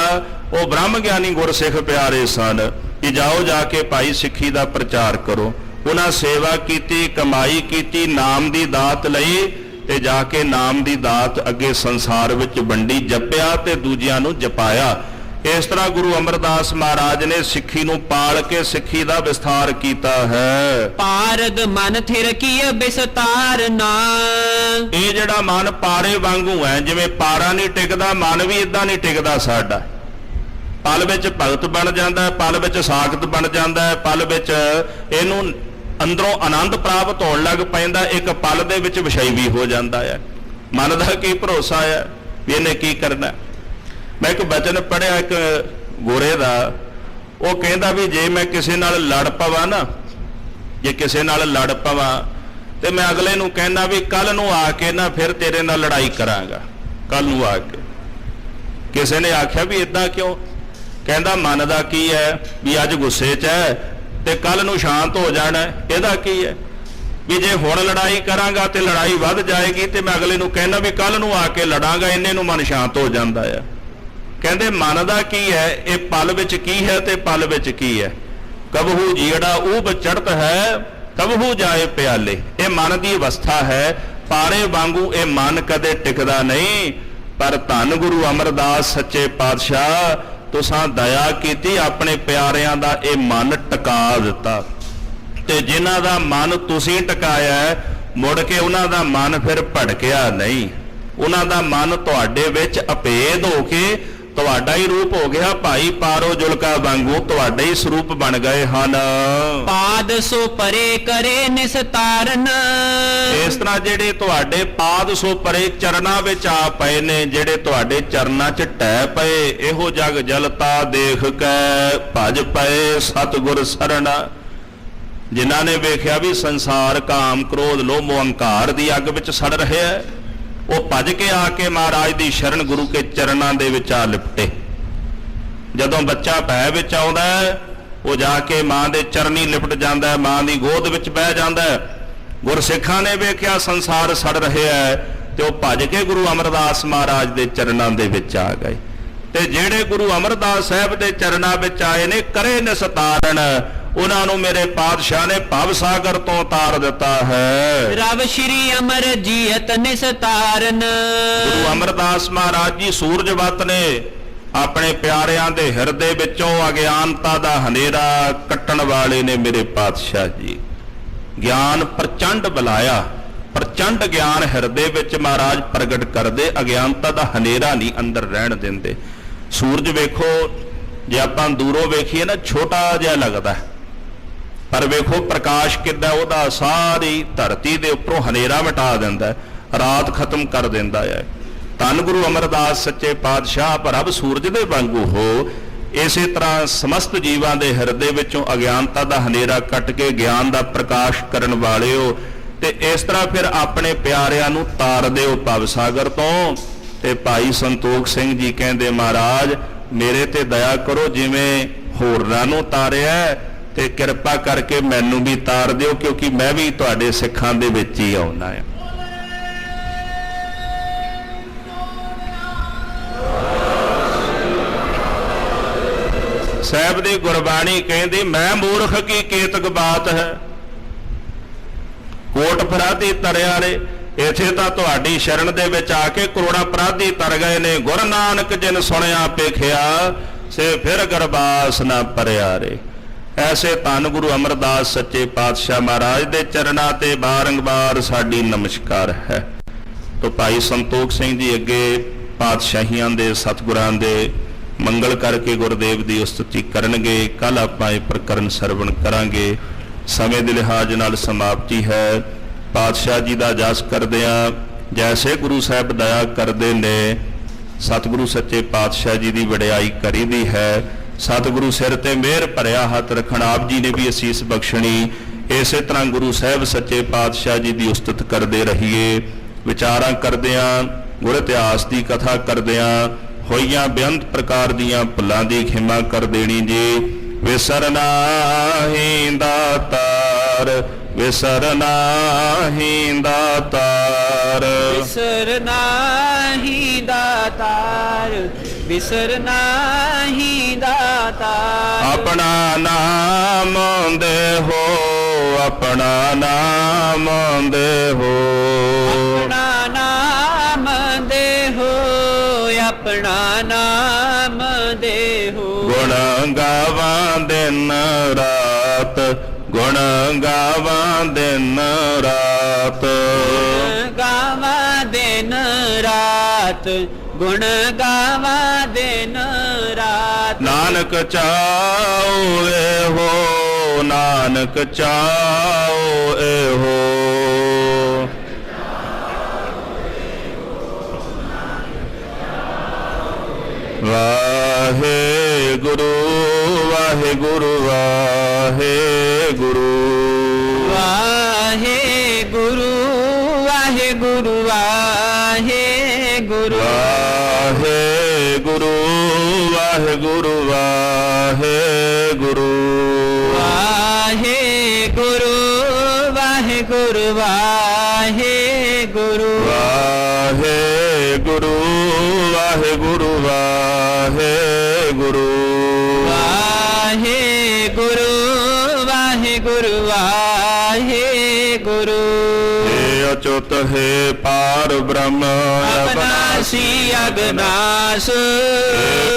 ਉਹ ਬ੍ਰਹਮ ਗਿਆਨੀ ਗੁਰਸਿੱਖ ਪਿਆਰੇ ਸਨ ਕਿ ਜਾਓ ਜਾ ਕੇ ਭਾਈ ਸਿੱਖੀ ਦਾ ਪ੍ਰਚਾਰ ਕਰੋ। ਉਹਨਾਂ ਸੇਵਾ ਕੀਤੀ, ਕਮਾਈ ਕੀਤੀ, ਨਾਮ ਦੀ ਦਾਤ ਲਈ ਤੇ ਜਾ ਕੇ ਨਾਮ ਦੀ ਦਾਤ ਅੱਗੇ ਸੰਸਾਰ ਵਿੱਚ ਵੰਡੀ, ਜਪਿਆ ਤੇ ਦੂਜਿਆਂ ਨੂੰ ਜਪਾਇਆ। ਇਸ ਤਰ੍ਹਾਂ ਗੁਰੂ ਅਮਰਦਾਸ ਮਹਾਰਾਜ ਨੇ ਸਿੱਖੀ ਨੂੰ ਪਾਲ ਕੇ ਸਿੱਖੀ ਦਾ ਵਿਸਥਾਰ ਕੀਤਾ ਹੈ। ਪਾਰਦ ਮਨ ਥਿਰ ਕੀਏ ਵਿਸਤਾਰ ਨਾ। ਇਹ ਜਿਹੜਾ ਮਨ ਪਾਰੇ ਵਾਂਗੂ ਹੈ, ਜਿਵੇਂ ਪਾਰਾ ਨਹੀਂ ਟਿਕਦਾ, ਮਨ ਵੀ ਇਦਾਂ ਨਹੀਂ ਟਿਕਦਾ ਸਾਡਾ। ਪਲ ਵਿੱਚ ਭਗਤ ਬਣ ਜਾਂਦਾ ਹੈ, ਪਲ ਵਿੱਚ ਸਾਖਤ ਬਣ ਜਾਂਦਾ ਹੈ, ਪਲ ਵਿੱਚ ਇਹਨੂੰ ਅੰਦਰੋਂ ਆਨੰਦ ਪ੍ਰਾਪਤ ਹੋਣ ਲੱਗ ਪੈਂਦਾ, ਇੱਕ ਪਲ ਦੇ ਵਿੱਚ ਵਿਸ਼ਈ ਵੀ ਹੋ ਜਾਂਦਾ ਹੈ। ਮਨ ਦਾ ਕੀ ਭਰੋਸਾ ਹੈ ਵੀ ਇਹਨੇ ਕੀ ਕਰਨਾ। ਮੈਂ ਇੱਕ ਬਚਨ ਪੜ੍ਹਿਆ ਇੱਕ ਗੋਰੇ ਦਾ, ਉਹ ਕਹਿੰਦਾ ਵੀ ਜੇ ਮੈਂ ਕਿਸੇ ਨਾਲ ਲੜ ਪਵਾਂ ਨਾ, ਜੇ ਕਿਸੇ ਨਾਲ ਲੜ ਪਵਾਂ ਤੇ ਮੈਂ ਅਗਲੇ ਨੂੰ ਕਹਿੰਦਾ ਵੀ ਕੱਲ ਨੂੰ ਆ ਕੇ ਨਾ ਫਿਰ ਤੇਰੇ ਨਾਲ ਲੜਾਈ ਕਰਾਂਗਾ, ਕੱਲ ਨੂੰ ਆ ਕੇ। ਕਿਸੇ ਨੇ ਆਖਿਆ ਵੀ ਇਦਾਂ ਕਿਉਂ? ਕਹਿੰਦਾ ਮਨ ਦਾ ਕੀ ਹੈ ਵੀ ਅੱਜ ਗੁੱਸੇ 'ਚ ਹੈ ਤੇ ਕੱਲ ਨੂੰ ਸ਼ਾਂਤ ਹੋ ਜਾਣਾ, ਇਹਦਾ ਕੀ ਹੈ ਵੀ ਜੇ ਹੁਣ ਲੜਾਈ ਕਰਾਂਗਾ ਤੇ ਲੜਾਈ ਵੱਧ ਜਾਏਗੀ ਤੇ ਮੈਂ ਅਗਲੇ ਨੂੰ ਕਹਿੰਦਾ ਵੀ ਕੱਲ ਨੂੰ ਆ ਕੇ ਲੜਾਂਗਾ, ਇੰਨੇ ਨੂੰ ਮਨ ਸ਼ਾਂਤ ਹੋ ਜਾਂਦਾ ਹੈ। ਕਹਿੰਦੇ ਮਨ ਦਾ ਕੀ ਹੈ, ਇਹ ਪਲ ਵਿੱਚ ਕੀ ਹੈ ਤੇ ਪਲ ਵਿੱਚ ਕੀ ਹੈ। ਕਬਹੂ ਜੀੜਾ ਊਬ ਚੜ੍ਹਤ ਹੈ, ਕਬਹੂ ਜਾਏ ਪਿਆਲੇ। ਇਹ ਮਨ ਦੀ ਅਵਸਥਾ ਹੈ। ਪਾਰੇ ਵਾਂਗੂ ਇਹ ਮਨ ਕਦੇ ਟਿਕਦਾ ਨਹੀਂ। ਪਰ ਧੰਨ ਗੁਰੂ ਅਮਰਦਾਸ ਸੱਚੇ ਪਾਤਸ਼ਾਹ, ਤੁਸਾਂ ਦਇਆ ਕੀਤੀ, ਆਪਣੇ ਪਿਆਰਿਆਂ ਦਾ ਇਹ ਮਨ ਟਿਕਾ ਦਿੱਤਾ। ਤੇ ਜਿਨ੍ਹਾਂ ਦਾ ਮਨ ਤੁਸੀਂ ਟਿਕਾਇਆ, ਮੁੜ ਕੇ ਉਹਨਾਂ ਦਾ ਮਨ ਫਿਰ ਭੜਕਿਆ ਨਹੀਂ। ਉਹਨਾਂ ਦਾ ਮਨ ਤੁਹਾਡੇ ਵਿੱਚ ਅਭੇਦ ਹੋ ਕੇ ਤੁਹਾਡਾ ਹੀ ਰੂਪ ਹੋ ਗਿਆ। ਭਾਈ ਪਾਰੋ ਜੁਲਕਾ ਵਾਂਗੂ ਤੁਹਾਡੇ ਹੀ ਸਰੂਪ ਬਣ ਗਏ ਹਨ। ਪਾਦ ਸੋ ਪਰੇ ਕਰੇ ਨਿਸਤਾਰਨ। ਇਸ ਤਰ੍ਹਾਂ ਜਿਹੜੇ ਤੁਹਾਡੇ ਪਾਦ ਸੋ ਪਰੇ ਚਰਨਾਂ ਵਿੱਚ ਆ ਪਏ ਨੇ, ਜਿਹੜੇ ਤੁਹਾਡੇ ਚਰਨਾਂ 'ਚ ਟਹਿ ਪਏ, ਇਹੋ ਜਗ ਜਲਤਾ ਦੇਖ ਕੇ ਭਜ ਪਏ ਸਤਿਗੁਰ ਸਰਣਾ। ਜਿਨ੍ਹਾਂ ਨੇ ਵੇਖਿਆ ਵੀ ਸੰਸਾਰ ਕਾਮ ਕ੍ਰੋਧ ਲੋਭ ਮੋਹ ਹੰਕਾਰ ਦੀ ਅੱਗ ਵਿੱਚ ਸੜ ਰਿਹਾ ਹੈ, ਉਹ ਭੱਜ ਕੇ ਆ ਕੇ ਮਹਾਰਾਜ ਦੀ ਸ਼ਰਨ ਗੁਰੂ ਕੇ ਚਰਨਾਂ ਦੇ ਵਿੱਚ ਆ ਲਿਪਟੇ। ਜਦੋਂ ਬੱਚਾ ਭੈ ਵਿੱਚ ਆਉਂਦਾ ਹੈ, ਉਹ ਜਾ ਕੇ ਮਾਂ ਦੇ ਚਰਨੀ ਲਿਪਟ ਜਾਂਦਾ ਹੈ, ਮਾਂ ਦੀ ਗੋਦ ਵਿੱਚ ਬਹਿ ਜਾਂਦਾ ਹੈ। ਗੁਰਸਿੱਖਾਂ ਨੇ ਵੇਖਿਆ ਸੰਸਾਰ ਸੜ ਰਿਹਾ ਹੈ ਤੇ ਉਹ ਭੱਜ ਕੇ ਗੁਰੂ ਅਮਰਦਾਸ ਮਹਾਰਾਜ ਦੇ ਚਰਨਾਂ ਦੇ ਵਿੱਚ ਆ ਗਏ। ਤੇ ਜਿਹੜੇ ਗੁਰੂ ਅਮਰਦਾਸ ਸਾਹਿਬ ਦੇ ਚਰਨਾਂ ਵਿੱਚ ਆਏ ਨੇ ਕਰੇ ਨਿਸਤਾਰਨ, ਉਹਨਾਂ ਨੂੰ ਮੇਰੇ ਪਾਤਸ਼ਾਹ ਨੇ ਭਵ ਸਾਗਰ ਤੋਂ ਤਾਰ ਦਿੱਤਾ ਹੈ। ਰਵ ਸ਼੍ਰੀ ਅਮਰ ਜੀਅਤ ਨਿਸਤਾਰਨ। ਗੁਰੂ ਅਮਰਦਾਸ ਮਹਾਰਾਜ ਜੀ ਸੂਰਜਵਤ ਨੇ ਆਪਣੇ ਪਿਆਰਿਆਂ ਦੇ ਹਿਰਦੇ ਵਿੱਚੋਂ ਅਗਿਆਨਤਾ ਦਾ ਹਨੇਰਾ ਕੱਟਣ ਵਾਲੇ ਨੇ ਮੇਰੇ ਪਾਤਸ਼ਾਹ ਜੀ। ਗਿਆਨ ਪ੍ਰਚੰਡ ਬੁਲਾਇਆ, ਪ੍ਰਚੰਡ ਗਿਆਨ ਹਿਰਦੇ ਵਿੱਚ ਮਹਾਰਾਜ ਪ੍ਰਗਟ ਕਰਦੇ, ਅਗਿਆਨਤਾ ਦਾ ਹਨੇਰਾ ਨਹੀਂ ਅੰਦਰ ਰਹਿਣ ਦਿੰਦੇ। ਸੂਰਜ ਵੇਖੋ, ਜੇ ਆਪਾਂ ਦੂਰੋਂ ਵੇਖੀਏ ਨਾ ਛੋਟਾ ਜਿਹਾ ਲੱਗਦਾ, ਪਰ ਵੇਖੋ ਪ੍ਰਕਾਸ਼ ਕਿੱਦਾਂ ਉਹਦਾ ਸਾਰੀ ਧਰਤੀ ਦੇ ਉੱਪਰੋਂ ਹਨੇਰਾ ਮਿਟਾ ਦਿੰਦਾ, ਰਾਤ ਖਤਮ ਕਰ ਦਿੰਦਾ ਹੈ। ਧੰਨ ਗੁਰੂ ਅਮਰਦਾਸ ਸੱਚੇ ਪਾਤਸ਼ਾਹ ਪ੍ਰਭ ਸੂਰਜ ਦੇ ਵਾਂਗੂ ਹੋ। ਇਸੇ ਤਰ੍ਹਾਂ ਸਮਸਤ ਜੀਵਾਂ ਦੇ ਹਿਰਦੇ ਵਿੱਚੋਂ ਅਗਿਆਨਤਾ ਦਾ ਹਨੇਰਾ ਕੱਟ ਕੇ ਗਿਆਨ ਦਾ ਪ੍ਰਕਾਸ਼ ਕਰਨ ਵਾਲੇ ਹੋ। ਤੇ ਇਸ ਤਰ੍ਹਾਂ ਫਿਰ ਆਪਣੇ ਪਿਆਰਿਆਂ ਨੂੰ ਤਾਰਦੇ ਹੋ ਭਵ ਸਾਗਰ ਤੋਂ। ਤੇ ਭਾਈ ਸੰਤੋਖ ਸਿੰਘ ਜੀ ਕਹਿੰਦੇ, ਮਹਾਰਾਜ ਮੇਰੇ ਤੇ ਦਇਆ ਕਰੋ, ਜਿਵੇਂ ਹੋਰਨਾਂ ਨੂੰ ਤਾਰਿਆ ਤੇ ਕਿਰਪਾ ਕਰਕੇ ਮੈਨੂੰ ਵੀ ਤਾਰ ਦਿਓ, ਕਿਉਂਕਿ ਮੈਂ ਵੀ ਤੁਹਾਡੇ ਸਿੱਖਾਂ ਦੇ ਵਿੱਚ ਹੀ ਆਉਣਾ ਹੈ। ਸਾਹਿਬ ਦੀ ਗੁਰਬਾਣੀ ਕਹਿੰਦੀ, ਮੈਂ ਮੂਰਖ ਕੀ ਕੇਤਕ ਬਾਤ ਹੈ, ਕੋਟ ਅਪਰਾਧੀ ਤਰਿਆ ਰੇ। ਇੱਥੇ ਤਾਂ ਤੁਹਾਡੀ ਸ਼ਰਨ ਦੇ ਵਿੱਚ ਆ ਕੇ ਕਰੋੜਾਂ ਅਪਰਾਧੀ ਤਰ ਗਏ ਨੇ। ਗੁਰੂ ਨਾਨਕ ਜਿਨ ਸੁਣਿਆ ਪੇਖਿਆ, ਸੇ ਫਿਰ ਗਰਬਾਸ ਨਾ ਪਰਿਆ ਰੇ। ਐਸੇ ਧੰਨ ਗੁਰੂ ਅਮਰਦਾਸ ਸੱਚੇ ਪਾਤਸ਼ਾਹ ਮਹਾਰਾਜ ਦੇ ਚਰਨਾਂ ਤੇ ਬਾਰੰਬਾਰ ਸਾਡੀ ਨਮਸਕਾਰ ਹੈ। ਤੋ ਭਾਈ ਸੰਤੋਖ ਸਿੰਘ ਜੀ ਅੱਗੇ ਪਾਤਸ਼ਾਹੀਆਂ ਦੇ ਸਤਿਗੁਰਾਂ ਦੇ ਮੰਗਲ ਕਰਕੇ ਗੁਰਦੇਵ ਦੀ ਉਸਤਤੀ ਕਰਨਗੇ। ਕੱਲ ਆਪਾਂ ਇਹ ਪ੍ਰਕਰਨ ਸਰਵਣ ਕਰਾਂਗੇ। ਸਮੇਂ ਦੇ ਲਿਹਾਜ਼ ਨਾਲ ਸਮਾਪਤੀ ਹੈ। ਪਾਤਸ਼ਾਹ ਜੀ ਦਾ ਜਸ ਕਰਦਿਆਂ ਜੈਸੇ ਗੁਰੂ ਸਾਹਿਬ ਦਇਆ ਕਰਦੇ ਨੇ, ਸਤਿਗੁਰੂ ਸੱਚੇ ਪਾਤਸ਼ਾਹ ਜੀ ਦੀ ਵਡਿਆਈ ਕਰੀਦੀ ਹੈ। ਸਤਿਗੁਰੂ ਸਿਰ ਤੇ ਮਿਹਰ ਭਰਿਆ ਹੱਥ ਰੱਖਣ, ਆਪ ਜੀ ਨੇ ਵੀ ਅਸੀਸ ਬਖਸ਼ਣੀ। ਇਸੇ ਤਰ੍ਹਾਂ ਗੁਰੂ ਸਾਹਿਬ ਸੱਚੇ ਪਾਤਸ਼ਾਹ ਜੀ ਦੀ ਉਸਤਤ ਕਰਦੇ ਰਹੀਏ। ਵਿਚਾਰਾਂ ਕਰਦਿਆਂ, ਗੁਰ ਇਤਿਹਾਸ ਦੀ ਕਥਾ ਕਰਦਿਆਂ ਹੋਈਆਂ ਬੇਅੰਤ ਪ੍ਰਕਾਰ ਦੀਆਂ ਭੁੱਲਾਂ ਦੀ ਖਿਮਾ ਕਰ ਦੇਣੀ ਜੀ। ਵਿਸਰਨਾ ਹੀ ਦਾਤਾਰ, ਵਿਸਰਨਾ ਹੀ ਦਾਤਾਰ, ਵਿਸਰਨਾ ਹੀ ਦਾਤਾਰ, ਵਿਸਰਨਾ ਹੀ ਦਾਤਾਰ। ਆਪਣਾ ਨਾਮ ਦੇਹੋ, ਆਪਣਾ ਨਾਮ ਦੇਹੋ, ਆਪਣਾ ਨਾਮ ਦੇਹੋ, ਆਪਣਾ ਨਾਮ ਦੇਹੋ। ਗੁਣ ਗਾਵਾਂ ਦਿਨ ਰਾਤ, ਗੁਣ ਗਾਵਾਂ ਦਿਨ ਰਾਤ, ਗਾਵਾਂ ਦਿਨ ਰਾਤ, ਗੁਣ ਗਾਵਾਂ ਦਿਨ ਰਾਤ। ਨਾਨਕ ਚਾਉ ਇਹੋ, ਨਾਨਕ ਚਾਉ ਇਹੋ। ਵਾਹਿਗੁਰੂ ਵਾਹਿਗੁਰੂ ਵਾਹਿਗੁਰੂ, ਵਾਹਿਗੁਰੂ ਵਾਹਿਗੁਰੂ ਵਾਹਿਗੁਰੂ, ਵਾਹਿਗੁਰੂ ਵਾਹਿਗੁਰੂ ਵਾਹਿਗੁਰੂ, ਵਾਹਿਗੁਰੂ ਵਾਹਿਗੁਰੂ ਵਾਹਿਗੁਰੂ, ਵਾਹਿਗੁਰੂ ਵਾਹਿਗੁਰੂ ਵਾਹਿਗੁਰੂ, ਵਾਹਿਗੁਰੂ ਵਾਹਿਗੁਰੂ ਵਾਹਿਗੁਰੂ। हे अच्युत हे पार ब्रह्म ਅਬਨਾਸੀ ਅਗਨਾਸ,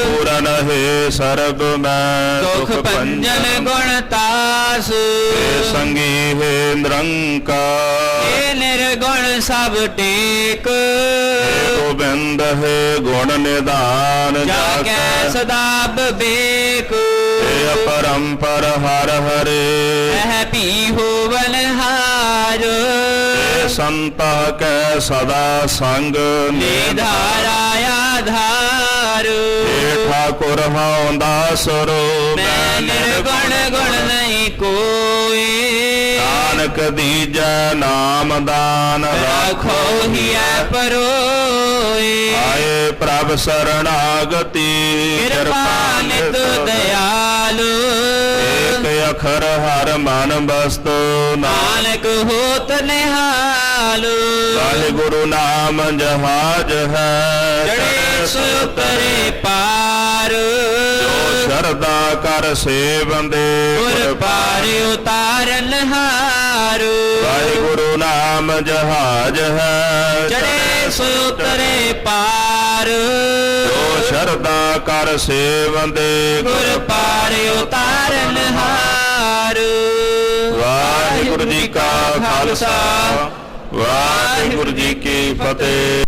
पूरन हे सर्व मैं ਦੁਖ ਭੰਜਨ ਗੁਣ ਤਾਸ। हे संगी हे निरंकार, ਏ ਨਿਰਗੁਣ ਸਭ ਟੇਕ, हे गोविंद हे गुण निधान ਜਾ ਕੈ ਸਦਾ ਬਿਬੇਕ। हे अपरंपर हर हरे, ਇਹ ਭੀ ਹੋਵਨ ਹਾਰ, हे ਸੰਤਾ ਕੈ ਸਦਾ ਸੰਗ ਨਿਧਾਰਾ ਆਧਾਰ ਏ ਠਾਕੁਰ ਹਉ ਦਾਸਰੋ ਮੈਂ ਨਿਰਗੁਣ ਗੁਣ ਨਹੀਂ ਕੋਈ ਨਾਨਕ ਦੀਜੈ ਨਾਮ ਦਾਨ ਰਾਖੋ ਹੀਐ ਪਰੋਏ ਆਏ ਪ੍ਰਭ ਸਰਣਾਗਤੀ ਕਿਰਪਾ ਨਿਤ ਦਇਆਲੁ ਏਕ ਅਖਰ ਹਰ ਮਨ ਬਸਤੁ ਨਾਨਕ ਹੋਤ ਨਿਹਾਲੁ ਵਾਹਿਗੁਰੂ ਨਾਮ ਜਹਾਜ ਹੈ ਚੜੇ ਸੋ ਉਤਰੇ ਪਾਰ ਜੋ ਸ਼ਰਧਾ ਕਰ ਸੇਵੰਦੇ ਗੁਰ ਪਾਰ ਉਤਾਰਨ ਹਾਰੂ ਵਾਹਿਗੁਰੂ ਨਾਮ ਜਹਾਜ ਹੈ ਚੜੇ ਸੋ ਉਤਰੇ ਪਾਰ ਜੋ ਸ਼ਰਧਾ ਕਰ ਸੇਵੰਦੇ ਗੁਰ ਪਾਰ ਉਤਾਰਨ ਹਾਰੂ ਵਾਹਿਗੁਰੂ ਜੀ ਕਾ ਖਾਲਸਾ ਵਾਹਿਗੁਰੂ ਜੀ ਕੀ ਫਤਿਹ।